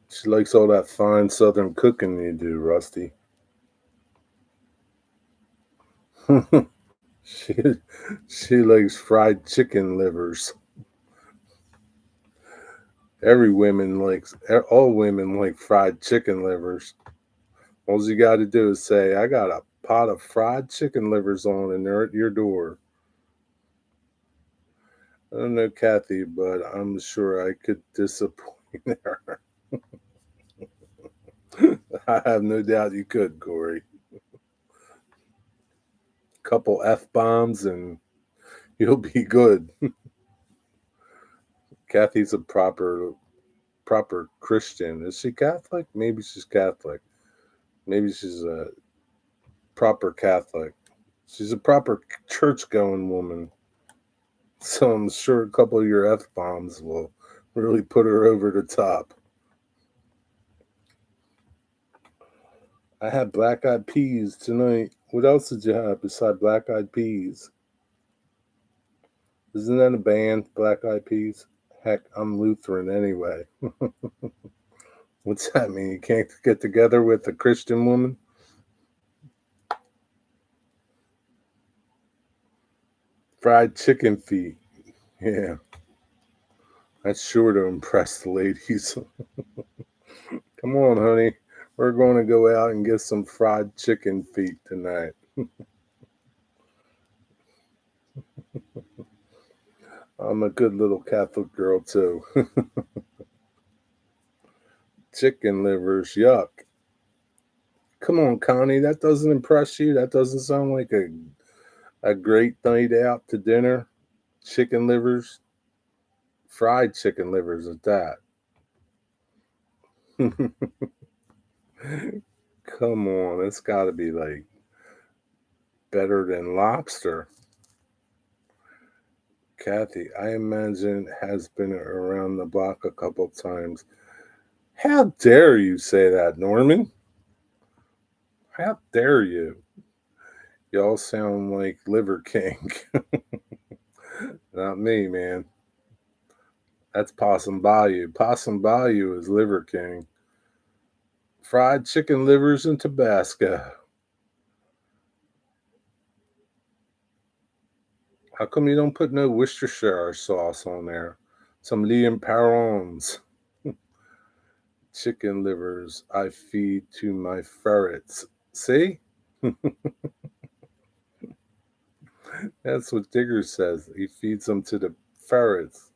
she likes all that fine southern cooking you do, Rusty. she she likes fried chicken livers. All women like fried chicken livers. All you got to do is say, "I got a pot of fried chicken livers on, and they're at your door." I don't know, Kathy, but I'm sure I could disappoint her. I have no doubt you could, Corey. Couple F-bombs and you'll be good. Kathy's a proper Christian. Is she Catholic? Maybe she's Catholic. Maybe she's a proper Catholic. She's a proper church-going woman. So I'm sure a couple of your F-bombs will really put her over the top. I had black eyed peas tonight. What else did you have beside black eyed peas? Isn't that a band, Black Eyed Peas? Heck, I'm Lutheran anyway. What's that mean? You can't get together with a Christian woman? Fried chicken feet. Yeah, that's sure to impress the ladies. Come on, honey. We're going to go out and get some fried chicken feet tonight. I'm a good little Catholic girl, too. Chicken livers, yuck. Come on, Connie. That doesn't impress you? That doesn't sound like a great night out to dinner? Chicken livers? Fried chicken livers at that. Come on, it's got to be like better than lobster. Kathy, I imagine, has been around the block a couple times. How dare you say that, Norman? How dare you? Y'all sound like Liver King. Not me, man. That's Possum Bayou. Possum Bayou is Liver King. Fried chicken livers in Tabasco. How come you don't put no Worcestershire sauce on there? Some Liam Parons. Chicken livers I feed to my ferrets. See? That's what Digger says. He feeds them to the ferrets.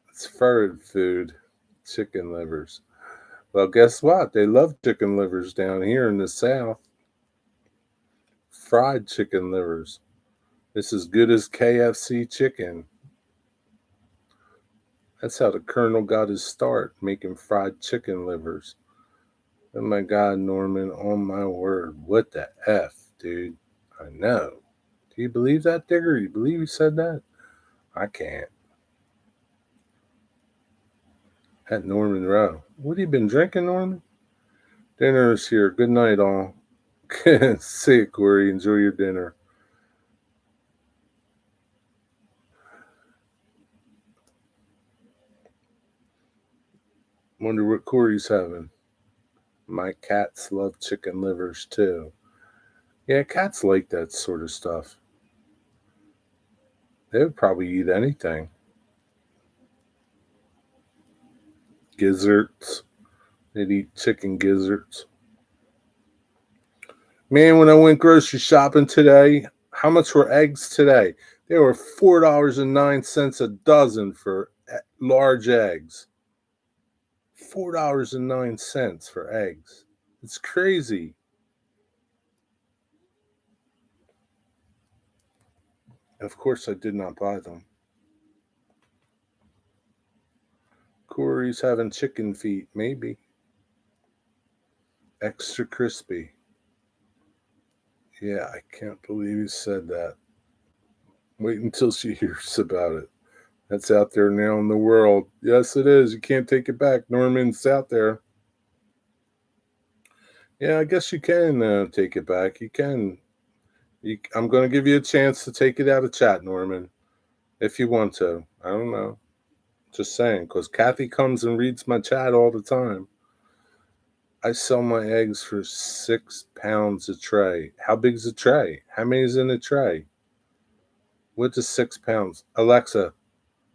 It's ferret food. Chicken livers. Well, guess what? They love chicken livers down here in the South. Fried chicken livers. It's as good as KFC chicken. That's how the Colonel got his start, making fried chicken livers. Oh my God, Norman, oh my word. What the F, dude? I know. Do you believe that, Digger? You believe he said that? I can't. At Norman Rowe. What have you been drinking, Norman? Dinner is here. Good night, all. See it, Corey. Enjoy your dinner. Wonder what Corey's having. My cats love chicken livers too. Yeah, cats like that sort of stuff. They would probably eat anything. Gizzards. They'd eat chicken gizzards. Man, when I went grocery shopping today, how much were eggs today? They were $4.09 a dozen for large eggs. $4.09 for eggs. It's crazy. Of course, I did not buy them. Corey's having chicken feet, maybe. Extra crispy. Yeah, I can't believe he said that. Wait until she hears about it. That's out there now in the world. Yes, it is. You can't take it back. Norman's out there. Yeah, I guess you can take it back. You can. I'm going to give you a chance to take it out of chat, Norman, if you want to. I don't know. Just saying, because Kathy comes and reads my chat all the time. I sell my eggs for £6 a tray. How big's a tray? How many is in a tray? What is £6? Alexa,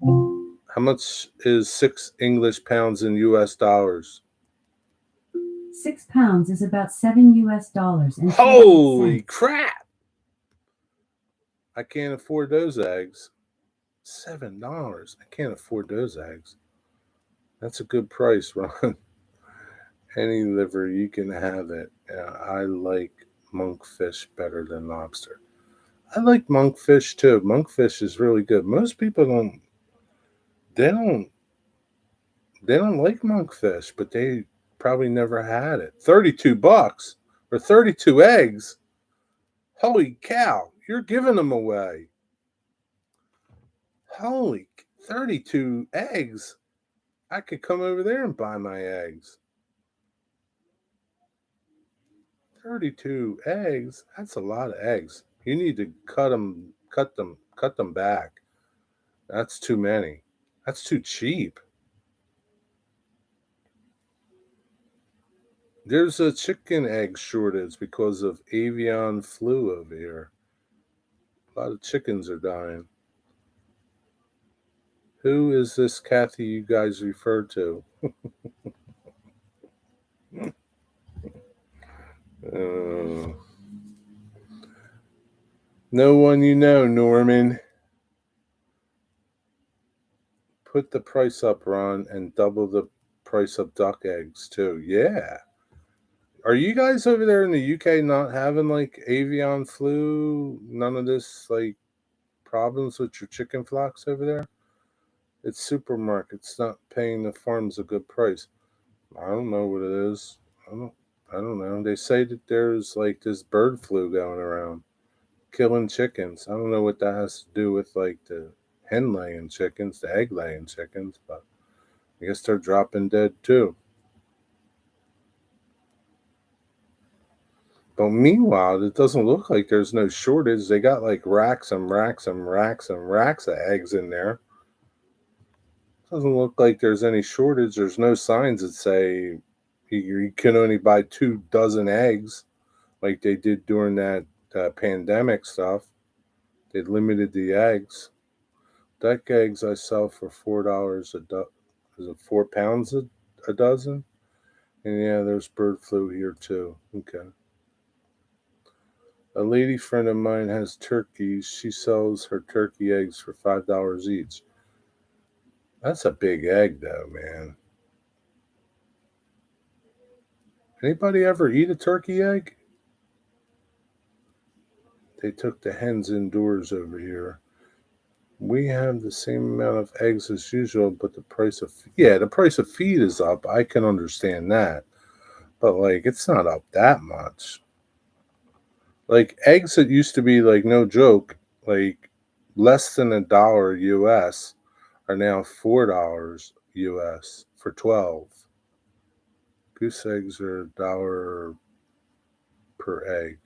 how much is 6 English pounds in US dollars? £6 is about $7 and Holy 28 cents. crap! I can't afford those eggs. $7. I can't afford those eggs. That's a good price, Ron. Any liver, you can have it. I like monkfish better than lobster. I like monkfish too. Monkfish is really good. Most people don't. They don't. They don't like monkfish, but they probably never had it. $32 for 32 eggs. Holy cow! You're giving them away. Holy 32 eggs. I could come over there and buy my eggs. 32 eggs? That's a lot of eggs. You need to cut them back. That's too many. That's too cheap. There's a chicken egg shortage because of avian flu over here. A lot of chickens are dying. Who is this Kathy you guys refer to? No one you know, Norman. Put the price up, Ron, and double the price of duck eggs, too. Yeah. Are you guys over there in the UK not having, like, avian flu? None of this, like, problems with your chicken flocks over there? It's supermarkets not paying the farms a good price. I don't know what it is. I don't know. They say that there's, like, this bird flu going around, killing chickens. I don't know what that has to do with, like, the hen laying chickens, the egg laying chickens, but I guess they're dropping dead too. But meanwhile, it doesn't look like there's no shortage. They got like racks and racks and racks and racks of eggs in there. Doesn't look like there's any shortage. There's no signs that say you can only buy 2 dozen eggs like they did during that pandemic stuff. They limited the eggs. Duck eggs I sell for $4 a is it 4 pounds a dozen? And yeah, there's bird flu here too. Okay. A lady friend of mine has turkeys. She sells her turkey eggs for $5 each. That's a big egg, though, man. Anybody ever eat a turkey egg? They took the hens indoors over here. We have the same amount of eggs as usual, but the price of feed is up. I can understand that, but like it's not up that much. Like eggs that used to be like no joke, like less than $1 US are now $4 US for 12. Goose eggs are $1 per egg.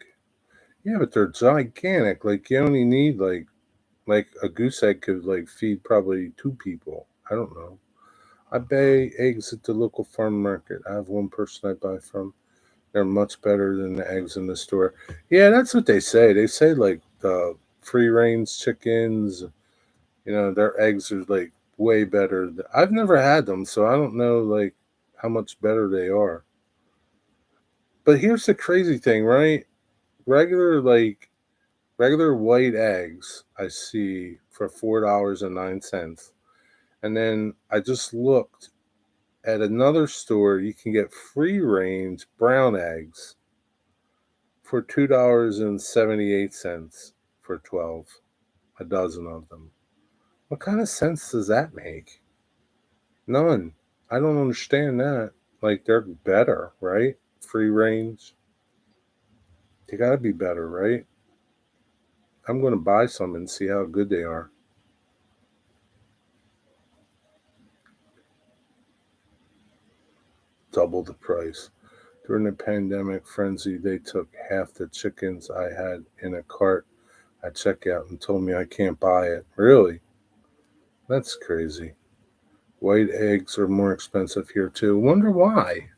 Yeah, but they're gigantic. Like you only need like a goose egg could like feed probably 2 people. I don't know. I buy eggs at the local farm market. I have one person I buy from. They're much better than the eggs in the store. Yeah, that's what they say. They say like the free range chickens, their eggs are like way better. I've never had them, so I don't know like how much better they are. But here's the crazy thing, right? Regular like regular white eggs I see for $4.09. And then I just looked at another store, you can get free range brown eggs for $2.78 for 12, a dozen of them. What kind of sense does that make? None. I don't understand that. Like they're better, right? Free range. They gotta be better, right? I'm gonna buy some and see how good they are. Double the price. During the pandemic frenzy, they took half the chickens I had in a cart at checkout and told me I can't buy it. Really? That's crazy. White eggs are more expensive here too. Wonder why?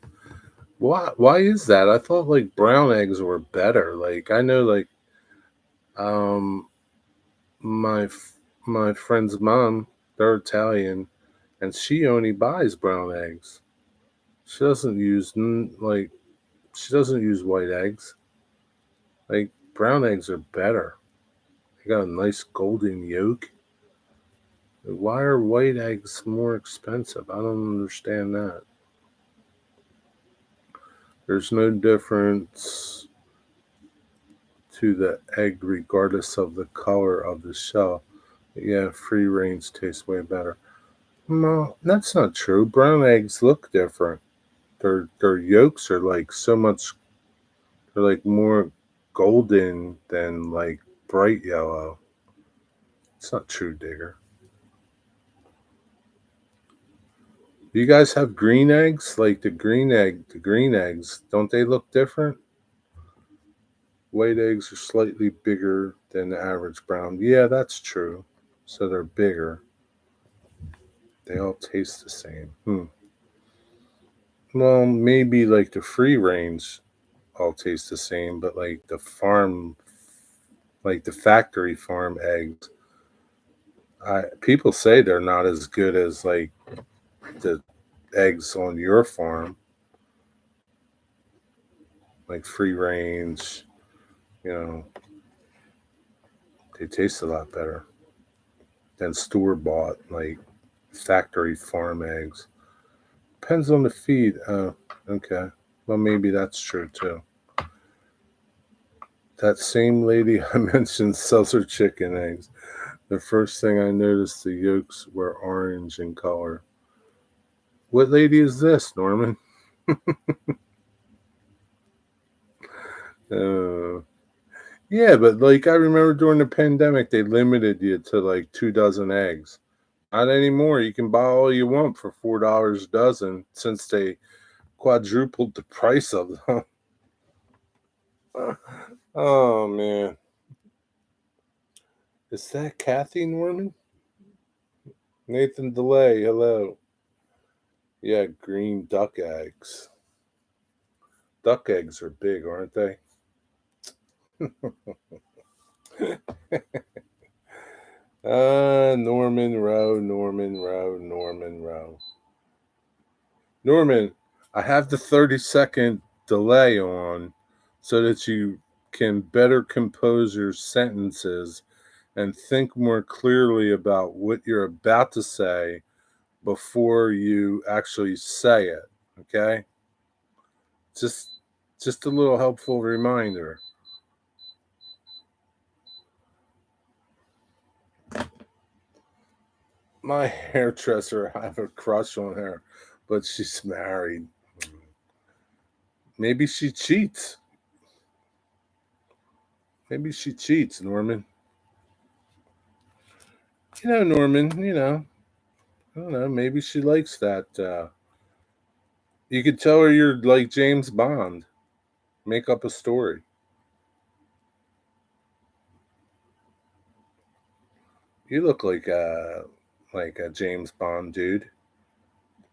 Why is that? I thought like brown eggs were better. Like I know like um my my friend's mom, they're Italian, and she only buys brown eggs. She doesn't use like she doesn't use white eggs. Like brown eggs are better. They got a nice golden yolk. Why are white eggs more expensive? I don't understand that. There's no difference to the egg regardless of the color of the shell. Yeah, free range tastes way better. No, that's not true. Brown eggs look different. Their yolks are like so much. They're like more golden than like bright yellow. It's not true, Digger. Do you guys have green eggs? Like the green eggs, don't they look different? White eggs are slightly bigger than the average brown. Yeah, that's true. So they're bigger. They all taste the same. Well, maybe like the free range all taste the same, but like the factory farm eggs, people say they're not as good as like the eggs on your farm, like free range. You know, they taste a lot better than store bought like factory farm eggs. Depends on the feed. Okay. Well, maybe that's true too. That same lady I mentioned sells her chicken eggs. The first thing I noticed, the yolks were orange in color. What lady is this, Norman? Uh, yeah, but like I remember during the pandemic, they limited you to like 2 dozen eggs. Not anymore. You can buy all you want for $4 a dozen since they quadrupled the price of them. Oh man, is that Kathy Norman? Nathan Delay, hello. Yeah, green duck eggs. Duck eggs are big, aren't they? Norman, I have the 30-second delay on so that you can better compose your sentences and think more clearly about what you're about to say before you actually say it. Okay? Just a little helpful reminder. My hairdresser, I have a crush on her, but she's married. Maybe she cheats. Maybe she cheats, Norman. Norman, I don't know, maybe she likes that. You could tell her you're like James Bond. Make up a story. You look like a James Bond dude.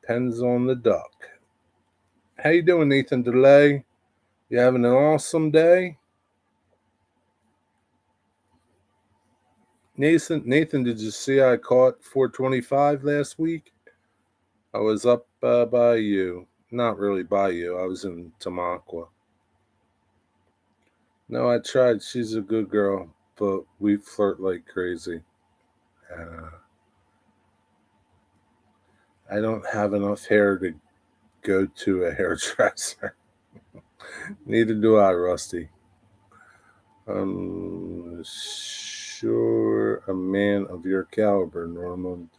Depends on the duck. How you doing, Nathan DeLay? You having an awesome day? Nathan, did you see I caught 425 last week? I was up by you. Not really by you. I was in Tamaqua. No, I tried. She's a good girl, but we flirt like crazy. Uh, I don't have enough hair to go to a hairdresser. Neither do I, Rusty. I'm sure a man of your caliber, Norman,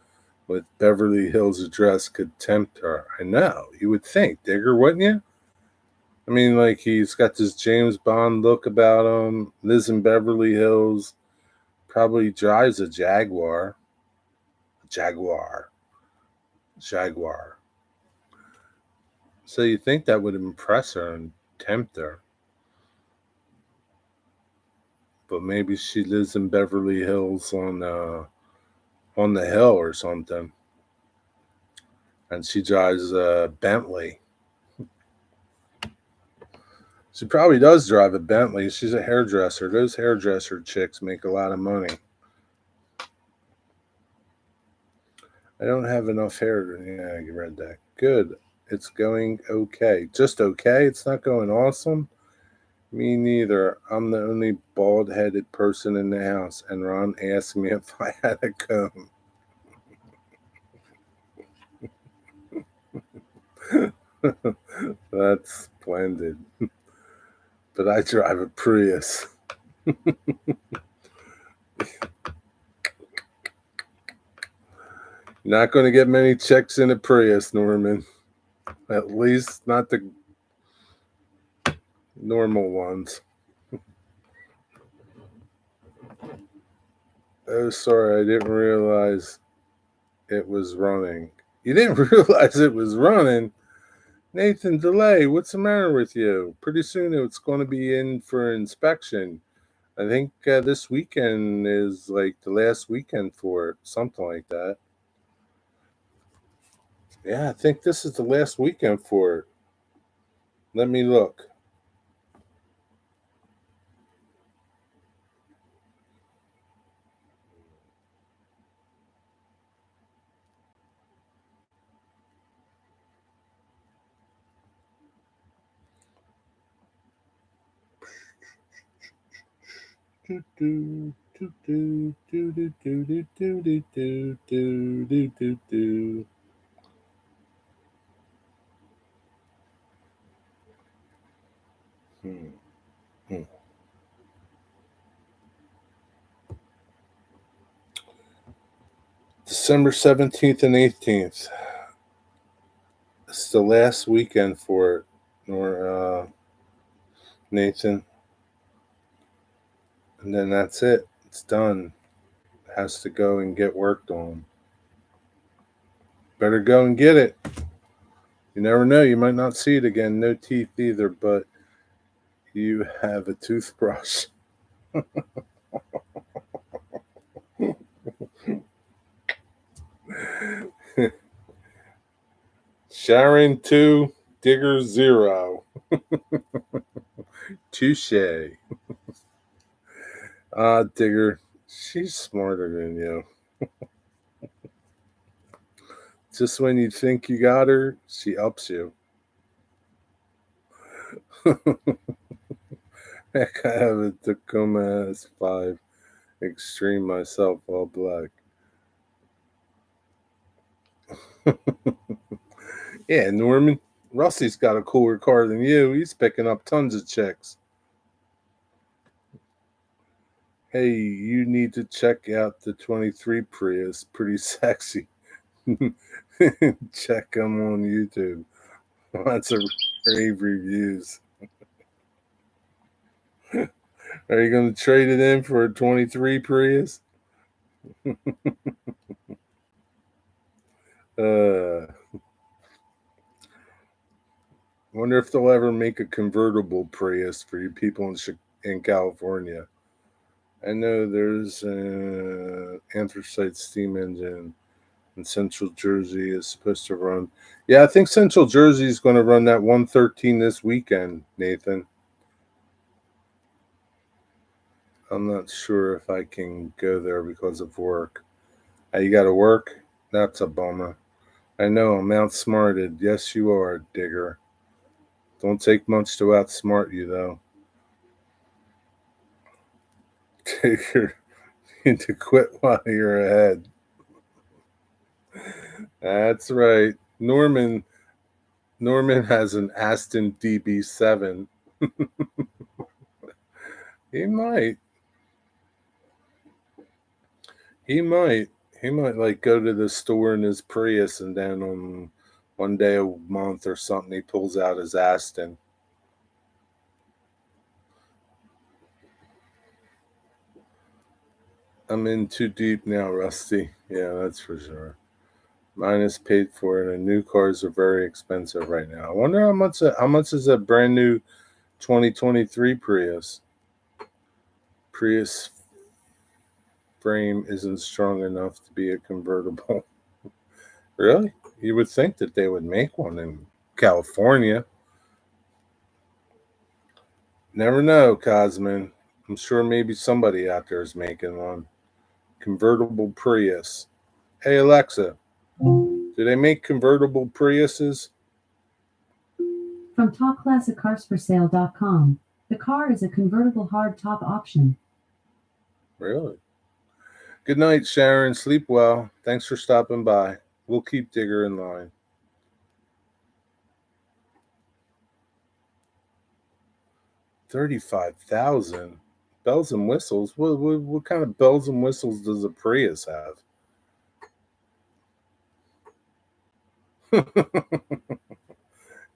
with Beverly Hills address could tempt her. I know. You would think, Digger, wouldn't you? I mean, like, he's got this James Bond look about him, lives in Beverly Hills, probably drives a Jaguar. Jaguar. So you think that would impress her and tempt her. But maybe she lives in Beverly Hills on the hill or something. And she drives a Bentley. She probably does drive a Bentley. She's a hairdresser. Those hairdresser chicks make a lot of money. I don't have enough hair. Yeah, you read that. Good. It's going okay. Just okay? It's not going awesome? Me neither. I'm the only bald-headed person in the house, and Ron asked me if I had a comb. That's splendid. But I drive a Prius. Not going to get many checks in a Prius, Norman. At least not the normal ones. Oh, sorry, I didn't realize it was running. You didn't realize it was running? Nathan DeLay, what's the matter with you? Pretty soon it's going to be in for inspection. I think this weekend is like the last weekend for it, something like that. Yeah, I think this is the last weekend for it. Let me look. Do do do do do do do do do do do do do do. Hmm. December 17th and 18th. It's the last weekend for it, nor Nathan. And then that's it. It's done. It has to go and get worked on. Better go and get it. You never know. You might not see it again. No teeth either, but you have a toothbrush. Sharon 2, Digger 0. Touche. Digger, she's smarter than you. Just when you think you got her, she ups you. Heck, I have a Tacoma S5 Extreme myself, all black. Yeah, Norman. Rusty's got a cooler car than you. He's picking up tons of chicks. Hey, you need to check out the 23 Prius. Pretty sexy. Check them on YouTube. Lots of rave reviews. Are you going to trade it in for a 23 Prius? Wonder if they'll ever make a convertible Prius for you people in California. I know there's an anthracite steam engine in Central Jersey is supposed to run. Yeah, I think Central Jersey is going to run that 113 this weekend, Nathan. I'm not sure if I can go there because of work. You got to work? That's a bummer. I know, I'm outsmarted. Yes, you are, Digger. Don't take much to outsmart you, though. Digger, you need to quit while you're ahead. That's right. Norman has an Aston DB7. He might. He might. He might like go to the store in his Prius and then on one day a month or something he pulls out his Aston. I'm in too deep now, Rusty. Yeah, that's for sure. Mine is paid for and new cars are very expensive right now. I wonder how much is a brand new 2023 Prius. Prius frame isn't strong enough to be a convertible. Really? You would think that they would make one in California. Never know, Cosman. I'm sure maybe somebody out there is making one. Convertible Prius. Hey, Alexa, do they make convertible Priuses? From TopClassicCarsForSale.com. The car is a convertible hardtop option. Really? Good night, Sharon. Sleep well. Thanks for stopping by. We'll keep Digger in line. $35,000 bells and whistles. What kind of bells and whistles does a Prius have?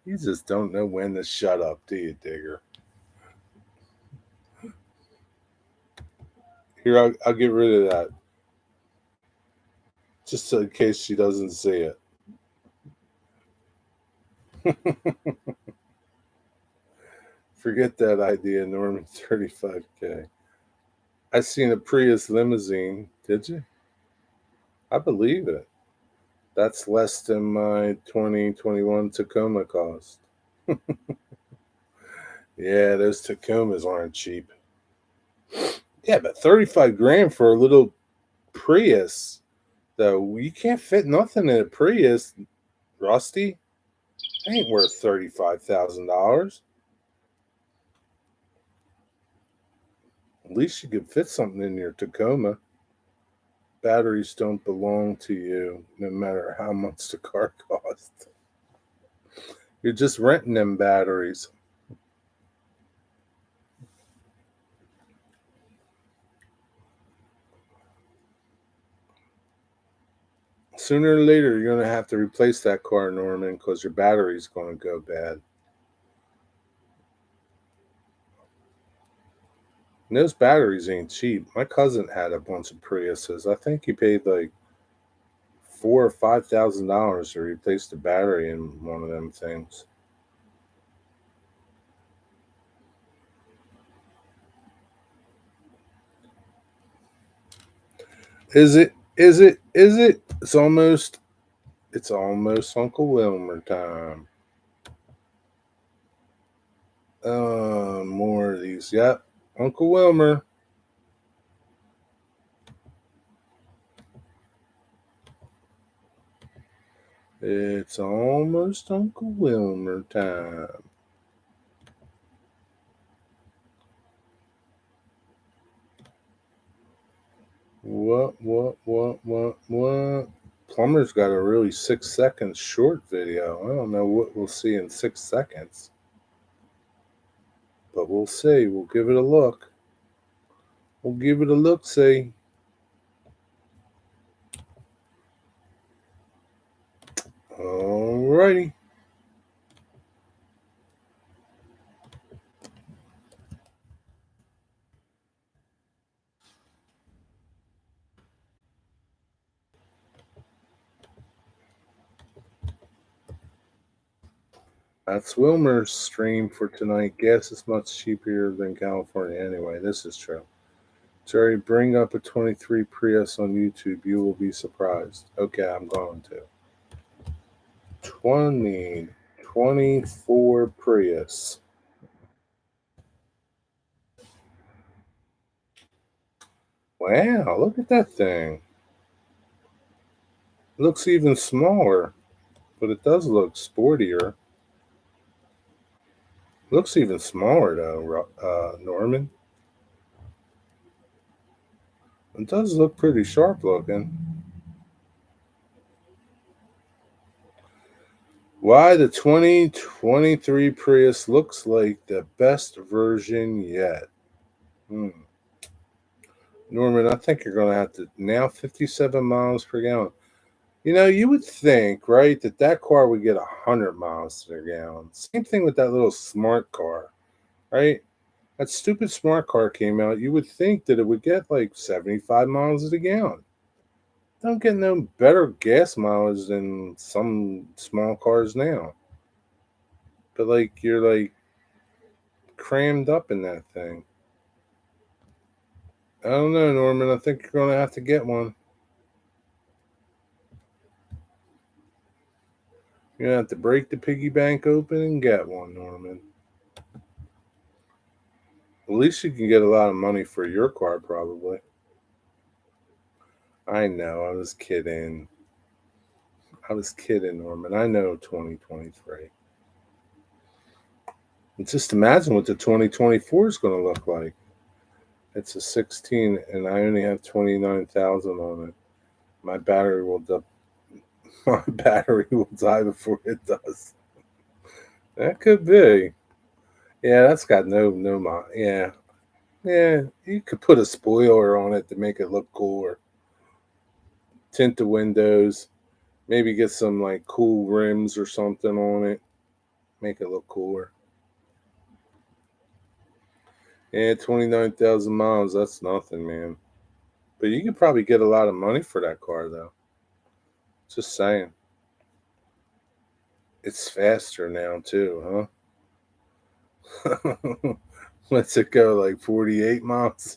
You just don't know when to shut up, do you, Digger? Here, I'll get rid of that. Just in case she doesn't see it. Forget that idea, Norman. 35K. I seen a Prius limousine. Did you? I believe it. That's less than my 2021 Tacoma cost. Yeah, those Tacomas aren't cheap. Yeah, but 35 grand for a little Prius, though, you can't fit nothing in a Prius, Rusty. Ain't worth $35,000. At least you could fit something in your Tacoma. Batteries don't belong to you, no matter how much the car costs. You're just renting them batteries. Sooner or later, you're going to have to replace that car, Norman, because your battery's going to go bad. And those batteries ain't cheap. My cousin had a bunch of Priuses. I think he paid like $4,000 or $5,000 to replace the battery in one of them things. Is it? It's almost Uncle Wilmer time. More of these. Yep. Uncle Wilmer. It's almost Uncle Wilmer time. What? Plumber's got a really 6 seconds short video. I don't know what we'll see in 6 seconds. But we'll see. We'll give it a look. We'll give it a look, see. Alrighty. That's Wilmer's stream for tonight. Gas is much cheaper than California anyway. This is true. Jerry, bring up a 23 Prius on YouTube. You will be surprised. Okay, I'm going to. 2024 Prius. Wow, look at that thing. It looks even smaller, but it does look sportier. Looks even smaller though, Norman. It does look pretty sharp looking. Why the 2023 Prius looks like the best version yet. Norman, I think you're going to have to now 57 miles per gallon. You know, you would think, right, that car would get 100 miles to the gallon. Same thing with that little smart car, right? That stupid smart car came out. You would think that it would get like 75 miles to the gallon. Don't get no better gas mileage than some small cars now. But like you're like crammed up in that thing. I don't know, Norman. I think you're gonna have to get one. You're gonna have to break the piggy bank open and get one, Norman. At least you can get a lot of money for your car, probably. I know. I was kidding. Norman. I know 2023. And just imagine what the 2024 is going to look like. It's a 16, and I only have 29,000 on it. My battery will die before it does. That could be. Yeah, that's got no. Yeah. You could put a spoiler on it to make it look cooler. Tint the windows. Maybe get some like cool rims or something on it. Make it look cooler. Yeah, 29,000 miles. That's nothing, man. But you could probably get a lot of money for that car, though. Just saying. It's faster now, too, huh? Lets it go like 48 miles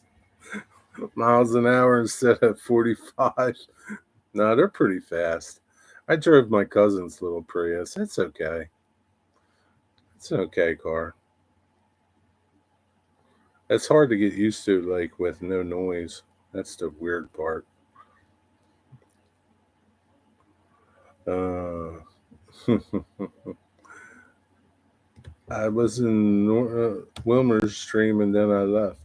an hour instead of 45. No, they're pretty fast. I drove my cousin's little Prius. It's okay. It's an okay car. It's hard to get used to, like, with no noise. That's the weird part. I was in Wilmer's stream and then I left.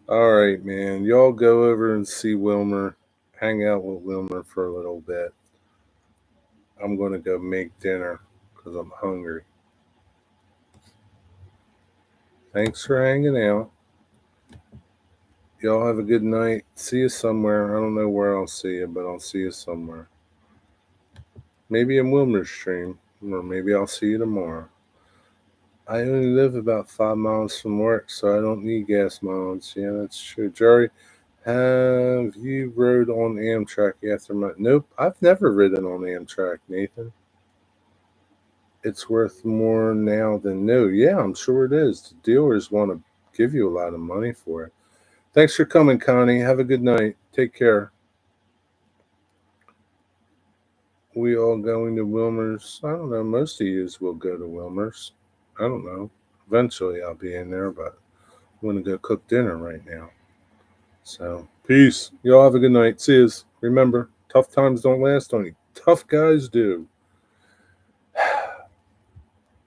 All right, man. Y'all go over and see Wilmer. Hang out with Wilmer for a little bit. I'm going to go make dinner because I'm hungry. Thanks for hanging out. Y'all have a good night. See you somewhere. I don't know where I'll see you, but I'll see you somewhere. Maybe in Wilmer's stream, or maybe I'll see you tomorrow. I only live about 5 miles from work, so I don't need gas mileage. Yeah, that's true. Jerry, have you rode on Amtrak after my... Nope, I've never ridden on Amtrak, Nathan. It's worth more now than new. Yeah, I'm sure it is. The dealers want to give you a lot of money for it. Thanks for coming, Connie. Have a good night. Take care. We all going to Wilmer's? I don't know. Most of you will go to Wilmer's. I don't know. Eventually I'll be in there, but I'm going to go cook dinner right now. So, peace. Y'all have a good night. See yous. Remember, tough times don't last, only tough guys do.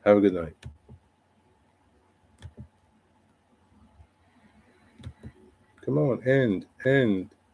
Have a good night. Come on, end.